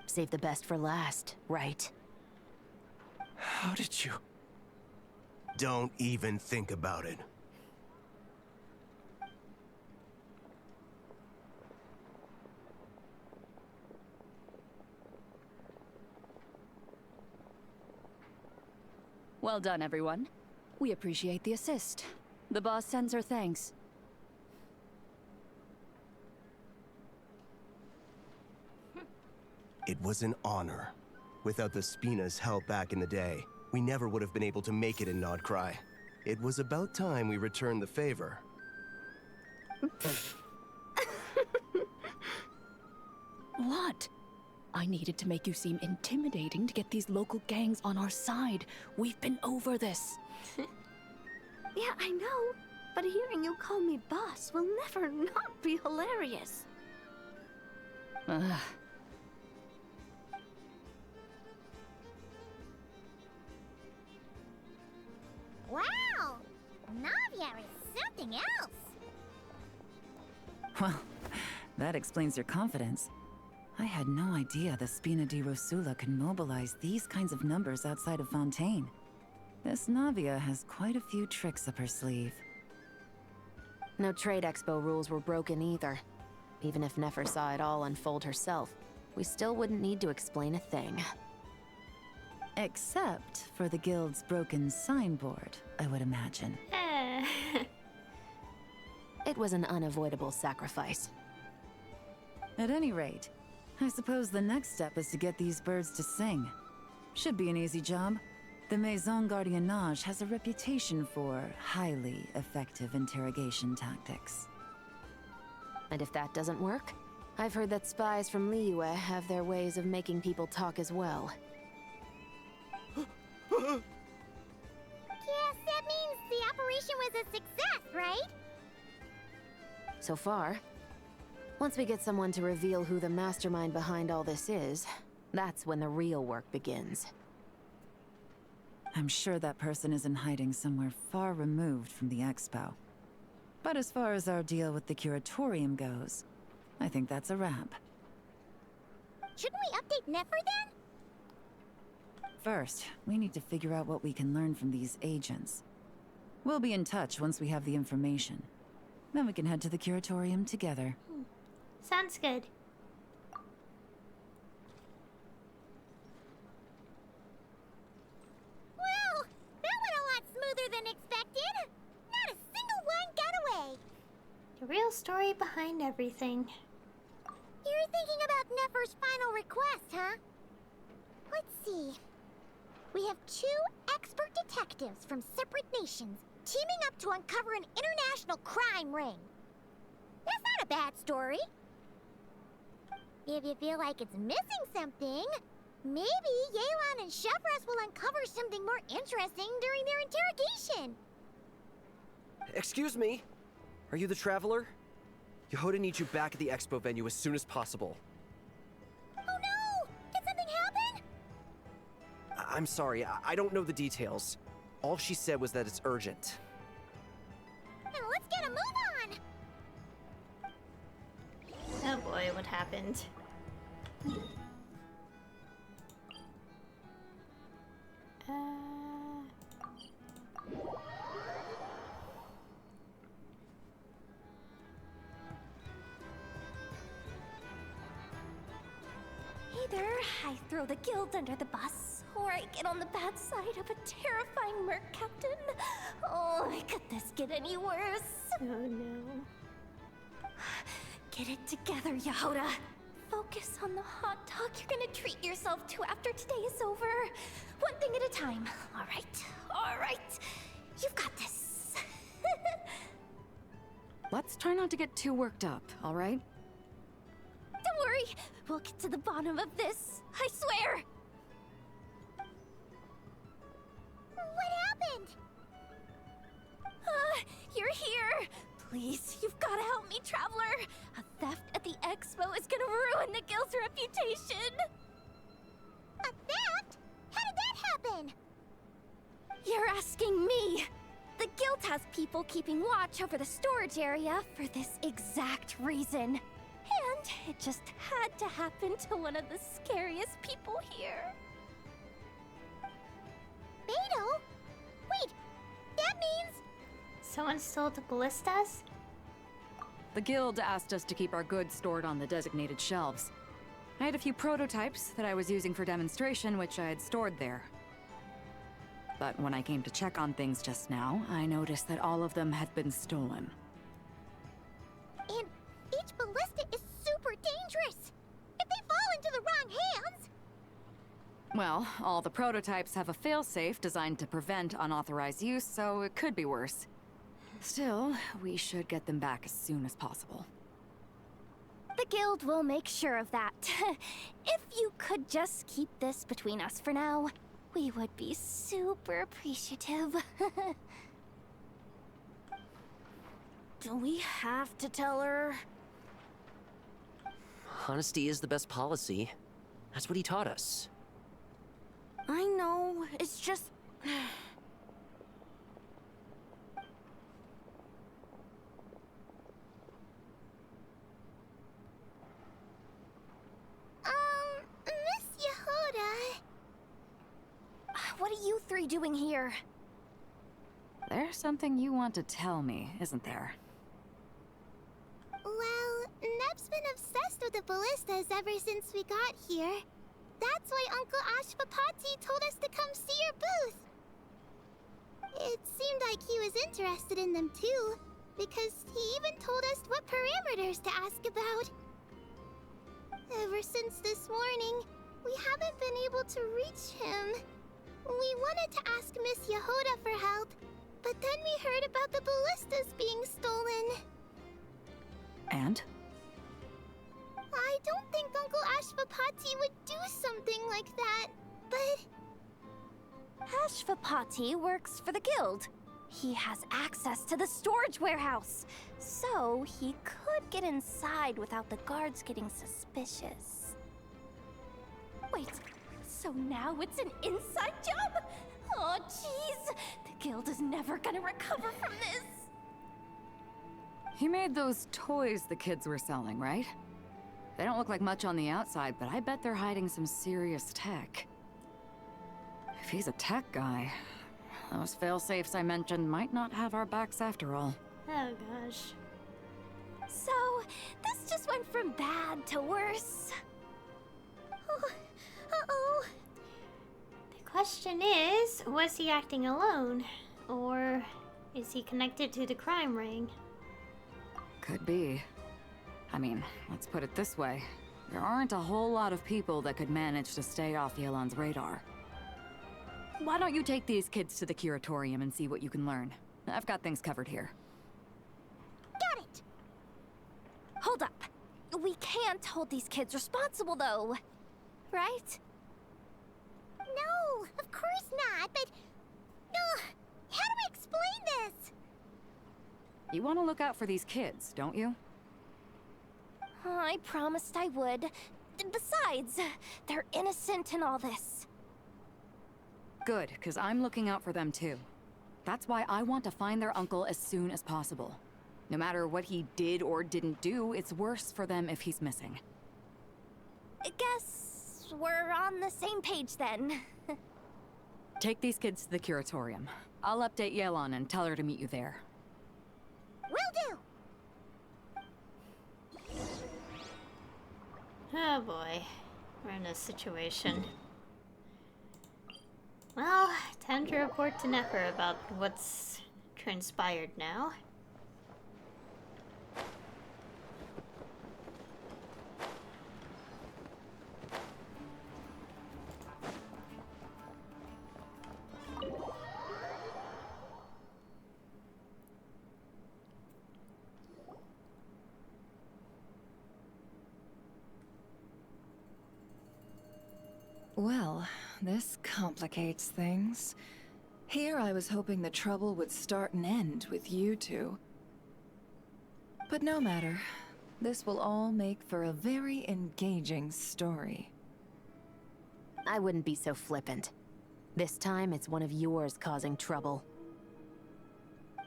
Save the best for last, right? How did you... Don't even think about it. Well done, everyone. We appreciate the assist. The boss sends her thanks. It was an honor. Without the Spina's help back in the day, we never would have been able to make it in Nodcry. It was about time we returned the favor. What? I needed to make you seem intimidating to get these local gangs on our side. We've been over this. Yeah, I know. But hearing you call me boss will never not be hilarious. Ugh. Wow! Navia is something else! Well, that explains your confidence. I had no idea the Spina di Rosula could mobilize these kinds of numbers outside of Fontaine. This Navia has quite a few tricks up her sleeve. No trade expo rules were broken either. Even if Nefer saw it all unfold herself, we still wouldn't need to explain a thing. Except for the guild's broken signboard, I would imagine. It was an unavoidable sacrifice. At any rate, I suppose the next step is to get these birds to sing. Should be an easy job. The Maison Gardiennage has a reputation for highly effective interrogation tactics. And if that doesn't work, I've heard that spies from Liyue have their ways of making people talk as well. Yes, that means the operation was a success, right? So far. Once we get someone to reveal who the mastermind behind all this is, that's when the real work begins. I'm sure that person is in hiding somewhere far removed from the expo. But as far as our deal with the curatorium goes, I think that's a wrap. Shouldn't we update Nefer then? First, we need to figure out what we can learn from these agents. We'll be in touch once we have the information. Then we can head to the curatorium together. Sounds good. Well, that went a lot smoother than expected. Not a single one got away. The real story behind everything. You're thinking about Nefer's final request, huh? Let's see. We have 2 expert detectives from separate nations teaming up to uncover an international crime ring. That's not a bad story. If you feel like it's missing something, maybe Yelan and Chevros will uncover something more interesting during their interrogation. Excuse me? Are you the Traveler? Yehoda needs you back at the expo venue as soon as possible. Oh no! Did something happen? I'm sorry, I don't know the details. All she said was that it's urgent. Then let's get a move on! Oh boy, what happened? Either I throw the guild under the bus, or I get on the bad side of a terrifying merc captain. Oh, could this get any worse? Oh no. Get it together, Yehoda. Focus on the hot dog you're gonna treat yourself to after today is over. One thing at a time. All right. You've got this. Let's try not to get too worked up, all right? Don't worry. We'll get to the bottom of this. I swear. What happened? You're here. Please, you've got to help me, Traveler. A theft at the expo is gonna ruin the guild's reputation. A theft? How did that happen? You're asking me! The guild has people keeping watch over the storage area for this exact reason. And it just had to happen to one of the scariest people here. Beto? Wait, that means... Someone stole the ballistas? The guild asked us to keep our goods stored on the designated shelves. I had a few prototypes that I was using for demonstration, which I had stored there. But when I came to check on things just now, I noticed that all of them had been stolen. And each ballista is super dangerous! If they fall into the wrong hands... Well, all the prototypes have a failsafe designed to prevent unauthorized use, so it could be worse. Still, we should get them back as soon as possible. The guild will make sure of that. If you could just keep this between us for now, we would be super appreciative. Do we have to tell her? Honesty is the best policy. That's what he taught us. I know, it's just... Miss Yehuda... What are you three doing here? There's something you want to tell me, isn't there? Well, Neb's been obsessed with the ballistas ever since we got here. That's why Uncle Ashvapati told us to come see your booth. It seemed like he was interested in them too, because he even told us what parameters to ask about. Ever since this morning, we haven't been able to reach him. We wanted to ask Miss Yehuda for help, but then we heard about the ballistas being stolen. And? I don't think Uncle Ashvapati would do something like that, but... Ashvapati works for the guild. He has access to the storage warehouse, so he could get inside without the guards getting suspicious. Wait, so now it's an inside job? Oh, jeez! The guild is never gonna recover from this! He made those toys the kids were selling, right? They don't look like much on the outside, but I bet they're hiding some serious tech. If he's a tech guy, those failsafes I mentioned might not have our backs after all. Oh gosh. So, this just went from bad to worse. Oh, uh-oh. The question is, was he acting alone? Or is he connected to the crime ring? Could be. I mean, let's put it this way. There aren't a whole lot of people that could manage to stay off Yelan's radar. Why don't you take these kids to the curatorium and see what you can learn? I've got things covered here. Got it! Hold up. We can't hold these kids responsible, though. Right? No, of course not, but... No, how do we explain this? You want to look out for these kids, don't you? I promised I would. Besides, they're innocent in all this. Good, because I'm looking out for them too. That's why I want to find their uncle as soon as possible. No matter what he did or didn't do, it's worse for them if he's missing. I guess we're on the same page then. Take these kids to the curatorium. I'll update Yelan and tell her to meet you there. Will do! Oh boy, we're in a situation. Well, time to report to Nefer about what's transpired now. Well, this complicates things. Here I was hoping the trouble would start and end with you two. But no matter. This will all make for a very engaging story. I wouldn't be so flippant. This time, it's one of yours causing trouble.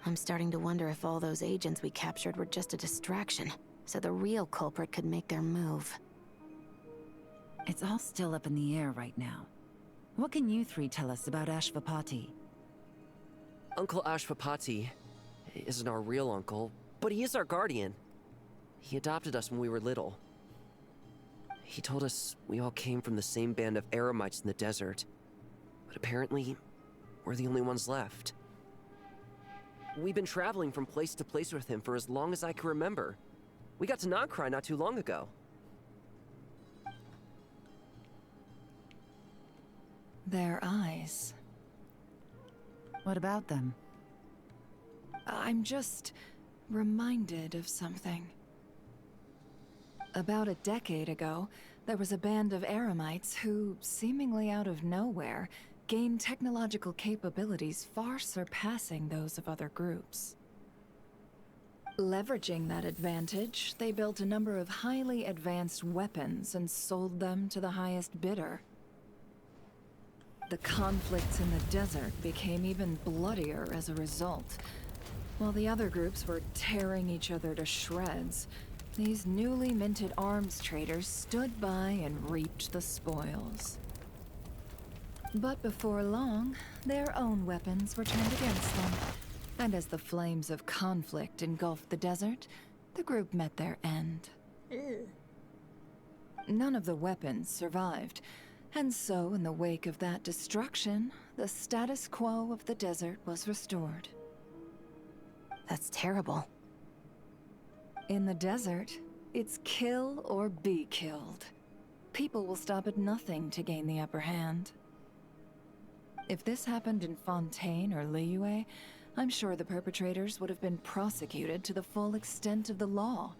I'm starting to wonder if all those agents we captured were just a distraction, so the real culprit could make their move. It's all still up in the air right now. What can you three tell us about Ashvapati? Uncle Ashvapati isn't our real uncle, but he is our guardian. He adopted us when we were little. He told us we all came from the same band of eremites in the desert, but apparently, we're the only ones left. We've been traveling from place to place with him for as long as I can remember. We got to Nodcry not too long ago. Their eyes. What about them? I'm just reminded of something. About a decade ago, there was a band of eremites who, seemingly out of nowhere, gained technological capabilities far surpassing those of other groups. Leveraging that advantage, they built a number of highly advanced weapons and sold them to the highest bidder. The conflicts in the desert became even bloodier as a result. While the other groups were tearing each other to shreds, these newly minted arms traders stood by and reaped the spoils. But before long, their own weapons were turned against them. And as the flames of conflict engulfed the desert, the group met their end. Ew. None of the weapons survived, and so in the wake of that destruction, the status quo of the desert was restored. That's terrible. In the desert, it's kill or be killed. People will stop at nothing to gain the upper hand. If this happened in Fontaine or Liyue, I'm sure the perpetrators would have been prosecuted to the full extent of the law.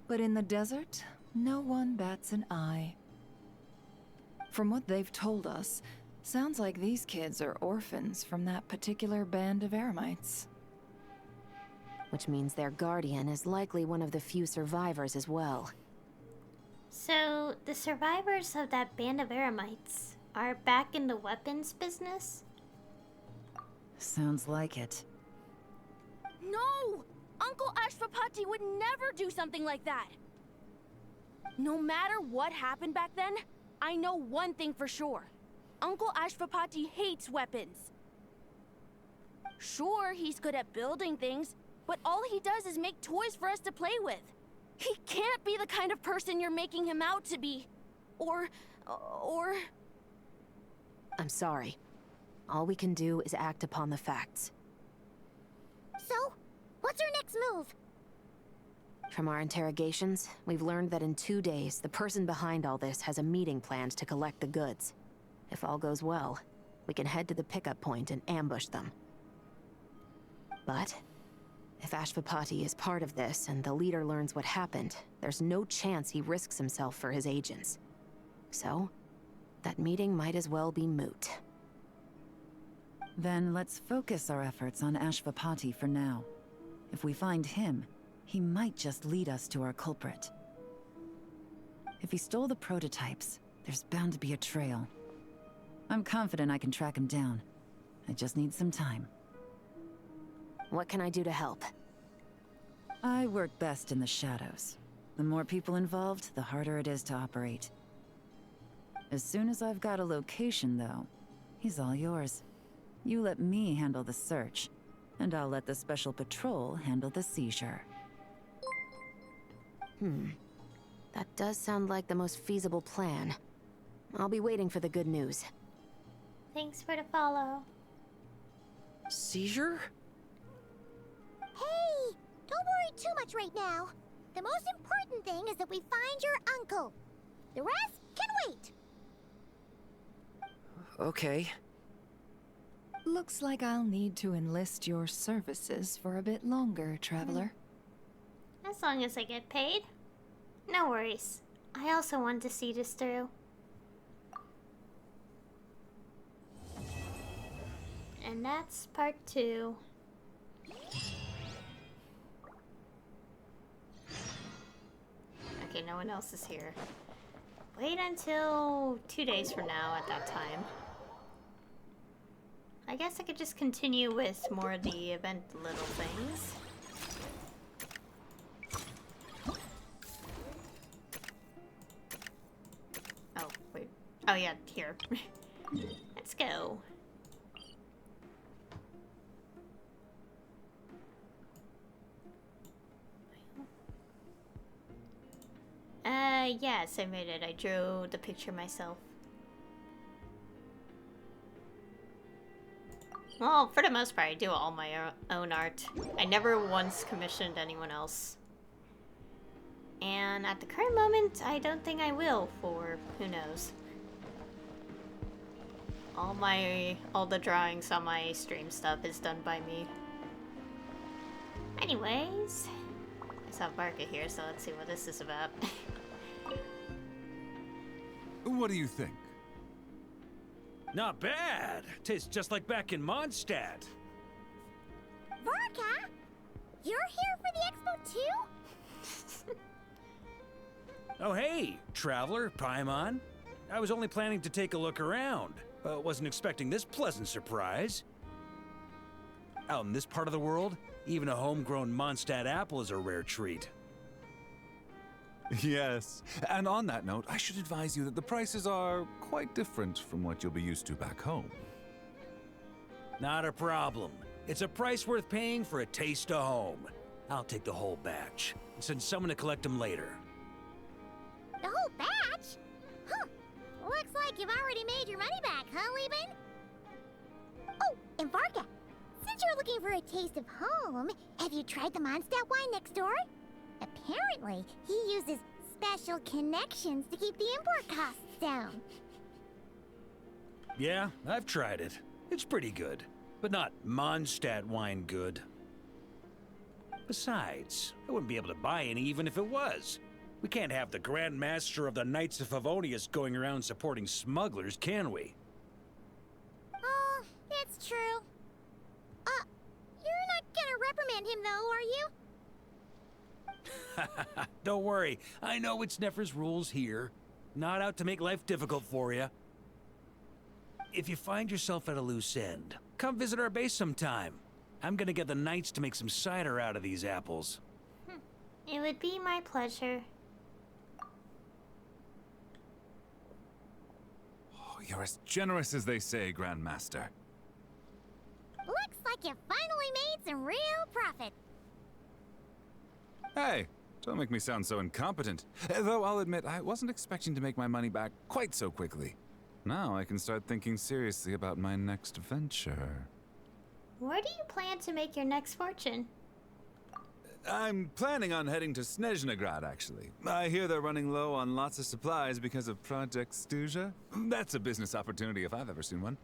But in the desert, no one bats an eye. From what they've told us, sounds like these kids are orphans from that particular band of eremites. Which means their guardian is likely one of the few survivors as well. So, the survivors of that band of eremites are back in the weapons business? Sounds like it. No! Uncle Ashvapati would never do something like that! No matter what happened back then, I know one thing for sure. Uncle Ashvapati hates weapons. Sure, he's good at building things, but all he does is make toys for us to play with. He can't be the kind of person you're making him out to be. Or... I'm sorry. All we can do is act upon the facts. So, what's our next move? From our interrogations, we've learned that in 2 days, the person behind all this has a meeting planned to collect the goods. If all goes well, we can head to the pickup point and ambush them. But if Ashvapati is part of this and the leader learns what happened, there's no chance he risks himself for his agents. So, that meeting might as well be moot. Then let's focus our efforts on Ashvapati for now. If we find him, he might just lead us to our culprit. If he stole the prototypes, there's bound to be a trail. I'm confident I can track him down. I just need some time. What can I do to help? I work best in the shadows. The more people involved, the harder it is to operate. As soon as I've got a location, though, he's all yours. You let me handle the search, and I'll let the Special Patrol handle the seizure. That does sound like the most feasible plan. I'll be waiting for the good news. Thanks for the follow. Seizure? Hey, don't worry too much right now. The most important thing is that we find your uncle. The rest can wait. Okay. Looks like I'll need to enlist your services for a bit longer, Traveler. As long as I get paid. No worries. I also want to see this through. And that's part 2. Okay, no one else is here. wait until 2 days from now at that time. I guess I could just continue with more of the event little things. Oh, wait. Oh yeah, here. Let's go. Yes, I made it. I drew the picture myself. Well, for the most part, I do all my own art. I never once commissioned anyone else. And at the current moment, I don't think I will for who knows. All the drawings on my stream stuff is done by me. Anyways, I saw Barca here, so let's see what this is about. What do you think? Not bad. Tastes just like back in Mondstadt. Varka? You're here for the expo too? Oh hey, traveler, Paimon. I was only planning to take a look around. Wasn't expecting this pleasant surprise. Out in this part of the world, even a homegrown Mondstadt apple is a rare treat. Yes, and on that note, I should advise you that the prices are quite different from what you'll be used to back home. Not a problem. It's a price worth paying for a taste of home. I'll take the whole batch and send someone to collect them later. The whole batch? Huh. Looks like you've already made your money back, huh, Lieben? Oh, and Varka, since you're looking for a taste of home, have you tried the Mondstadt wine next door? Apparently, he uses special connections to keep the import costs down. Yeah, I've tried it. It's pretty good, but not Mondstadt wine good. Besides, I wouldn't be able to buy any even if it was. We can't have the Grand Master of the Knights of Favonius going around supporting smugglers, can we? Oh, that's true. You're not gonna reprimand him though, are you? Don't worry, I know it's Nefer's rules here. Not out to make life difficult for you. If you find yourself at a loose end, come visit our base sometime. I'm gonna get the Knights to make some cider out of these apples. It would be my pleasure. Oh, you're as generous as they say, Grandmaster. Looks like you finally made some real profit. Hey, don't make me sound so incompetent. Though I'll admit, I wasn't expecting to make my money back quite so quickly. Now I can start thinking seriously about my next venture. Where do you plan to make your next fortune? I'm planning on heading to Snezhnegrad, actually. I hear they're running low on lots of supplies because of Project Stuja. That's a business opportunity if I've ever seen one.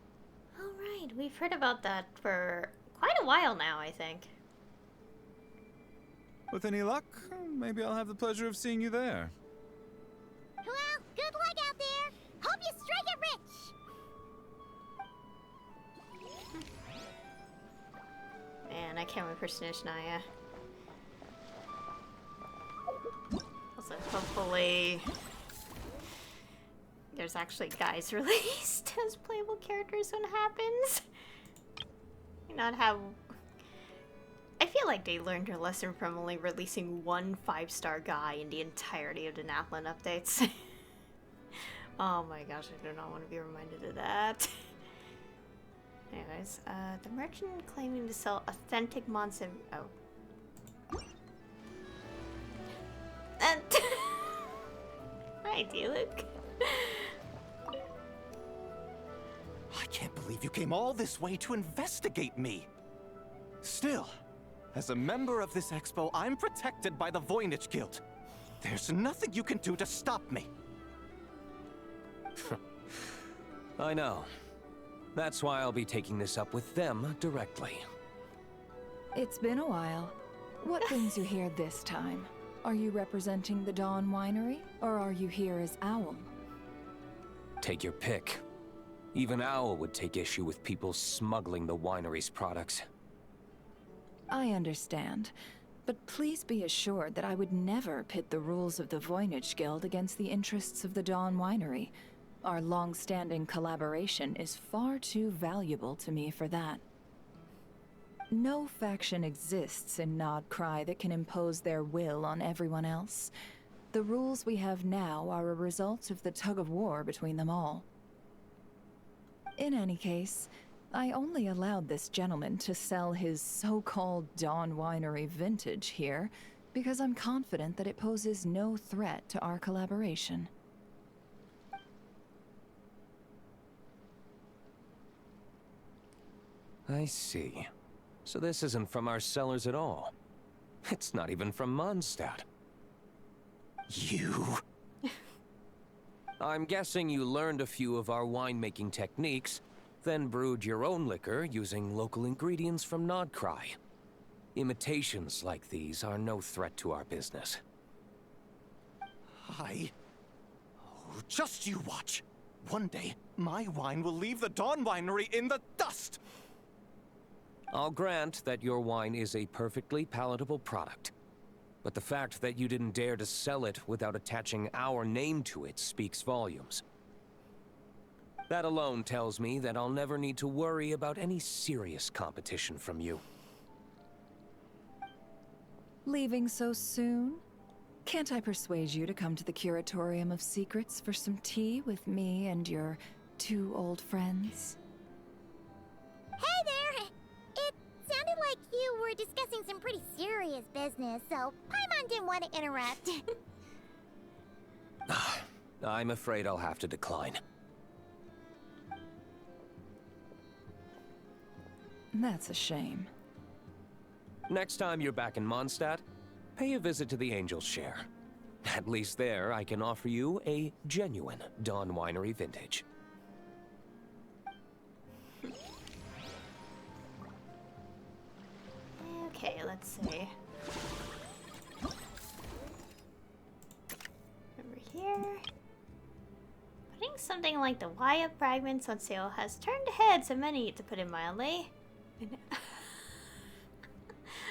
Oh right, we've heard about that for quite a while now, I think. With any luck, maybe I'll have the pleasure of seeing you there. Well, good luck out there. Hope you strike it rich. Man, I can't wait for Snezhnaya. Also, hopefully there's actually guys released as playable characters when it happens. Not how... I feel like they learned their lesson from only releasing one 5-star guy in the entirety of the Natlan updates. Oh my gosh, I do not want to be reminded of that. Anyways, the merchant claiming to sell authentic monster... Oh. And... Hi, D-Luke. I can't believe you came all this way to investigate me. Still, as a member of this expo, I'm protected by the Voynich Guild. There's nothing you can do to stop me. I know. That's why I'll be taking this up with them directly. It's been a while. What brings you here this time? Are you representing the Dawn Winery, or are you here as Owl? Take your pick. Even Owl would take issue with people smuggling the winery's products. I understand. But please be assured that I would never pit the rules of the Voynich Guild against the interests of the Dawn Winery. Our long-standing collaboration is far too valuable to me for that. No faction exists in Nodcry that can impose their will on everyone else. The rules we have now are a result of the tug-of-war between them all. In any case, I only allowed this gentleman to sell his so-called Dawn Winery vintage here because I'm confident that it poses no threat to our collaboration. I see. So this isn't from our cellars at all. It's not even from Mondstadt. You... I'm guessing you learned a few of our winemaking techniques, then brewed your own liquor using local ingredients from Nodcry. Imitations like these are no threat to our business. Oh, just you watch. One day, my wine will leave the Dawn Winery in the dust! I'll grant that your wine is a perfectly palatable product. But the fact that you didn't dare to sell it without attaching our name to it speaks volumes. That alone tells me that I'll never need to worry about any serious competition from you. Leaving so soon? Can't I persuade you to come to the Curatorium of Secrets for some tea with me and your two old friends? Hey there! It sounded like you were discussing some pretty serious business, so Paimon didn't want to interrupt. I'm afraid I'll have to decline. That's a shame. Next time you're back in Mondstadt, pay a visit to the Angel's Share. At least there, I can offer you a genuine Dawn Winery vintage. Okay, let's see. Over here. Putting something like the Wyatt fragments on sale has turned heads of many, to put it mildly.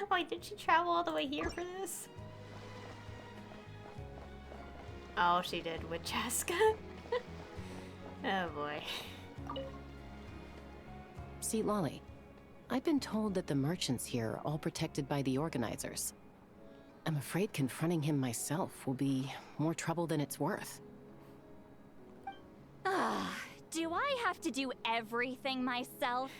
Wait, did she travel all the way here for this? Oh, she did with Chaska. Oh boy. See, Lolly, I've been told that the merchants here are all protected by the organizers. I'm afraid confronting him myself will be more trouble than it's worth. Do I have to do everything myself?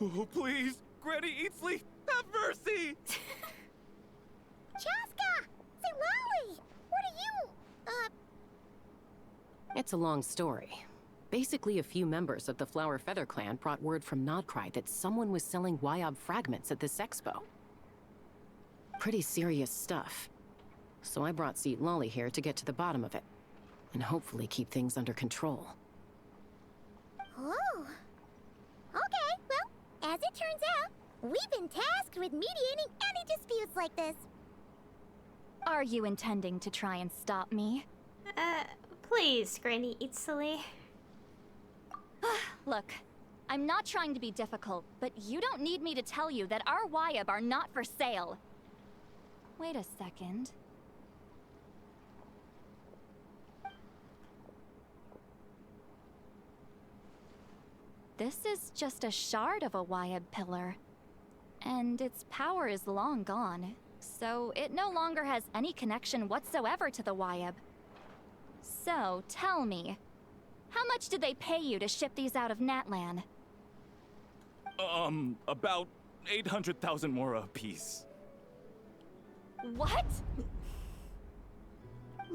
Oh, please! Granny Eatsley, have mercy! Chaska! Say, Lolly! What are you... It's a long story. Basically, a few members of the Flower Feather clan brought word from Nodcry that someone was selling Wyob fragments at this expo. Pretty serious stuff. So I brought Seat Lolly here to get to the bottom of it, and hopefully keep things under control. Oh. Okay, well, as it turns out, we've been tasked with mediating any disputes like this. Are you intending to try and stop me? Please, Granny Eatsley. Look, I'm not trying to be difficult, but you don't need me to tell you that our Wyob are not for sale. Wait a second. This is just a shard of a Wyob pillar, and its power is long gone, so it no longer has any connection whatsoever to the Wyob. So, tell me, how much did they pay you to ship these out of Natlan? About 800,000 more apiece. What?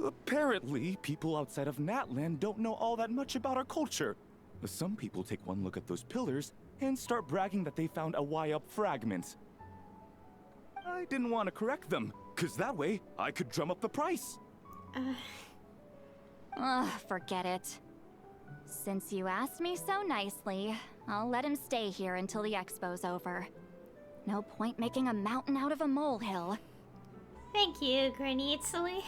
Apparently, people outside of Natlan don't know all that much about our culture. Some people take one look at those pillars and start bragging that they found a Wyob fragment. I didn't want to correct them, cause that way I could drum up the price. Forget it. Since you asked me so nicely, I'll let him stay here until the expo's over. No point making a mountain out of a molehill. Thank you, Granny Eatsley.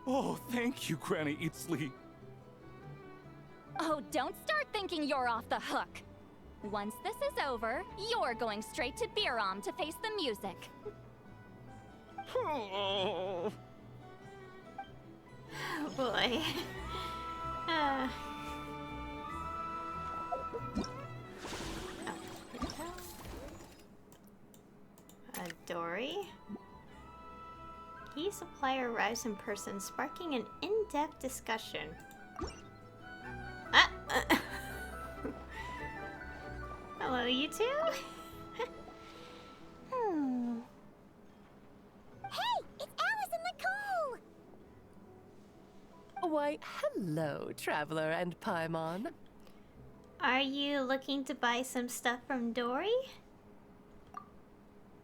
Oh, thank you, Granny Eatsley. Oh, don't start thinking you're off the hook. Once this is over, you're going straight to Biram to face the music. Oh boy. Dory? Key supplier arrives in person, sparking an in-depth discussion. Hello, you two? Hey, it's Alice and Nicole! Why, hello, Traveler and Paimon. Are you looking to buy some stuff from Dory?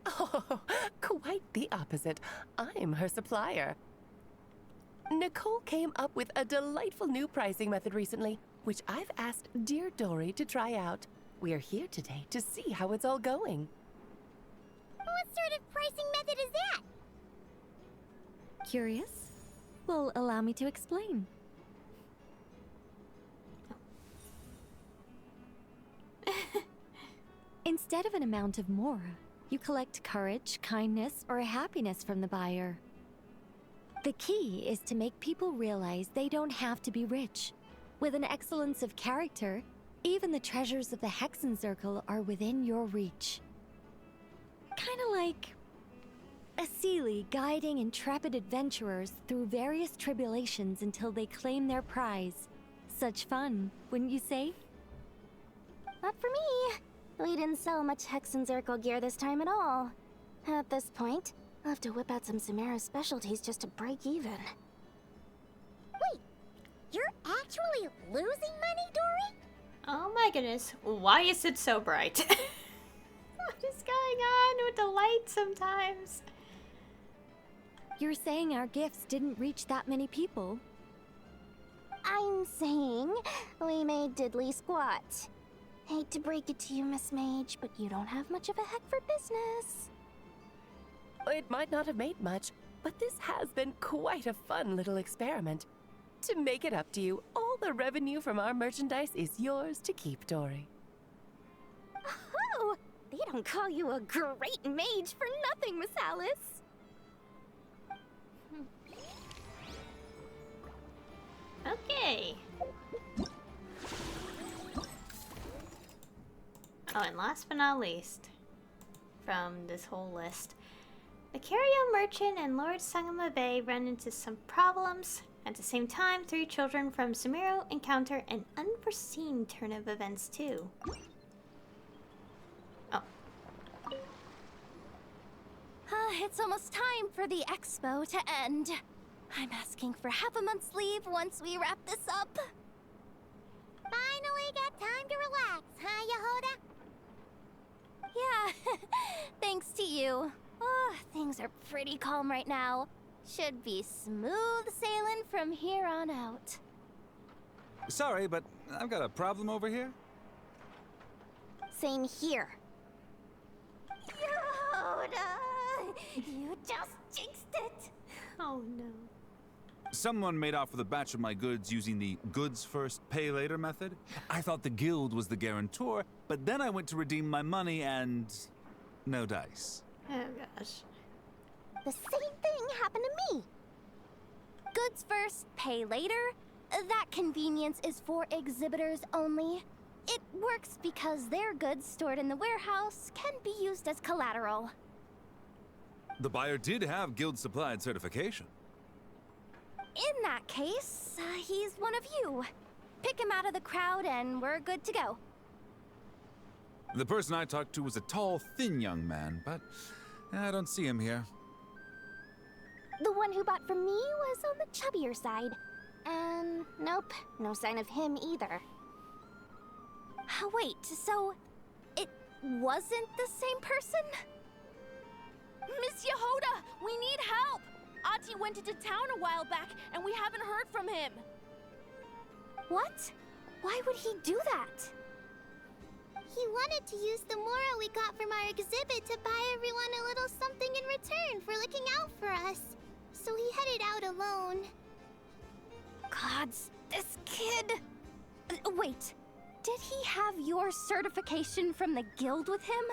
Oh, quite the opposite. I'm her supplier. Nicole came up with a delightful new pricing method recently, which I've asked dear Dory to try out. We're here today to see how it's all going. What sort of pricing method is that? Curious? Well, allow me to explain. Instead of an amount of mora, you collect courage, kindness, or happiness from the buyer. The key is to make people realize they don't have to be rich. With an excellence of character, even the treasures of the Hexen Circle are within your reach. Kinda like a Seelie guiding intrepid adventurers through various tribulations until they claim their prize. Such fun, wouldn't you say? Not for me. We didn't sell much Hexen Circle gear this time at all. At this point, I'll have to whip out some Samara specialties just to break even. Wait, you're actually losing money, Dory? Oh my goodness, why is it so bright? What is going on with the light sometimes? You're saying our gifts didn't reach that many people? I'm saying we made diddly squat. Hate to break it to you, Miss Mage, but you don't have much of a head for business. It might not have made much, but this has been quite a fun little experiment. To make it up to you, all the revenue from our merchandise is yours to keep, Dory. Oh, they don't call you a great mage for nothing, Miss Alice. Okay. Oh, and last but not least, from this whole list, the Curio Merchant and Lord Sangama Bay run into some problems. At the same time, 3 children from Sumeru encounter an unforeseen turn of events too. Oh. It's almost time for the expo to end. I'm asking for half a month's leave once we wrap this up. Finally got time to relax, huh, Yehoda? Yeah, thanks to you. Oh, things are pretty calm right now. Should be smooth sailing from here on out. Sorry, but I've got a problem over here. Same here. Yoda! You just jinxed it! Oh no. Someone made off with a batch of my goods using the goods first, pay later method. I thought the guild was the guarantor, but then I went to redeem my money and no dice. Oh gosh. The same thing happened to me. Goods first, pay later? That convenience is for exhibitors only. It works because their goods stored in the warehouse can be used as collateral. The buyer did have guild supplied certification. In that case, he's one of you. Pick him out of the crowd and we're good to go. The person I talked to was a tall, thin young man, but I don't see him here. The one who bought from me was on the chubbier side. And nope, no sign of him either. Wait, so it wasn't the same person? Miss Yehoda, we need help! Ati went into town a while back, and we haven't heard from him. What? Why would he do that? He wanted to use the mora we got from our exhibit to buy everyone a little something in return for looking out for us. So he headed out alone. Gods, this kid... Wait, Did he have your certification from the guild with him?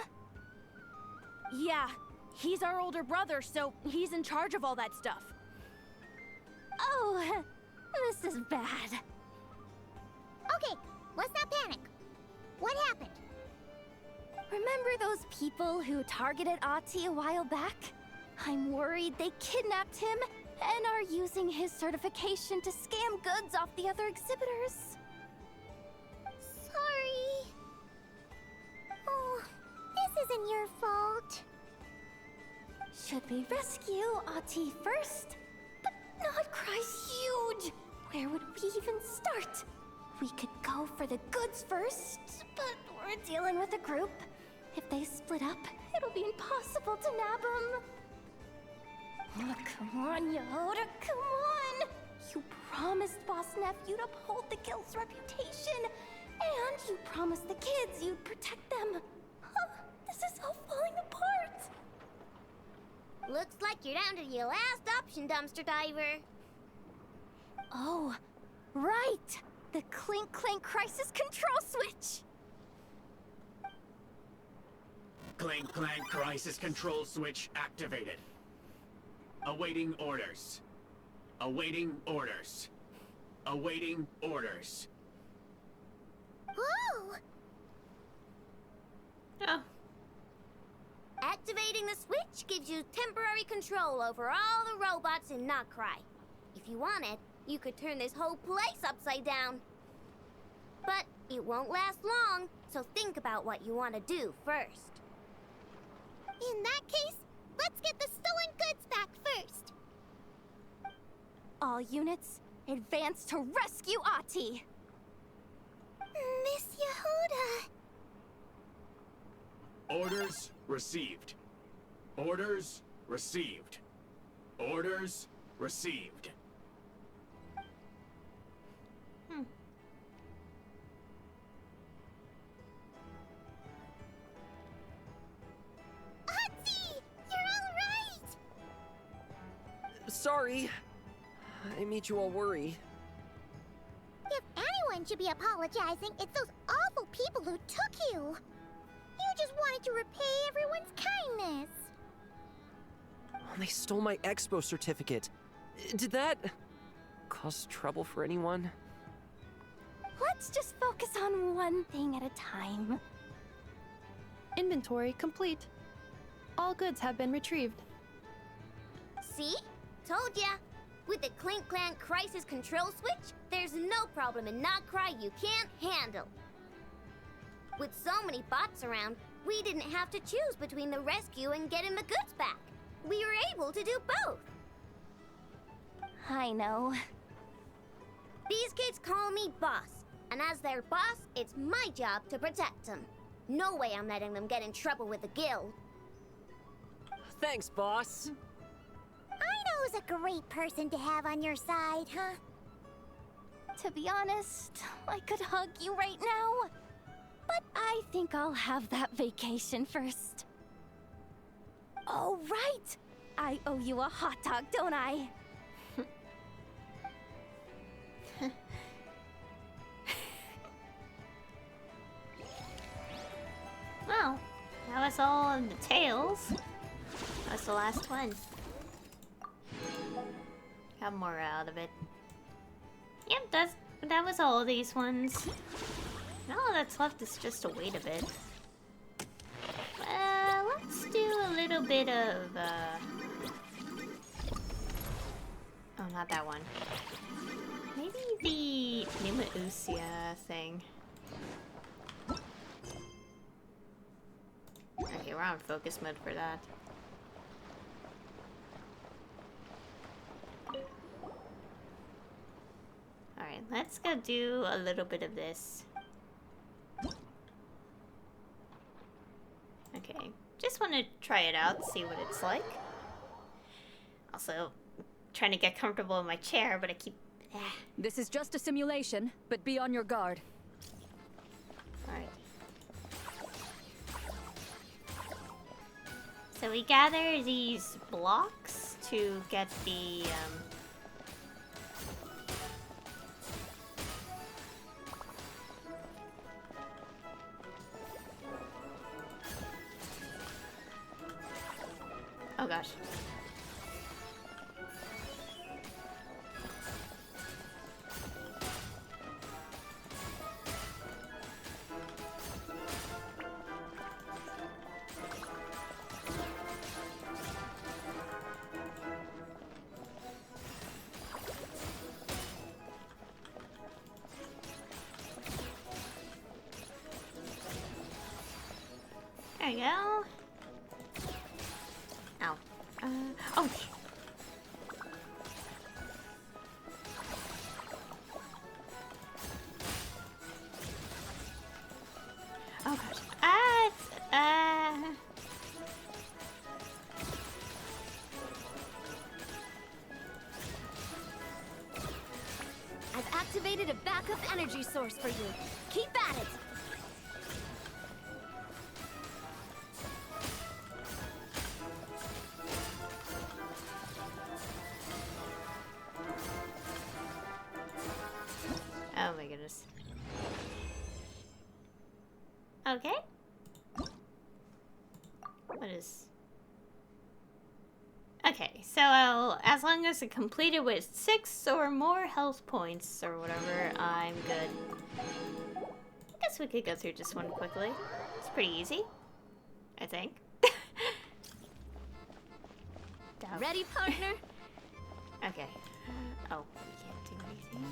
Yeah, he's our older brother, so he's in charge of all that stuff. Oh, this is bad. Okay, let's not panic. What happened? Remember those people who targeted Ahti a while back? I'm worried they kidnapped him and are using his certification to scam goods off the other exhibitors. Sorry. Oh, this isn't your fault. Should we rescue Ahti first? But Nodcry's huge! Where would we even start? We could go for the goods first, but we're dealing with a group. If they split up, it'll be impossible to nab them. Oh, come on, Yehoda, come on! You promised Boss Nephew to uphold the guild's reputation, and you promised the kids you'd protect them. Huh, this is all falling apart. Looks like you're down to your last option, dumpster diver. Oh, right! The Clink Clank Crisis Control Switch! Clink Clank Crisis Control Switch activated. Awaiting orders. Awaiting orders. Awaiting orders. Whoa! Oh. Activating the switch gives you temporary control over all the robots in Nodcry. If you wanted, you could turn this whole place upside down. But it won't last long, so think about what you want to do first. In that case, let's get the stolen goods back first. All units, advance to rescue Ahti! Miss Yehoda. Orders received. Orders received. Orders received. Ahti! You're all right! Sorry. I made you all worry. If anyone should be apologizing, it's those awful people who took you. You just wanted to repay everyone's kindness. They stole my expo certificate. Did that cause trouble for anyone? Let's just focus on one thing at a time. Inventory complete. All goods have been retrieved. See? Told ya. With the Clink Clank Crisis Control Switch, there's no problem in Nodcry you can't handle. With so many bots around, we didn't have to choose between the rescue and getting the goods back. We were able to do both. I know. These kids call me boss, and as their boss, it's my job to protect them. No way I'm letting them get in trouble with the guild. Thanks, boss. Ido's a great person to have on your side, huh? To be honest, I could hug you right now. But I think I'll have that vacation first. Oh, right! I owe you a hot dog, don't I? Well, that was all in the tails. That was the last one. Got more out of it. Yep, that was all of these ones. All that's left is just to wait a bit. Let's do a little bit of, oh, not that one. Maybe the Pneumausia thing. Okay, we're on focus mode for that. Alright, let's go do a little bit of this. Okay, just want to try it out, see what it's like. Also, trying to get comfortable in my chair, but I keep... This is just a simulation, but be on your guard. Alright. So we gather these blocks to get the, Oh gosh. There you go. Ow. Oh. Oh gosh. I've activated a backup energy source for you. Keep at it! Oh my goodness. Okay. What is... Okay, so as long as it's completed with 6 or more health points or whatever, I'm good. I guess we could go through this one quickly. It's pretty easy, I think. Ready, partner? Okay. Oh, we can't do anything.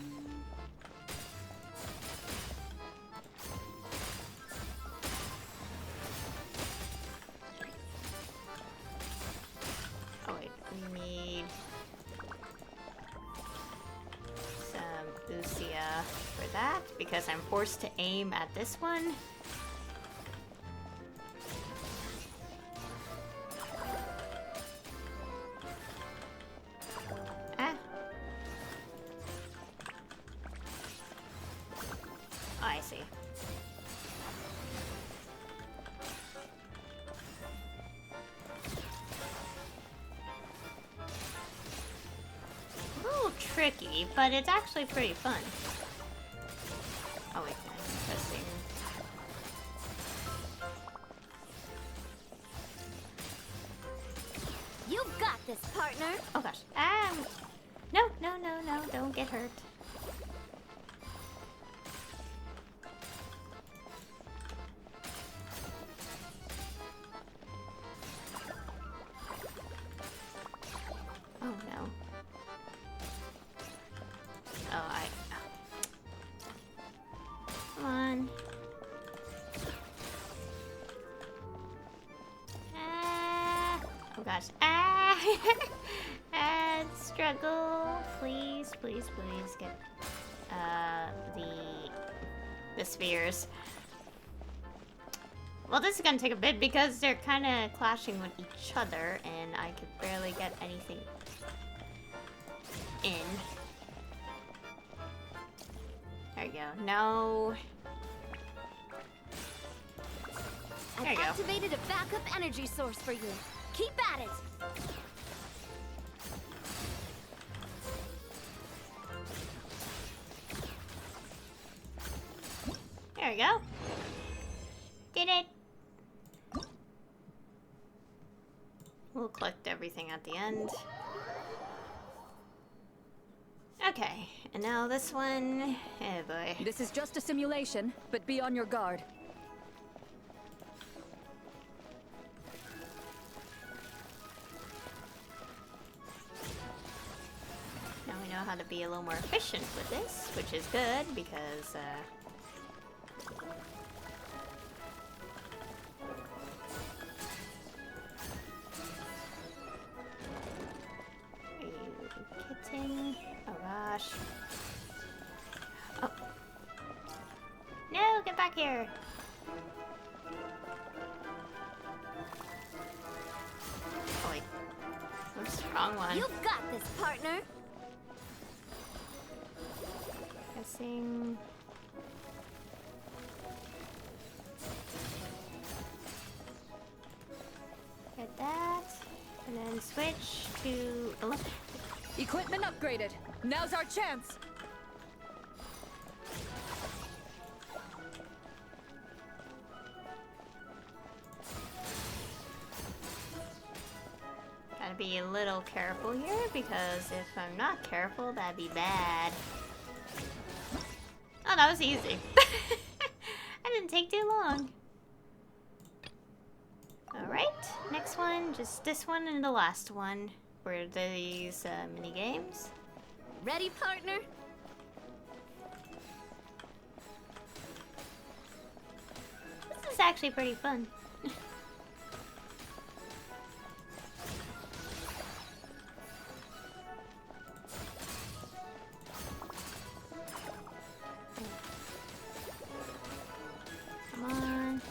Oh wait, we need some Usia for that because I'm forced to aim at this one. Ah. Oh, I see. A little tricky, but it's actually pretty fun. Oh wait, I'm pressing. You've got this, partner. Oh gosh. No, don't get hurt. Oh no. Oh, come on. Oh gosh. And struggle. Please, please, please get the spheres. Well, this is gonna take a bit because they're kind of clashing with each other, and I could barely get anything in. There you go. No. There I've you go. activated a backup energy source for you. Keep at it! There we go. Did it. We'll collect everything at the end. Okay, and now this one. Oh boy. This is just a simulation, but be on your guard. Now we know how to be a little more efficient with this, which is good because are you kidding? Oh gosh. Oh. No, get back here. Oh wait. Oops, wrong one. You've got this, partner. Guessing. Get that. And then switch to Equipment upgraded. Now's our chance. be a little careful here, because if I'm not careful, that'd be bad. Oh, that was easy. That didn't take too long. Alright, next one, just this one and the last one. For these mini games. Ready, partner? This is actually pretty fun. Come on.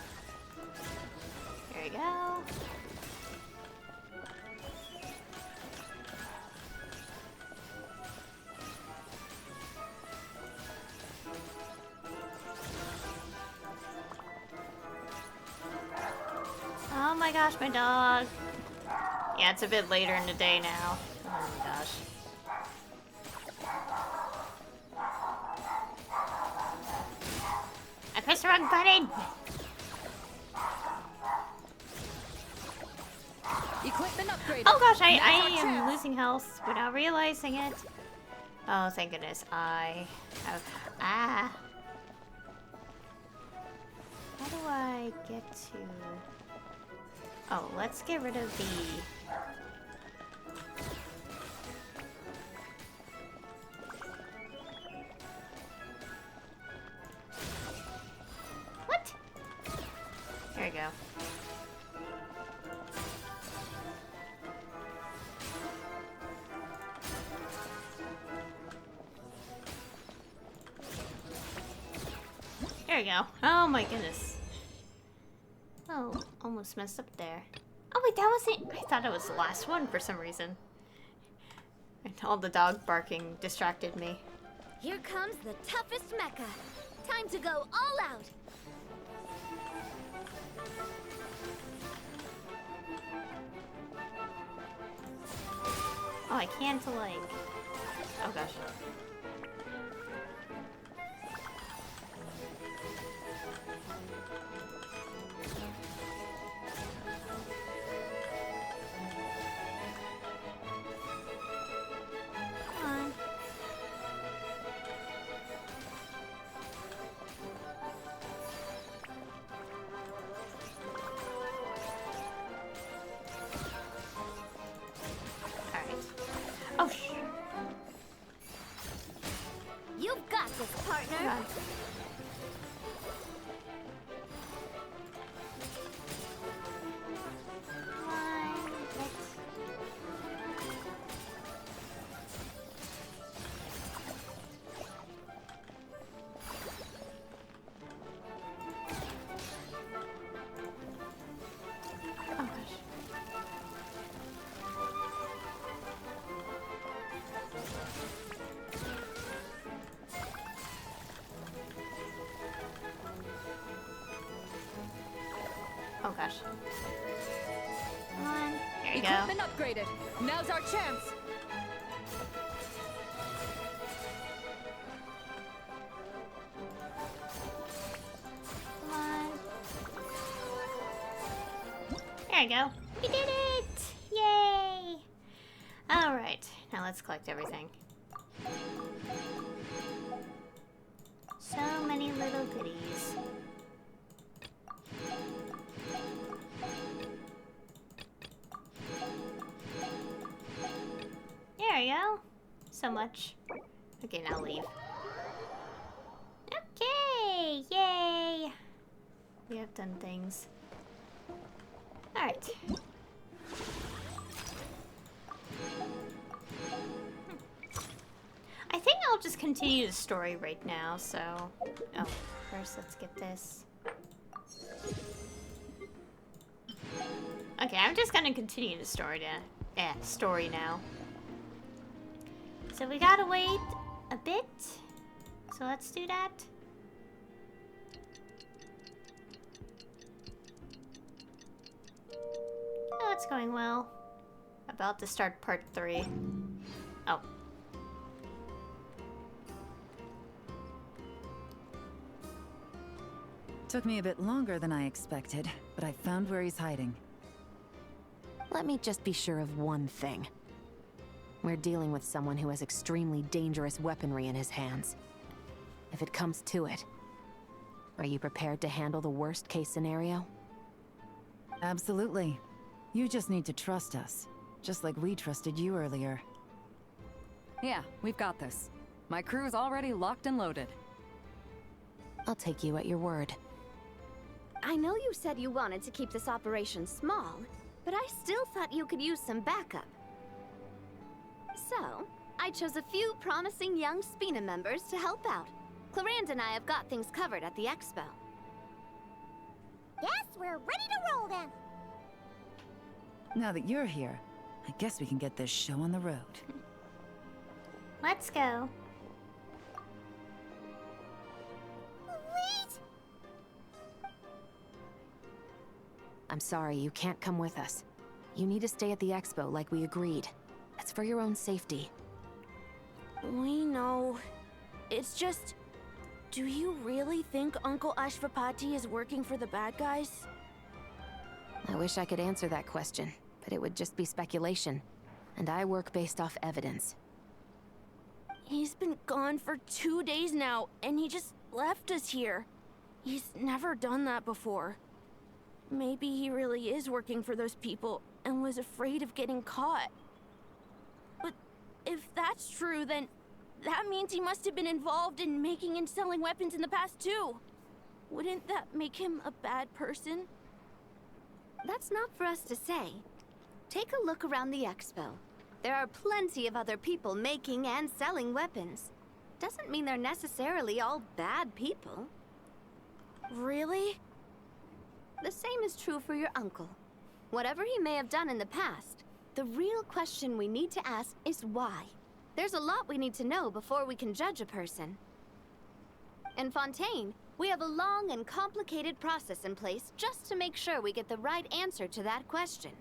There we go. Oh my gosh, my dog. Yeah, it's a bit later in the day now. Oh my gosh. I pressed the wrong button! Equipment upgrade. Oh gosh, I am losing health without realizing it. Oh, thank goodness. I have... Ah! How do I get to... Oh, let's get rid of the... What? There we go. There we go. Oh my goodness. Oh, almost messed up there. Oh wait, that wasn't... I thought it was the last one for some reason. And all the dog barking distracted me. Here comes the toughest mecha. Time to go all out. Oh, I can't like... Oh gosh. Come on. Oh, You've got this, partner. Oh gosh. Come on. There you go. Equipment upgraded. Now's our chance. Come on. There you go. We did it! Yay! Alright, now let's collect everything. So many little goodies. There you go. So much. Okay, now leave. Okay! Yay! We have done things. Alright. I think I'll just continue the story right now, so... Oh, first let's get this. Okay, I'm just gonna continue the story story now. So we gotta wait a bit. So let's do that. Oh, it's going well. About to start part 3. Oh. Took me a bit longer than I expected, but I found where he's hiding. Let me just be sure of one thing. We're dealing with someone who has extremely dangerous weaponry in his hands. If it comes to it, are you prepared to handle the worst-case scenario? Absolutely. You just need to trust us, just like we trusted you earlier. Yeah, we've got this. My crew's already locked and loaded. I'll take you at your word. I know you said you wanted to keep this operation small, but I still thought you could use some backup. So, I chose a few promising young Spina members to help out. Clarand and I have got things covered at the expo. Yes, we're ready to roll then. Now that you're here, I guess we can get this show on the road. Let's go. Wait! I'm sorry, you can't come with us. You need to stay at the expo like we agreed. It's for your own safety. We know. It's just... Do you really think Uncle Ashvapati is working for the bad guys? I wish I could answer that question, but it would just be speculation. And I work based off evidence. He's been gone for 2 days now, and he just left us here. He's never done that before. Maybe he really is working for those people and was afraid of getting caught. But if that's true, then that means he must have been involved in making and selling weapons in the past too. Wouldn't that make him a bad person? That's not for us to say. Take a look around the expo. There are plenty of other people making and selling weapons. Doesn't mean they're necessarily all bad people. Really? The same is true for your uncle. Whatever he may have done in the past, the real question we need to ask is why. There's a lot we need to know before we can judge a person. In Fontaine, we have a long and complicated process in place just to make sure we get the right answer to that question.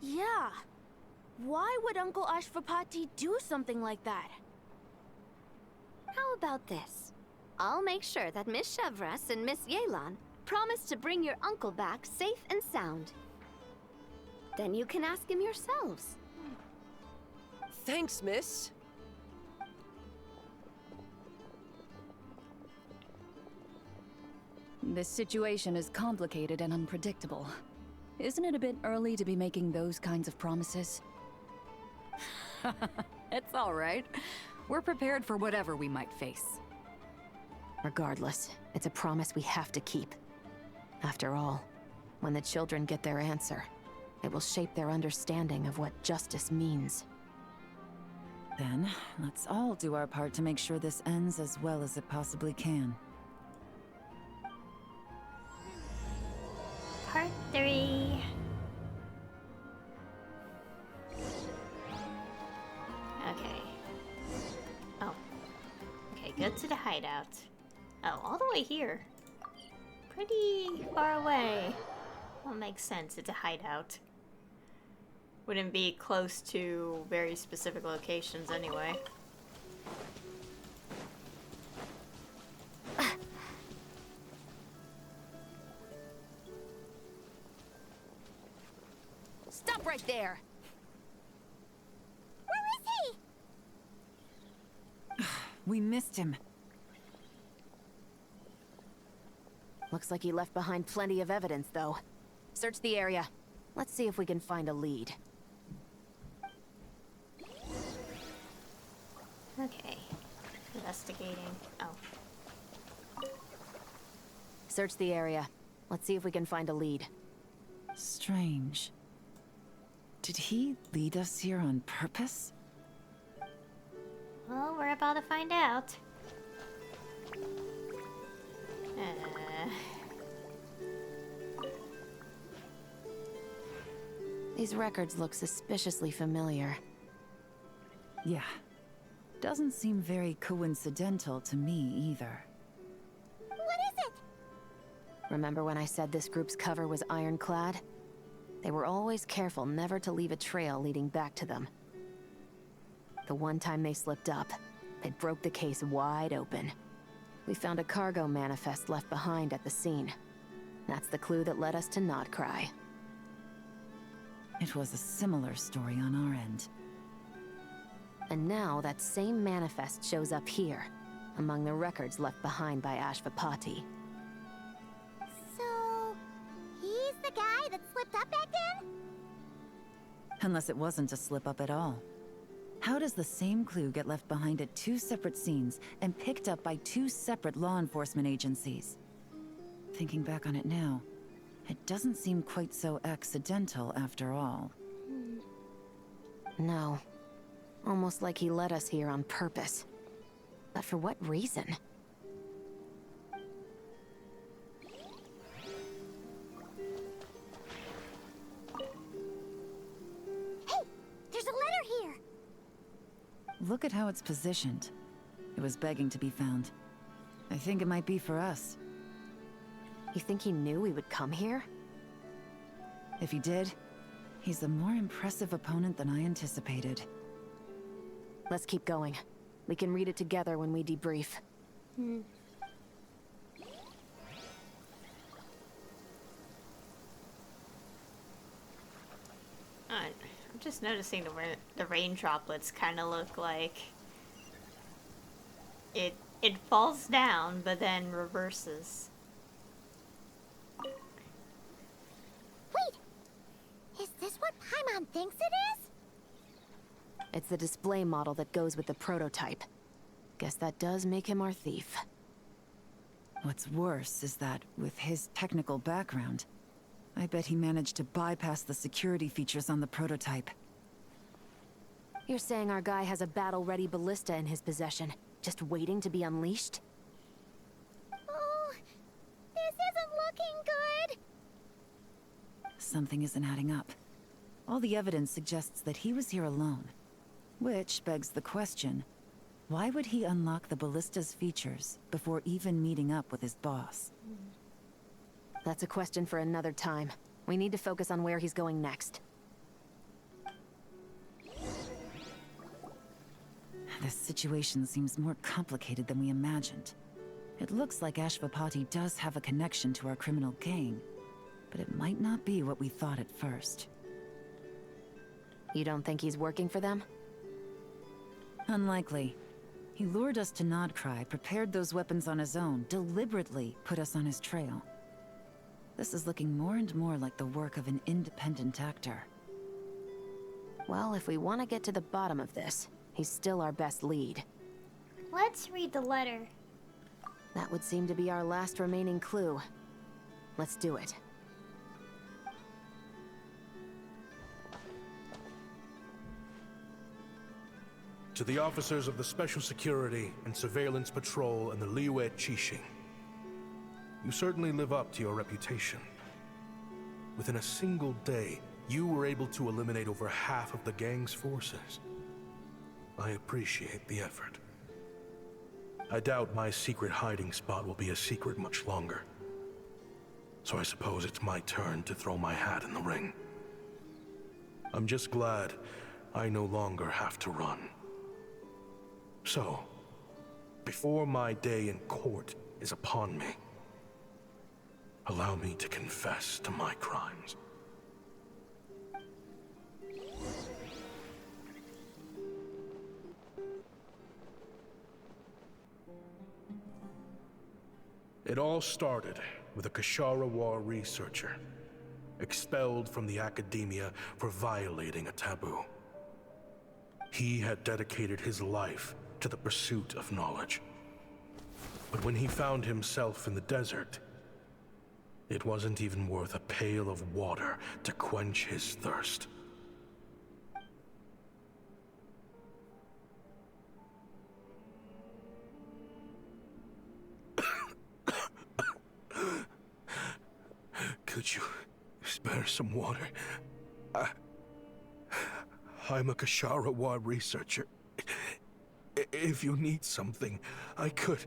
Yeah. Why would Uncle Ashvapati do something like that? How about this? I'll make sure that Miss Chevras and Miss Yelan promise to bring your uncle back safe and sound. Then you can ask him yourselves. Thanks, miss. This situation is complicated and unpredictable. Isn't it a bit early to be making those kinds of promises? It's all right. We're prepared for whatever we might face. Regardless, it's a promise we have to keep. After all, when the children get their answer, it will shape their understanding of what justice means. Then, let's all do our part to make sure this ends as well as it possibly can. Part 3. Okay. Oh. Okay, go to the hideout. Oh, all the way here. Pretty far away. Well, makes sense, it's a hideout. Wouldn't be close to very specific locations anyway. Stop right there! Where is he? We missed him. Looks like he left behind plenty of evidence, though. Search the area. Let's see if we can find a lead. Okay. Investigating. Oh. Search the area. Let's see if we can find a lead. Strange. Did he lead us here on purpose? Well, we're about to find out. These records look suspiciously familiar. Yeah. Doesn't seem very coincidental to me either. What is it? Remember when I said this group's cover was ironclad? They were always careful never to leave a trail leading back to them. The one time they slipped up, they broke the case wide open. We found a cargo manifest left behind at the scene. That's the clue that led us to Nodcry. It was a similar story on our end. And now that same manifest shows up here, among the records left behind by Ashvapati. So, he's the guy that slipped up back then? Unless it wasn't a slip-up at all. How does the same clue get left behind at 2 separate scenes and picked up by 2 separate law enforcement agencies? Thinking back on it now, it doesn't seem quite so accidental after all. No. Almost like he led us here on purpose. But for what reason? Hey! There's a letter here! Look at how it's positioned. It was begging to be found. I think it might be for us. You think he knew we would come here? If he did, he's a more impressive opponent than I anticipated. Let's keep going. We can read it together when we debrief. I'm just noticing the rain droplets kind of look like it falls down but then reverses. Wait! Is this what Paimon thinks it is? It's the display model that goes with the prototype. Guess that does make him our thief. What's worse is that, with his technical background, I bet he managed to bypass the security features on the prototype. You're saying our guy has a battle-ready ballista in his possession, just waiting to be unleashed? Oh, this isn't looking good! Something isn't adding up. All the evidence suggests that he was here alone. Which begs the question, why would he unlock the ballista's features before even meeting up with his boss? That's a question for another time. We need to focus on where he's going next. This situation seems more complicated than we imagined. It looks like Ashvapati does have a connection to our criminal gang, but it might not be what we thought at first. You don't think he's working for them? Unlikely. He lured us to Nodcry, prepared those weapons on his own, deliberately put us on his trail. This is looking more and more like the work of an independent actor. Well, if we want to get to the bottom of this, he's still our best lead. Let's read the letter. That would seem to be our last remaining clue. Let's do it. To the officers of the Special Security and Surveillance Patrol and the Liyue Qixing, you certainly live up to your reputation. Within a single day, you were able to eliminate over half of the gang's forces. I appreciate the effort. I doubt my secret hiding spot will be a secret much longer. So I suppose it's my turn to throw my hat in the ring. I'm just glad I no longer have to run. So, before my day in court is upon me, allow me to confess to my crimes. It all started with a Kashara researcher, expelled from the academia for violating a taboo. He had dedicated his life to the pursuit of knowledge. But when he found himself in the desert, it wasn't even worth a pail of water to quench his thirst. Could you spare some water? I'm a Kashara researcher. If you need something, I could.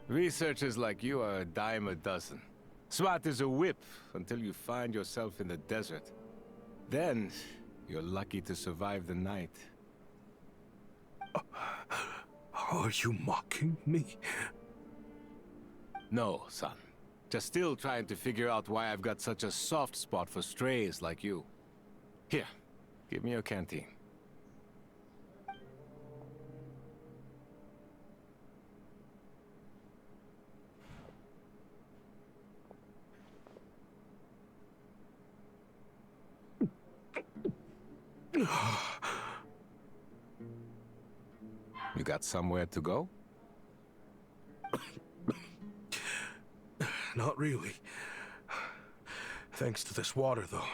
Researchers like you are a dime a dozen. Smart as a whip until you find yourself in the desert. Then, you're lucky to survive the night. Are you mocking me? No, son. Just still trying to figure out why I've got such a soft spot for strays like you. Here, give me your canteen. You got somewhere to go? Not really. Thanks to this water, though.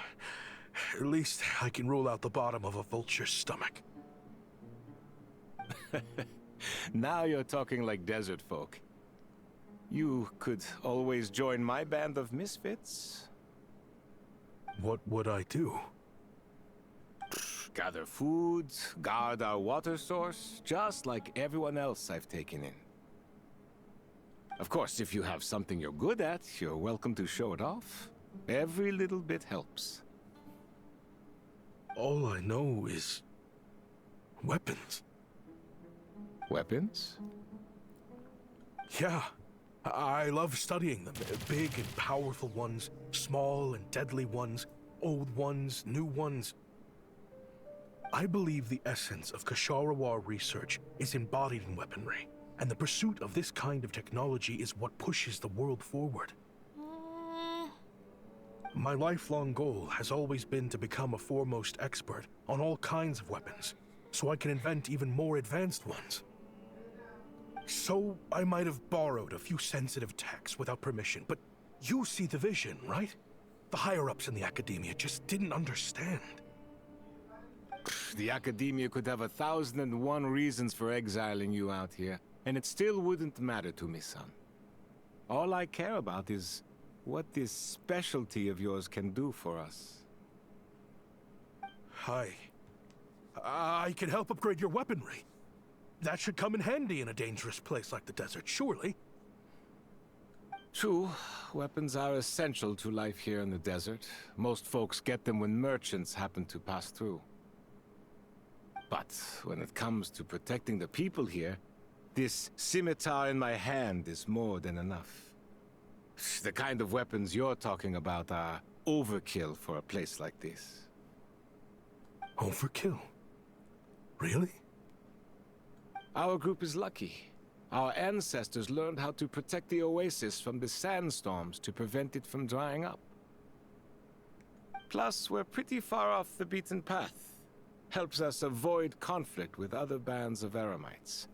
At least I can rule out the bottom of a vulture's stomach. Now you're talking like desert folk. You could always join my band of misfits. What would I do? Gather food, guard our water source, just like everyone else I've taken in. Of course, if you have something you're good at, you're welcome to show it off. Every little bit helps. All I know is weapons. Weapons? Yeah. I love studying them. Big and powerful ones, small and deadly ones, old ones, new ones. I believe the essence of Ksharawar research is embodied in weaponry, and the pursuit of this kind of technology is what pushes the world forward. My lifelong goal has always been to become a foremost expert on all kinds of weapons, so I can invent even more advanced ones. So I might have borrowed a few sensitive techs without permission, but you see the vision, right? The higher-ups in the academia just didn't understand. The academia could have 1,001 reasons for exiling you out here, and it still wouldn't matter to me, son. All I care about is what this specialty of yours can do for us. I can help upgrade your weaponry. That should come in handy in a dangerous place like the desert, surely. True, weapons are essential to life here in the desert. Most folks get them when merchants happen to pass through. But when it comes to protecting the people here, this scimitar in my hand is more than enough. The kind of weapons you're talking about are overkill for a place like this. Overkill? Really? Our group is lucky. Our ancestors learned how to protect the oasis from the sandstorms to prevent it from drying up. Plus, we're pretty far off the beaten path. Helps us avoid conflict with other bands of Eremites.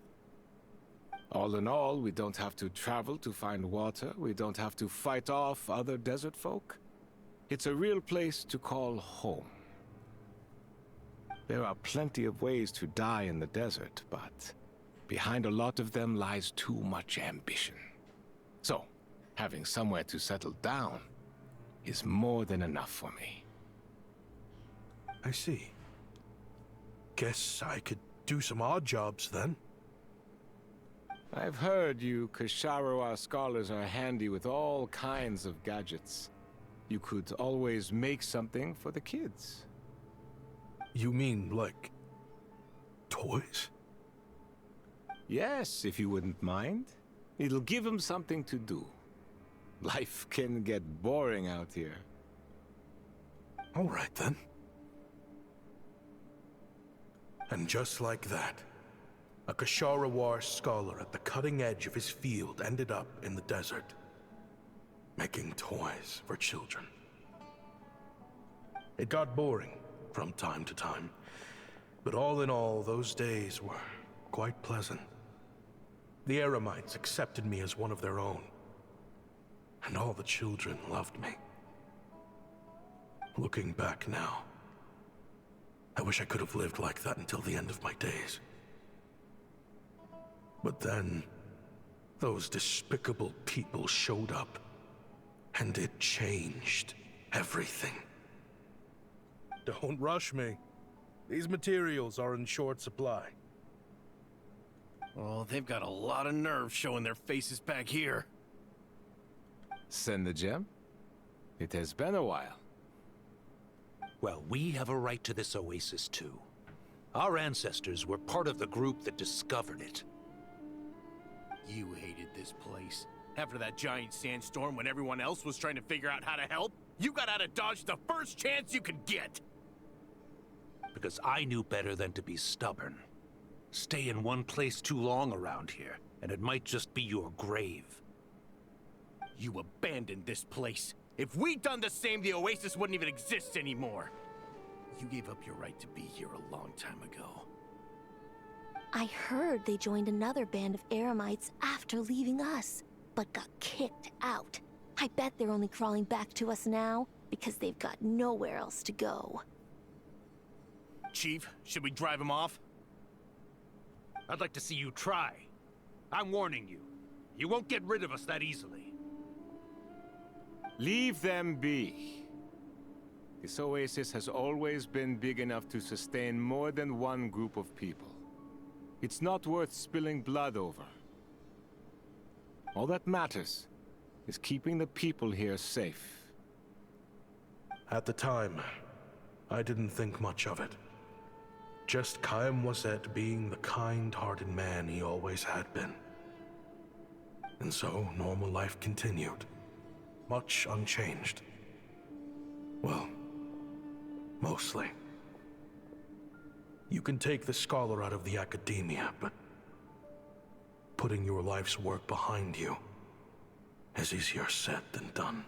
All in all, we don't have to travel to find water, we don't have to fight off other desert folk. It's a real place to call home. There are plenty of ways to die in the desert, but behind a lot of them lies too much ambition. So, having somewhere to settle down is more than enough for me. I see. Guess I could do some odd jobs then. I've heard you Ksharawar scholars are handy with all kinds of gadgets. You could always make something for the kids. You mean, like, toys? Yes, if you wouldn't mind. It'll give them something to do. Life can get boring out here. All right, then. And just like that, a Ksharawar scholar at the cutting edge of his field ended up in the desert, making toys for children. It got boring from time to time, but all in all, those days were quite pleasant. The Eremites accepted me as one of their own, and all the children loved me. Looking back now, I wish I could have lived like that until the end of my days. But then, those despicable people showed up, and it changed everything. Don't rush me. These materials are in short supply. Oh, they've got a lot of nerve showing their faces back here. Send the gem? It has been a while. Well, we have a right to this oasis too. Our ancestors were part of the group that discovered it. You hated this place. After that giant sandstorm when everyone else was trying to figure out how to help, you got out of Dodge the first chance you could get. because I knew better than to be stubborn. Stay in one place too long around here, and it might just be your grave. You abandoned this place. If we'd done the same, the Oasis wouldn't even exist anymore. You gave up your right to be here a long time ago. I heard they joined another band of Eremites after leaving us, but got kicked out. I bet they're only crawling back to us now because they've got nowhere else to go. Chief, should we drive him off? I'd like to see you try. I'm warning you. You won't get rid of us that easily. Leave them be. This oasis has always been big enough to sustain more than one group of people. It's not worth spilling blood over. All that matters is keeping the people here safe. At the time, I didn't think much of it. Just Chaim Wazet being the kind-hearted man he always had been. And so, normal life continued. Much unchanged. Well, mostly. You can take the scholar out of the academia, but putting your life's work behind you is easier said than done.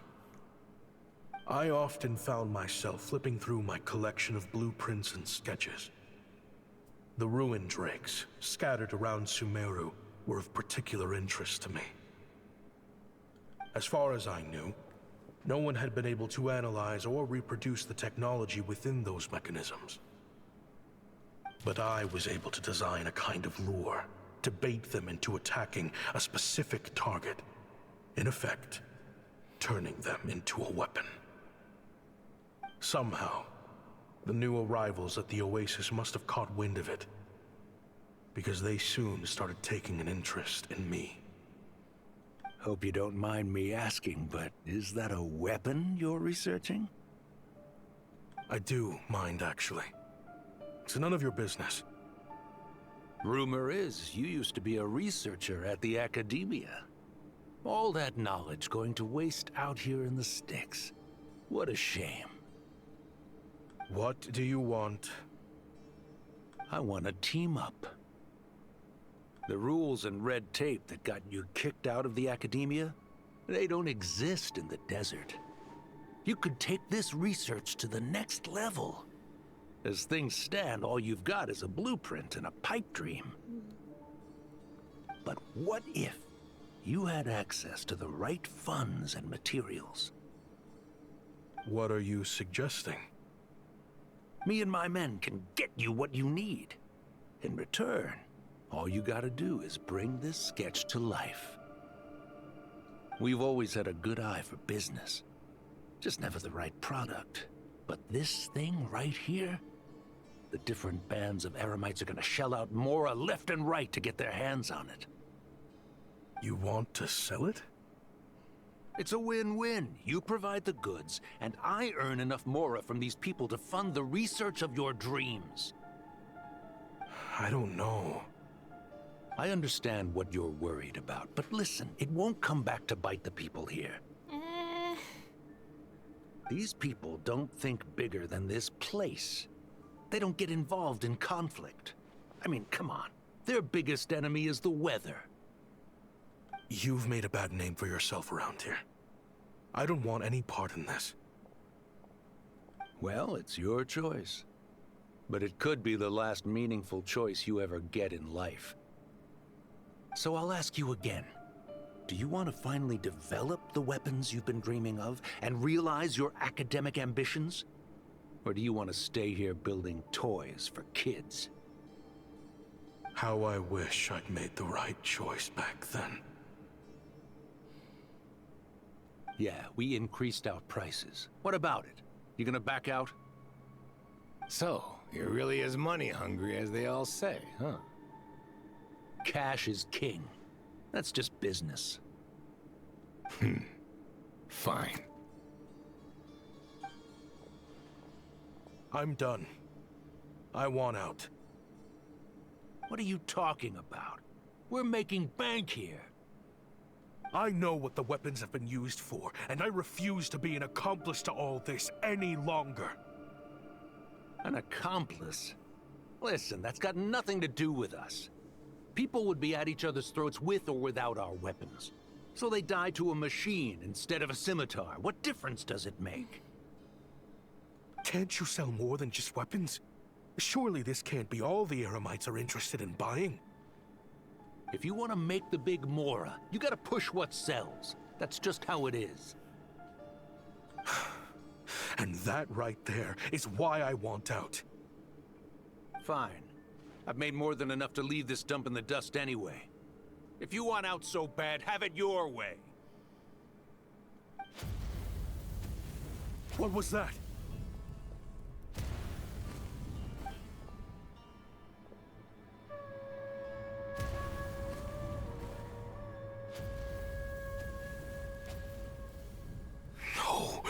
I often found myself flipping through my collection of blueprints and sketches. The ruin drakes scattered around Sumeru were of particular interest to me. As far as I knew, no one had been able to analyze or reproduce the technology within those mechanisms. But I was able to design a kind of lure to bait them into attacking a specific target, in effect, turning them into a weapon. Somehow, the new arrivals at the Oasis must have caught wind of it, because they soon started taking an interest in me. Hope you don't mind me asking, but is that a weapon you're researching? I do mind, actually. It's none of your business. Rumor is you used to be a researcher at the academia. All that knowledge going to waste out here in the sticks. What a shame. What do you want? I want to team up. The rules and red tape that got you kicked out of the academia, they don't exist in the desert. You could take this research to the next level. As things stand, all you've got is a blueprint and a pipe dream. But what if you had access to the right funds and materials? What are you suggesting? Me and my men can get you what you need. In return, all you gotta do is bring this sketch to life. We've always had a good eye for business. Just never the right product. But this thing right here, the different bands of Eremites are gonna shell out Mora left and right to get their hands on it. You want to sell it? It's a win-win. You provide the goods, and I earn enough Mora from these people to fund the research of your dreams. I don't know. I understand what you're worried about, but listen, it won't come back to bite the people here. These people don't think bigger than this place. They don't get involved in conflict. I mean, come on. Their biggest enemy is the weather. You've made a bad name for yourself around here. I don't want any part in this. Well, it's your choice. But it could be the last meaningful choice you ever get in life. So I'll ask you again. Do you want to finally develop the weapons you've been dreaming of and realize your academic ambitions? Or do you want to stay here building toys for kids? How I wish I'd made the right choice back then. Yeah, we increased our prices. What about it? You gonna back out? So, you're really as money hungry as they all say, huh? Cash is king. That's just business. Fine. I'm done. I want out. What are you talking about? We're making bank here. I know what the weapons have been used for, and I refuse to be an accomplice to all this any longer. An accomplice? Listen, that's got nothing to do with us. People would be at each other's throats with or without our weapons. So they die to a machine instead of a scimitar. What difference does it make? Can't you sell more than just weapons? Surely this can't be all the Eremites are interested in buying. If you want to make the big Mora, you gotta push what sells. That's just how it is. And that right there is why I want out. Fine. I've made more than enough to leave this dump in the dust anyway. If you want out so bad, have it your way. What was that? No.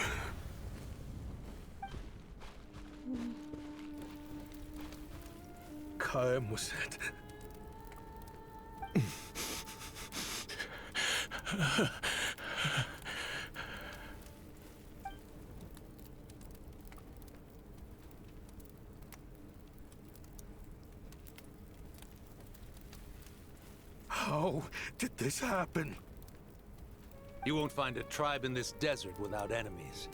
Kaem was it? How did this happen? You won't find a tribe in this desert without enemies.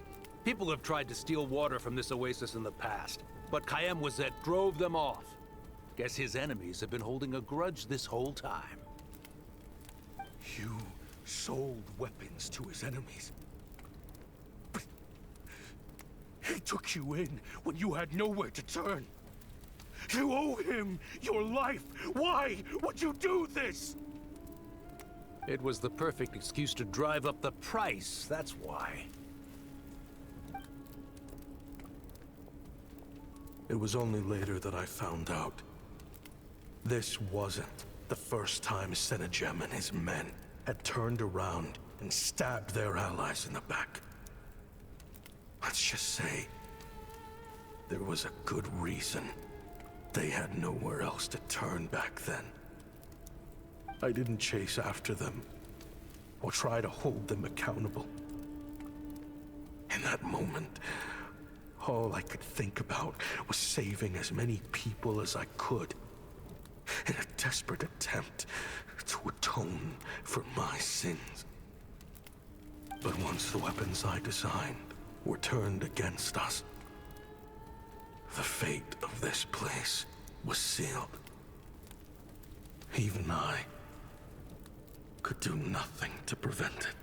People have tried to steal water from this oasis in the past, but Kaem Wazet drove them off. Guess his enemies have been holding a grudge this whole time. You sold weapons to his enemies. But he took you in when you had nowhere to turn. You owe him your life. Why would you do this? It was the perfect excuse to drive up the price, that's why. It was only later that I found out. This wasn't the first time Senegem and his men had turned around and stabbed their allies in the back. Let's just say, there was a good reason they had nowhere else to turn back then. I didn't chase after them, or try to hold them accountable. In that moment, all I could think about was saving as many people as I could, in a desperate attempt to atone for my sins. But once the weapons I designed were turned against us, the fate of this place was sealed. Even I could do nothing to prevent it.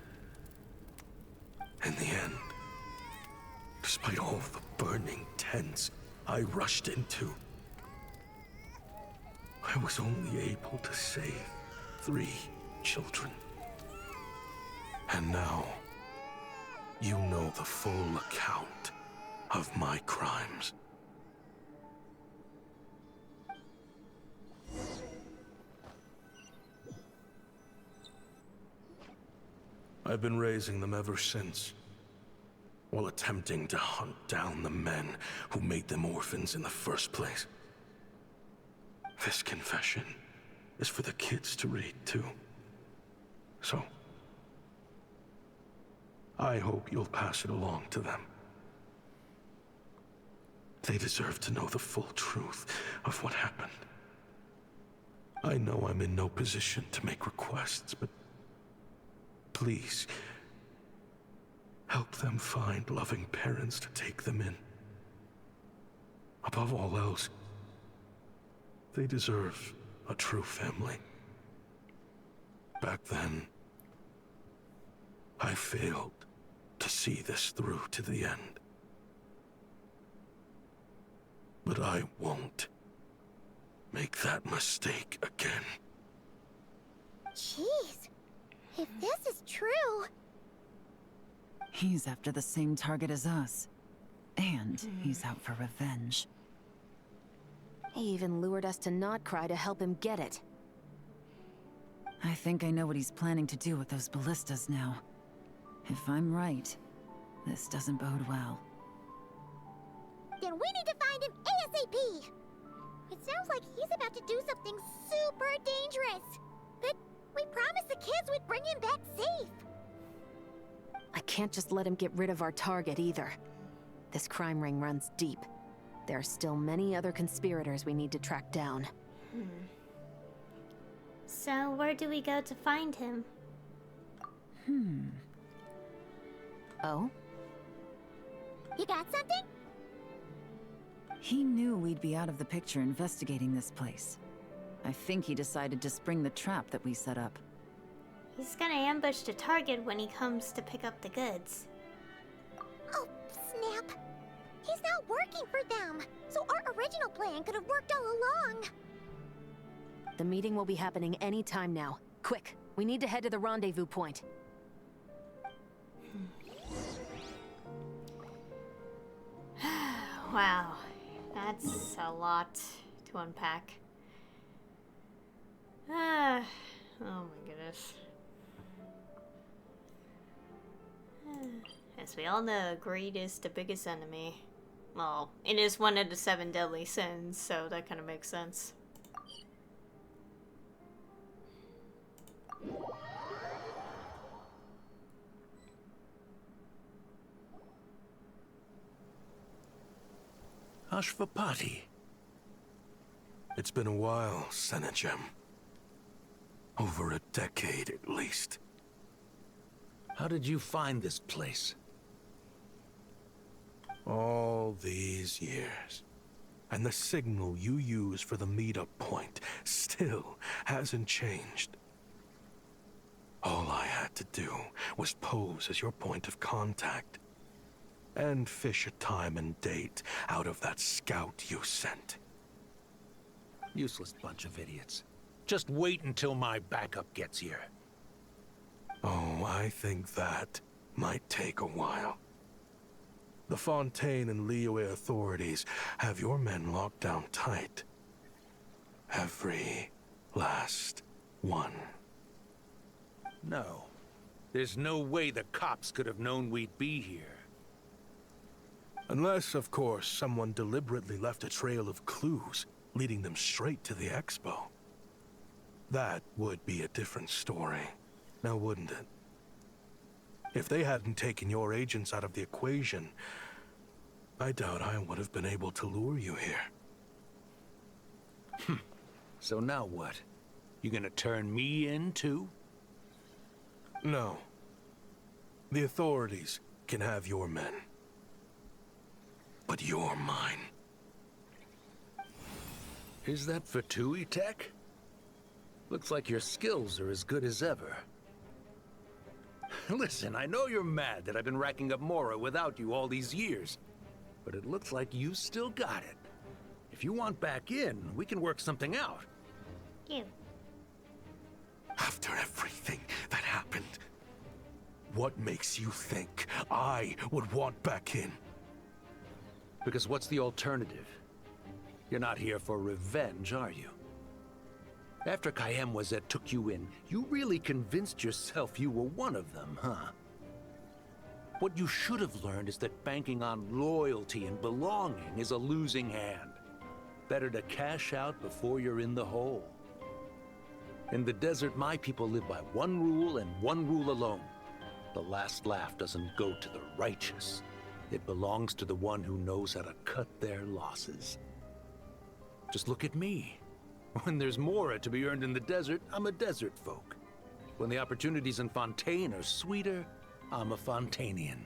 In the end, despite all the burning tents I rushed into, I was only able to save 3 children. And now, you know the full account of my crimes. I've been raising them ever since, while attempting to hunt down the men who made them orphans in the first place. This confession is for the kids to read, too. So, I hope you'll pass it along to them. They deserve to know the full truth of what happened. I know I'm in no position to make requests, but please, help them find loving parents to take them in. Above all else, they deserve a true family. Back then, I failed to see this through to the end. But I won't make that mistake again. Jeez, if this is true... He's after the same target as us. And he's out for revenge. He even lured us to Notcry to help him get it. I think I know what he's planning to do with those ballistas now. If I'm right, this doesn't bode well. Then we need to find him ASAP! It sounds like he's about to do something super dangerous. But we promised the kids we'd bring him back safe. I can't just let him get rid of our target either. This crime ring runs deep. There are still many other conspirators we need to track down. So, where do we go to find him? Oh? You got something? He knew we'd be out of the picture investigating this place. I think he decided to spring the trap that we set up. He's gonna ambush the target when he comes to pick up the goods. Oh, snap. He's not working for them. So our original plan could have worked all along. The meeting will be happening any time now. Quick, we need to head to the rendezvous point. Wow, that's a lot to unpack. Oh my goodness. As we all know, greed is the biggest enemy. Well, it is one of the 7 deadly sins, so that kind of makes sense. Ashvapati. It's been a while, Senegem. Over a decade, at least. How did you find this place? All these years. And the signal you use for the meetup point still hasn't changed. All I had to do was pose as your point of contact. And fish a time and date out of that scout you sent. Useless bunch of idiots. Just wait until my backup gets here. Oh, I think that might take a while. The Fontaine and Liyue authorities have your men locked down tight. Every last one. No. There's no way the cops could have known we'd be here. Unless, of course, someone deliberately left a trail of clues, leading them straight to the expo. That would be a different story, now wouldn't it? If they hadn't taken your agents out of the equation, I doubt I would have been able to lure you here. So now what? You gonna turn me in, too? No. The authorities can have your men. But you're mine. Is that Fatui tech? Looks like your skills are as good as ever. Listen, I know you're mad that I've been racking up Mora without you all these years, but it looks like you still got it. If you want back in, we can work something out. You. After everything that happened, what makes you think I would want back in? Because what's the alternative? You're not here for revenge, are you? After Kayemwazet took you in, you really convinced yourself you were one of them, huh? What you should have learned is that banking on loyalty and belonging is a losing hand. Better to cash out before you're in the hole. In the desert, my people live by one rule and one rule alone. The last laugh doesn't go to the righteous. It belongs to the one who knows how to cut their losses. Just look at me. When there's Mora to be earned in the desert, I'm a desert folk. When the opportunities in Fontaine are sweeter, I'm a Fontanian.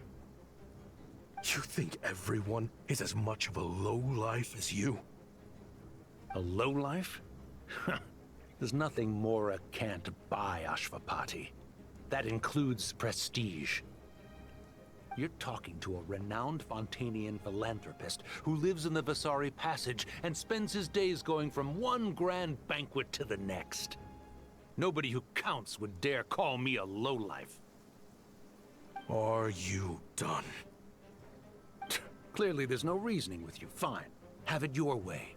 You think everyone is as much of a lowlife as you? A lowlife? There's nothing Mora can't buy, Ashvapati. That includes prestige. You're talking to a renowned Fontanian philanthropist who lives in the Vasari Passage and spends his days going from one grand banquet to the next. Nobody who counts would dare call me a lowlife. Are you done? Clearly there's no reasoning with you. Fine. Have it your way.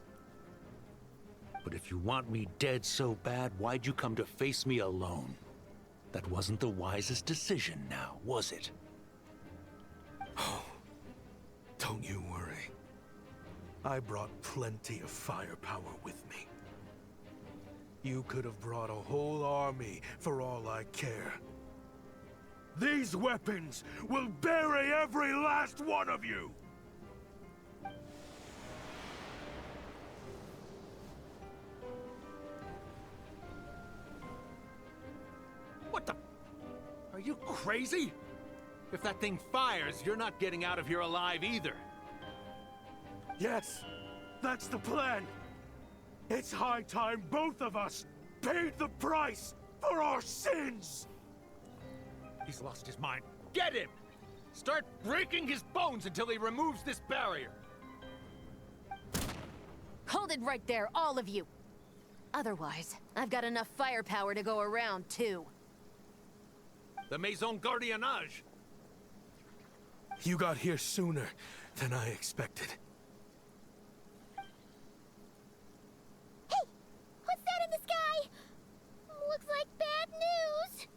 But if you want me dead so bad, why'd you come to face me alone? That wasn't the wisest decision now, was it? Oh, don't you worry. I brought plenty of firepower with me. You could have brought a whole army for all I care. These weapons will bury every last one of you! Are you crazy? If that thing fires, you're not getting out of here alive either. Yes, that's the plan. It's high time both of us paid the price for our sins! He's lost his mind. Get him! Start breaking his bones until he removes this barrier. Hold it right there, all of you. Otherwise, I've got enough firepower to go around, too. The Maison Gardiennage. You got here sooner than I expected. Hey! What's that in the sky? Looks like bad news!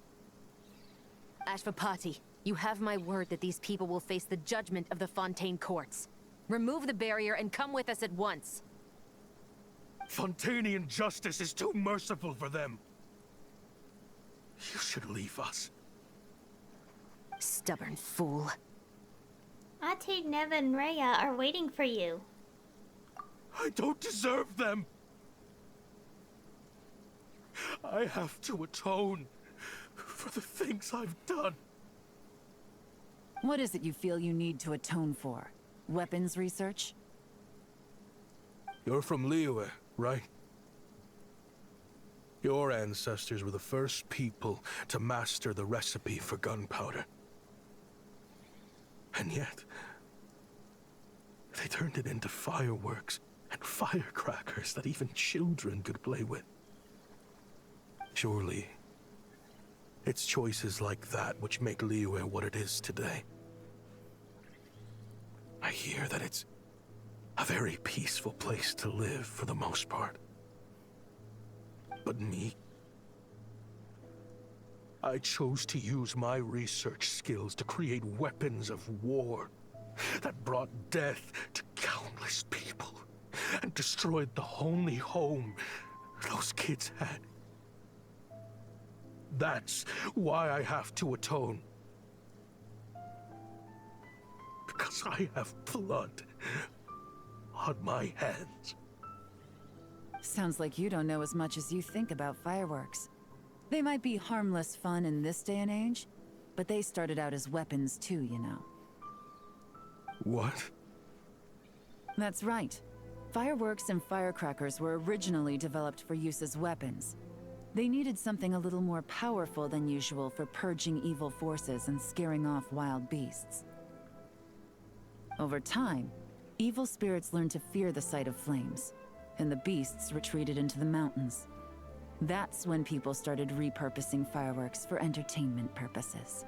Ashvapati, you have my word that these people will face the judgment of the Fontaine courts. Remove the barrier and come with us at once. Fontanian justice is too merciful for them. You should leave us. Stubborn fool. Ate, Neva, and Rhea are waiting for you. I don't deserve them. I have to atone for the things I've done. What is it you feel you need to atone for? Weapons research? You're from Liyue, right? Your ancestors were the first people to master the recipe for gunpowder. And yet, they turned it into fireworks and firecrackers that even children could play with. Surely, it's choices like that which make Liyue what it is today. I hear that it's a very peaceful place to live for the most part. But me, I chose to use my research skills to create weapons of war that brought death to countless people and destroyed the only home those kids had. That's why I have to atone. Because I have blood on my hands. Sounds like you don't know as much as you think about fireworks. They might be harmless fun in this day and age, but they started out as weapons too, you know. What? That's right. Fireworks and firecrackers were originally developed for use as weapons. They needed something a little more powerful than usual for purging evil forces and scaring off wild beasts. Over time, evil spirits learned to fear the sight of flames, and the beasts retreated into the mountains. That's when people started repurposing fireworks for entertainment purposes.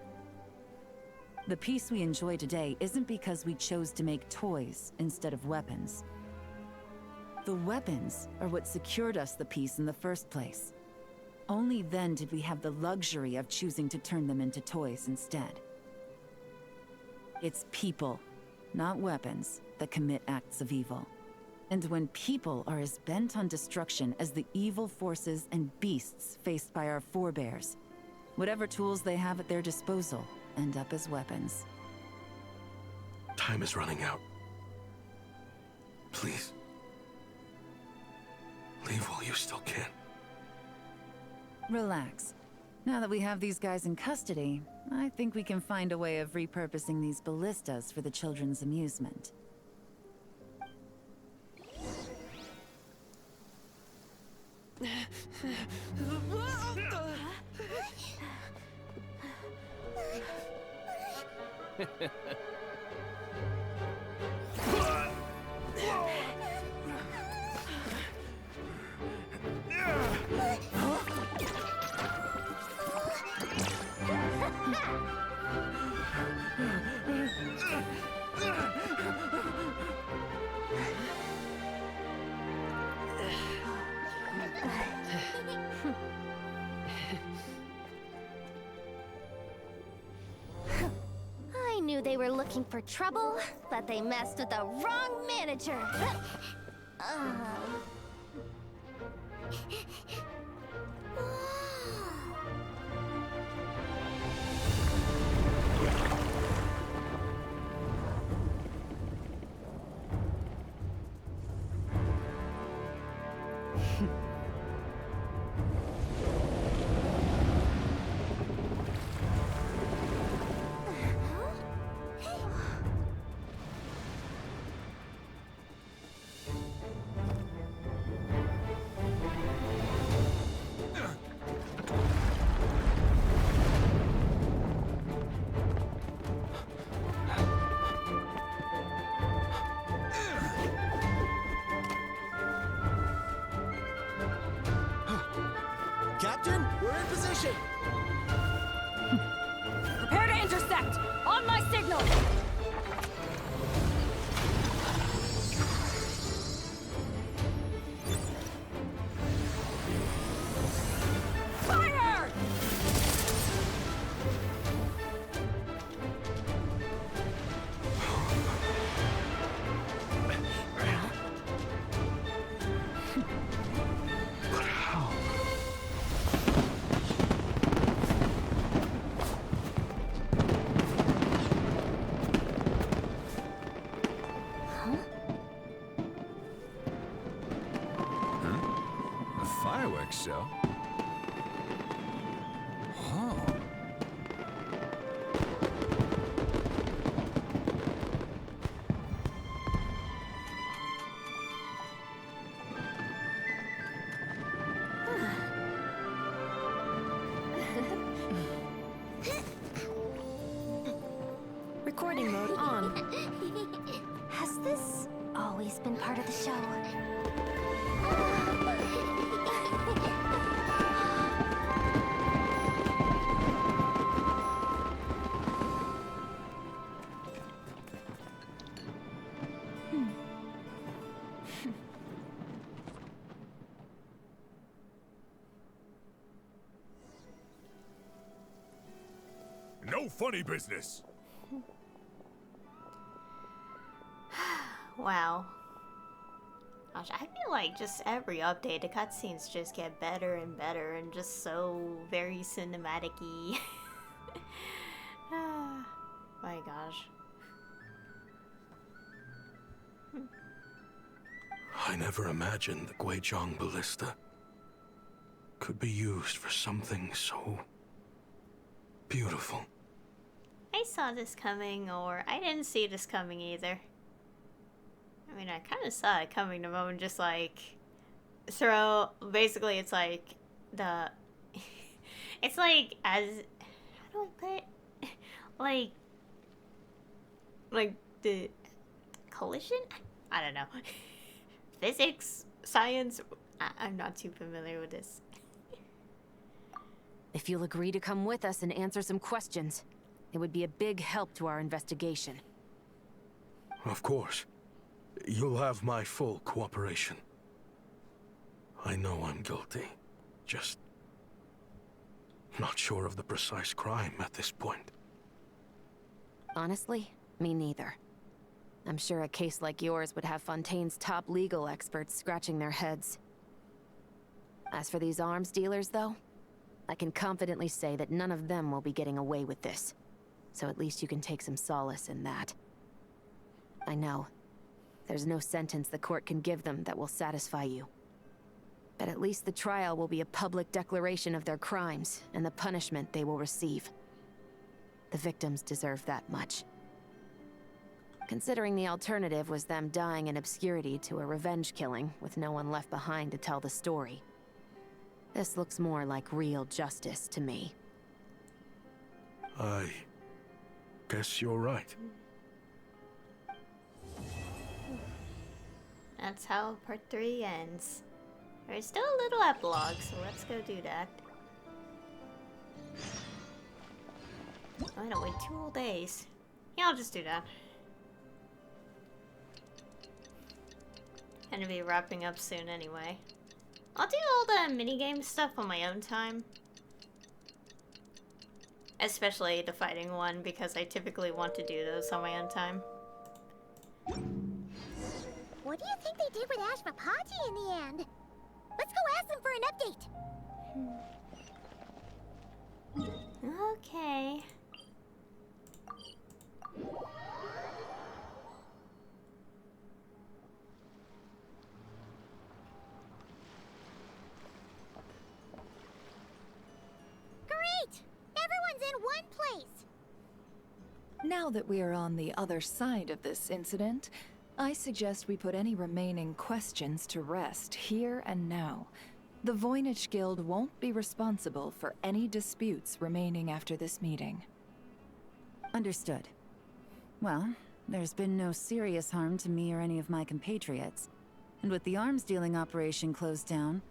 The peace we enjoy today isn't because we chose to make toys instead of weapons. The weapons are what secured us the peace in the first place. Only then did we have the luxury of choosing to turn them into toys instead. It's people, not weapons, that commit acts of evil. And when people are as bent on destruction as the evil forces and beasts faced by our forebears, whatever tools they have at their disposal end up as weapons. Time is running out. Please. Leave while you still can. Relax. Now that we have these guys in custody, I think we can find a way of repurposing these ballistas for the children's amusement. I knew they were looking for trouble, but they messed with the wrong manager. Captain, we're in position! Prepare to intercept! On my signal! Fire! But how? Huh? A fireworks show? Oh. Recording mode on. Has this always been part of the show? No funny business! Wow. Gosh, I feel like just every update, the cutscenes just get better and better and just so very cinematic-y. My gosh. I never imagined the Guizhong Ballista could be used for something so beautiful. I saw this coming, or I didn't see this coming either. I mean, I kind of saw it coming the moment, just like throw. Basically, it's like the. It's like as. How do I put it? Like the collision. I don't know. Physics, science. I'm not too familiar with this. If you'll agree to come with us and answer some questions, it would be a big help to our investigation. Of course. You'll have my full cooperation. I know I'm guilty. Just not sure of the precise crime at this point. Honestly, me neither. I'm sure a case like yours would have Fontaine's top legal experts scratching their heads. As for these arms dealers, though, I can confidently say that none of them will be getting away with this. So at least you can take some solace in that. I know. There's no sentence the court can give them that will satisfy you. But at least the trial will be a public declaration of their crimes and the punishment they will receive. The victims deserve that much. Considering the alternative was them dying in obscurity to a revenge killing with no one left behind to tell the story. This looks more like real justice to me. I guess you're right. That's how part 3 ends. There's still a little epilogue, so let's go do that. I don't wait 2 whole days. Yeah, I'll just do that. Gonna be wrapping up soon anyway. I'll do all the minigame stuff on my own time. Especially the fighting one, because I typically want to do those on my own time. What do you think they did with Ashvapati in the end? Let's go ask them for an update. Okay. Great! Everyone's in one place! Now that we are on the other side of this incident, I suggest we put any remaining questions to rest here and now. The Voynich Guild won't be responsible for any disputes remaining after this meeting. Understood. Well, there's been no serious harm to me or any of my compatriots. And with the arms dealing operation closed down,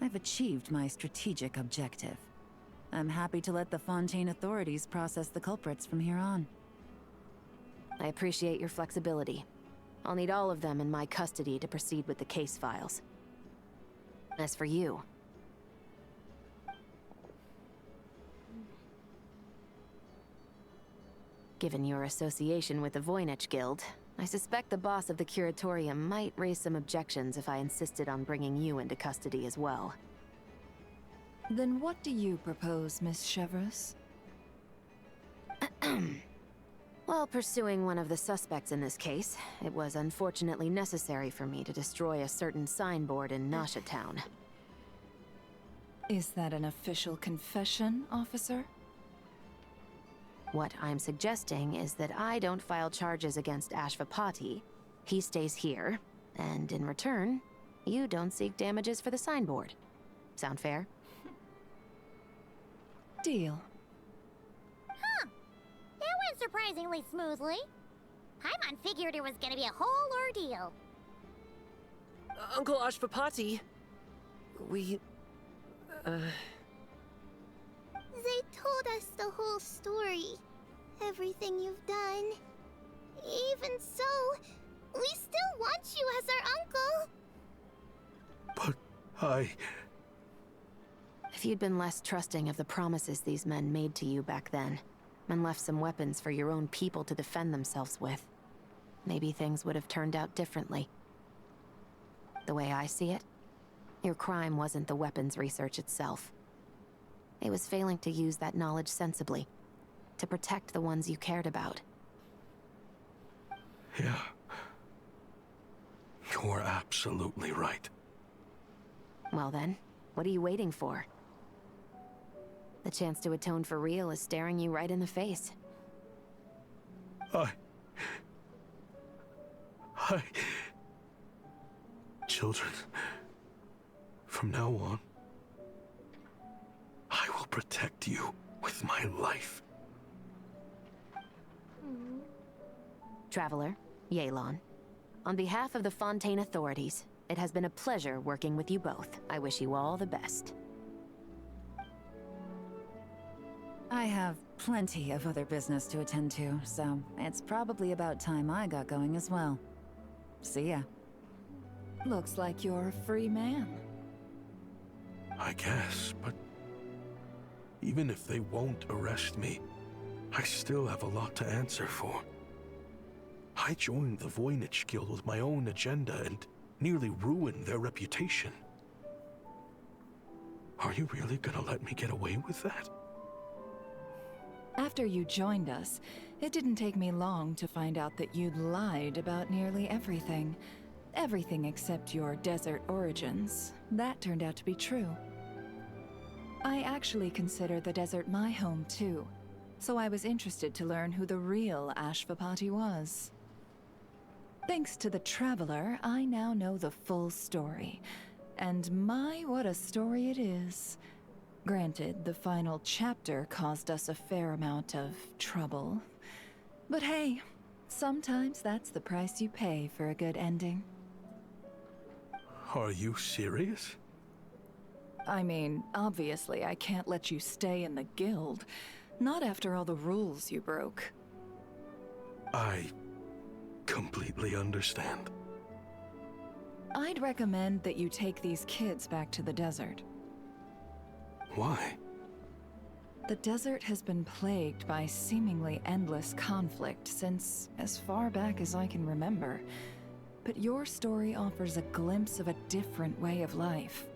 I've achieved my strategic objective. I'm happy to let the Fontaine authorities process the culprits from here on. I appreciate your flexibility. I'll need all of them in my custody to proceed with the case files. As for you... Given your association with the Voynich Guild, I suspect the boss of the Curatorium might raise some objections if I insisted on bringing you into custody as well. Then what do you propose, Miss Chevreuse? While pursuing one of the suspects in this case, it was unfortunately necessary for me to destroy a certain signboard in Nasha Town. Is that an official confession, officer? What I'm suggesting is that I don't file charges against Ashvapati, he stays here, and in return, you don't seek damages for the signboard. Sound fair? Deal. Huh. That went surprisingly smoothly. Paimon figured it was gonna be a whole ordeal. Uncle Ashvapati, we... They told us the whole story. Everything you've done. Even so, we still want you as our uncle. But If you'd been less trusting of the promises these men made to you back then, and left some weapons for your own people to defend themselves with, maybe things would have turned out differently. The way I see it, your crime wasn't the weapons research itself. It was failing to use that knowledge sensibly, to protect the ones you cared about. Yeah. You're absolutely right. Well then, what are you waiting for? The chance to atone for real is staring you right in the face. Children, from now on, I will protect you with my life. Traveler, Yelan, on behalf of the Fontaine authorities, it has been a pleasure working with you both. I wish you all the best. I have plenty of other business to attend to, so it's probably about time I got going as well. See ya. Looks like you're a free man. I guess, but even if they won't arrest me, I still have a lot to answer for. I joined the Voynich Guild with my own agenda and nearly ruined their reputation. Are you really gonna let me get away with that? After you joined us, it didn't take me long to find out that you'd lied about nearly everything. Everything except your desert origins. That turned out to be true. I actually consider the desert my home too, so I was interested to learn who the real Ashvapati was. Thanks to the Traveler, I now know the full story. And my, what a story it is. Granted, the final chapter caused us a fair amount of trouble. But hey, sometimes that's the price you pay for a good ending. Are you serious? I mean, obviously I can't let you stay in the guild. Not after all the rules you broke. I completely understand. I'd recommend that you take these kids back to the desert. Why? The desert has been plagued by seemingly endless conflict since as far back as I can remember. But your story offers a glimpse of a different way of life.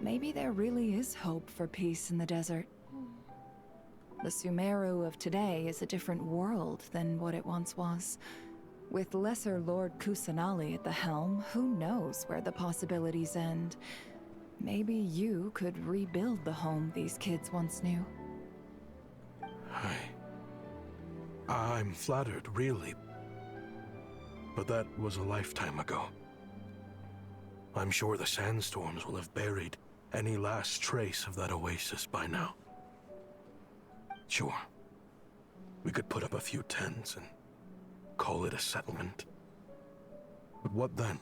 Maybe there really is hope for peace in the desert. The Sumeru of today is a different world than what it once was. With Lesser Lord Kusanali at the helm, who knows where the possibilities end? Maybe you could rebuild the home these kids once knew. I'm flattered, really. But that was a lifetime ago. I'm sure the sandstorms will have buried any last trace of that oasis by now. Sure, we could put up a few tents and call it a settlement. But what then?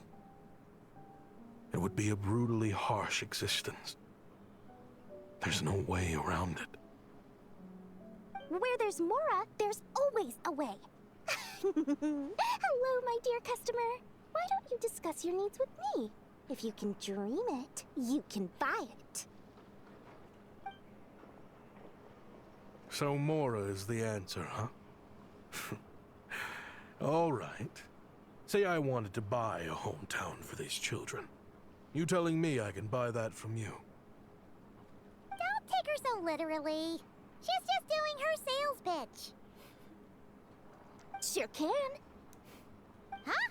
It would be a brutally harsh existence. There's no way around it. Where there's Mora, there's always a way. Hello, my dear customer. Why don't you discuss your needs with me? If you can dream it, you can buy it. So Mora is the answer, huh? All right. Say I wanted to buy a hometown for these children. You telling me I can buy that from you? Don't take her so literally. She's just doing her sales pitch. Sure can. Huh?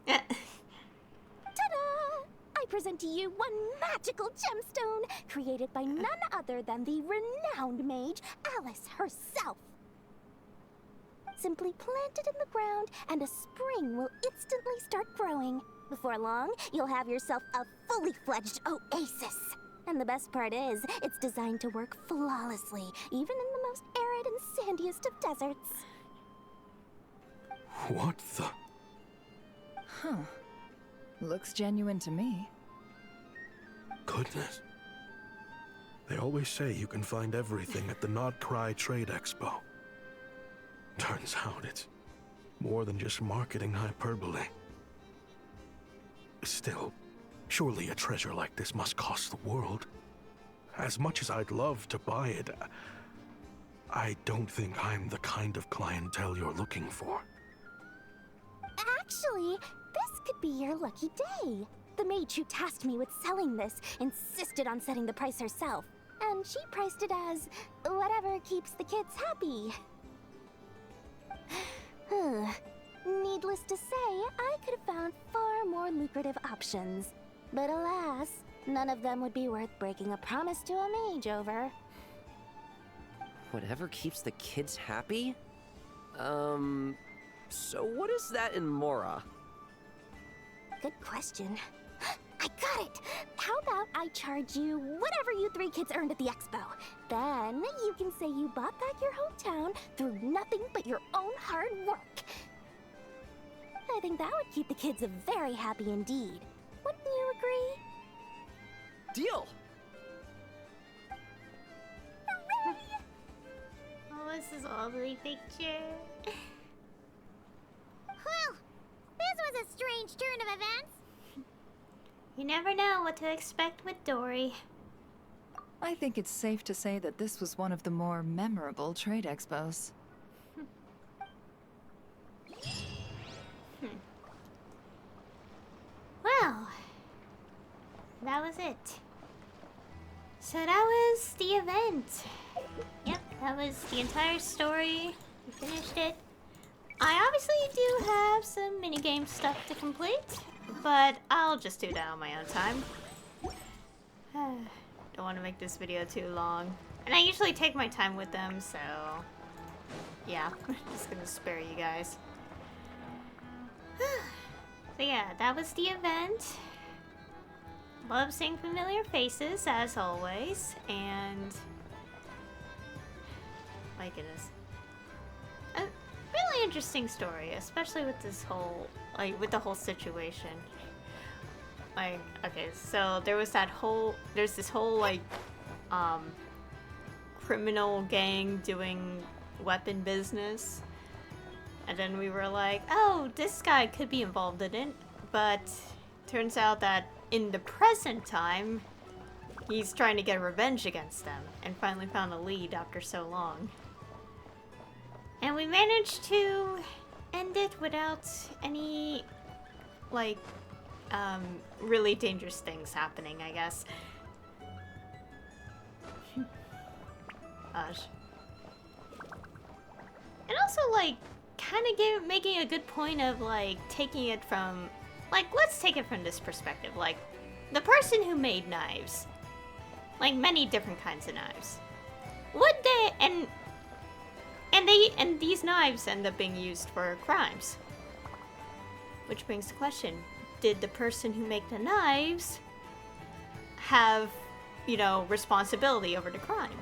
Ta-da! I present to you one magical gemstone created by none other than the renowned mage Alice herself. Simply plant it in the ground and a spring will instantly start growing. Before long, you'll have yourself a fully fledged oasis. And the best part is, it's designed to work flawlessly, even in the most arid and sandiest of deserts. What the? Huh. Looks genuine to me. Goodness. They always say you can find everything at the Not Cry Trade Expo. Turns out it's more than just marketing hyperbole. Still, surely a treasure like this must cost the world. As much as I'd love to buy it, I don't think I'm the kind of clientele you're looking for. Actually, this could be your lucky day. The mage who tasked me with selling this insisted on setting the price herself, and she priced it as whatever keeps the kids happy. Needless to say, I could have found far more lucrative options. But alas, none of them would be worth breaking a promise to a mage over. Whatever keeps the kids happy? So what is that in Mora? Good question. I got it! How about I charge you whatever you three kids earned at the expo? Then you can say you bought back your hometown through nothing but your own hard work. I think that would keep the kids very happy indeed. Wouldn't you agree? Deal! Oh, this is all the picture. Well, this was a strange turn of events. You never know what to expect with Dory. I think it's safe to say that this was one of the more memorable trade expos. Well, that was it. So that was the event. Yep, that was the entire story. We finished it. I obviously do have some minigame stuff to complete, but I'll just do that on my own time. Don't want to make this video too long. And I usually take my time with them, so yeah, just gonna spare you guys. So yeah, that was the event. Love seeing familiar faces, as always, and my goodness. A really interesting story, especially with this whole, with the whole situation. Okay, so there's this whole, criminal gang doing weapon business. And then we were like, oh, this guy could be involved in it. But turns out that in the present time, he's trying to get revenge against them. And finally found a lead after so long. And we managed to end it without any, really dangerous things happening, I guess. Gosh. And also, kind of making a good point of, taking it from, let's take it from this perspective. The person who made knives, many different kinds of knives, would they, and these knives end up being used for crimes. Which brings the question, did the person who made the knives have, responsibility over the crime?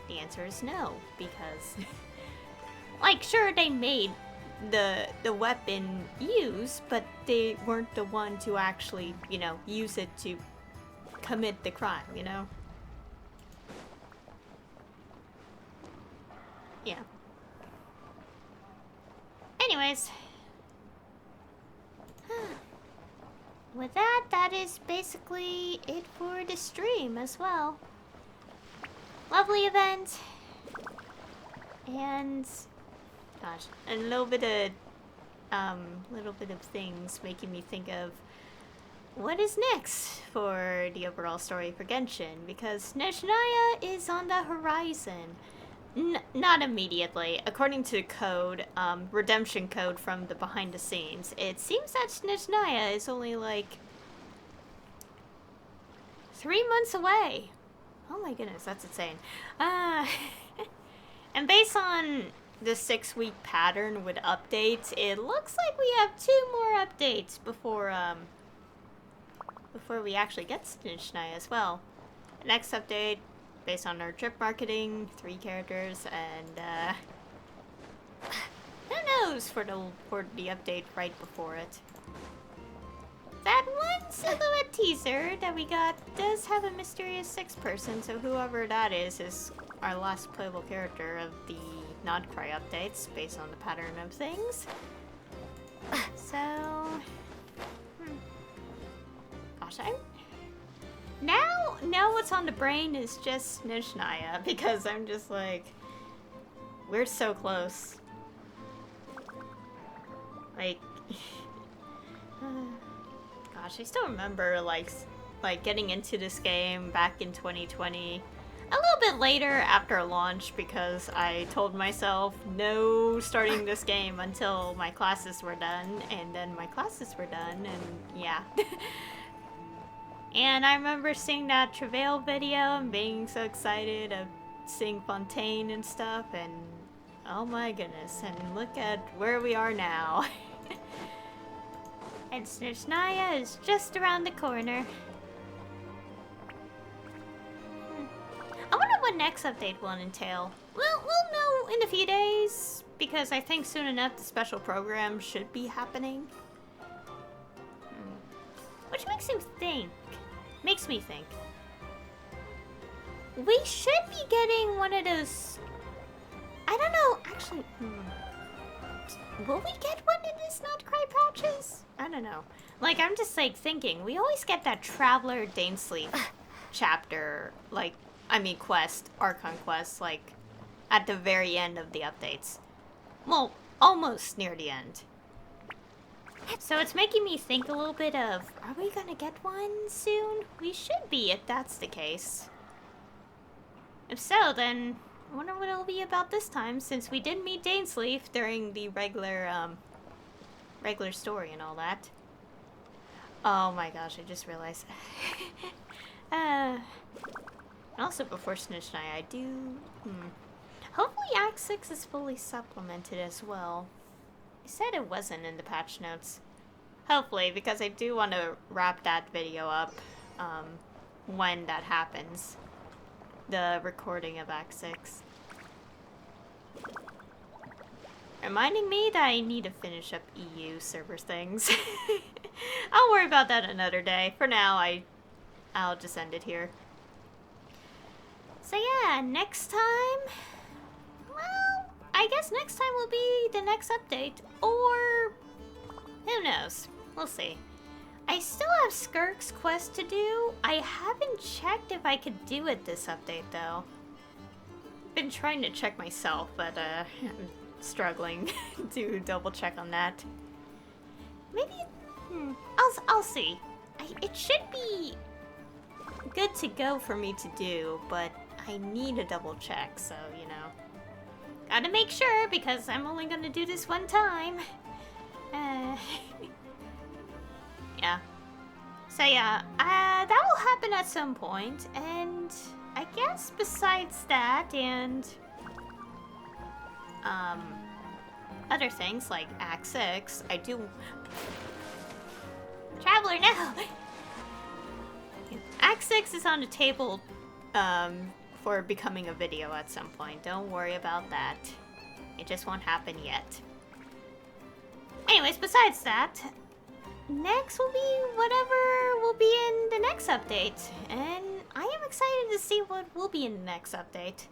The answer is no, because, sure, they made the weapon used, but they weren't the one to actually, you know, use it to commit the crime, you know? Yeah. Anyways. With that, that is basically it for the stream as well. Lovely event. And gosh, a little bit of things making me think of what is next for the overall story for Genshin, because Nezhnaya is on the horizon. Not immediately. According to code, redemption code from the behind the scenes, it seems that Nezhnaya is only like 3 months away. Oh my goodness, that's insane. And based on the 6-week pattern with updates, it looks like we have 2 more updates before we actually get to Nezhnaya as well. The next update, based on our trip marketing, 3 characters, and who knows for the update right before it. That one silhouette teaser that we got does have a mysterious 6th person, so whoever that is our last playable character of the Not-Cry updates, based on the pattern of things. So, gosh, now what's on the brain is just Nezhnaya, because I'm just like, we're so close. Like, gosh, I still remember like getting into this game back in 2020. A little bit later after launch, because I told myself no starting this game until my classes were done, and then my classes were done, and yeah. And I remember seeing that Travail video and being so excited of seeing Fontaine and stuff, and oh my goodness, and look at where we are now. And Nezhnaya is just around the corner. I wonder what next update will entail. Well, we'll know in a few days, because I think soon enough the special program should be happening. Which makes me think. We should be getting one of those... I don't know, actually... Will we get one of these Not-Cry patches? I don't know. Like, I'm just like thinking, we always get that Traveler Dainsleif chapter, like, quest, Archon quest, like, at the very end of the updates. Well, almost near the end. So it's making me think a little bit of, are we gonna get one soon? We should be, if that's the case. If so, then I wonder what it'll be about this time, since we did meet Dainsleif during the regular story and all that. Oh my gosh, I just realized. Also, before Nezhnaya, I do... Hopefully Act 6 is fully supplemented as well. I said it wasn't in the patch notes. Hopefully, because I do want to wrap that video up when that happens. The recording of Act 6. Reminding me that I need to finish up EU server things. I'll worry about that another day. For now, I'll just end it here. So yeah, next time... Well, I guess next time will be the next update. Or... who knows? We'll see. I still have Skirk's quest to do. I haven't checked if I could do it this update, though. I've been trying to check myself, but I'm struggling to double check on that. Maybe... I'll see. It should be good to go for me to do, but I need a double check, so, you know. Gotta make sure, because I'm only gonna do this one time. Yeah. So yeah, that will happen at some point, and I guess besides that and other things like Act 6, I do... Traveler, no! Act 6 is on the table for becoming a video at some point. Don't worry about that. It just won't happen yet. Anyways, besides that, next will be whatever will be in the next update. And I am excited to see what will be in the next update.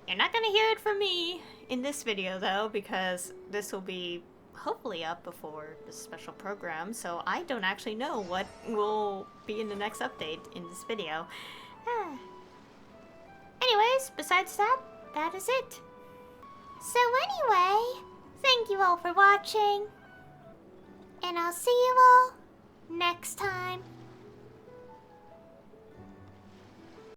You're not gonna hear it from me in this video though, because this will be hopefully up before the special program, so I don't actually know what will be in the next update in this video. Anyways, besides that, that is it. So anyway, thank you all for watching. And I'll see you all next time.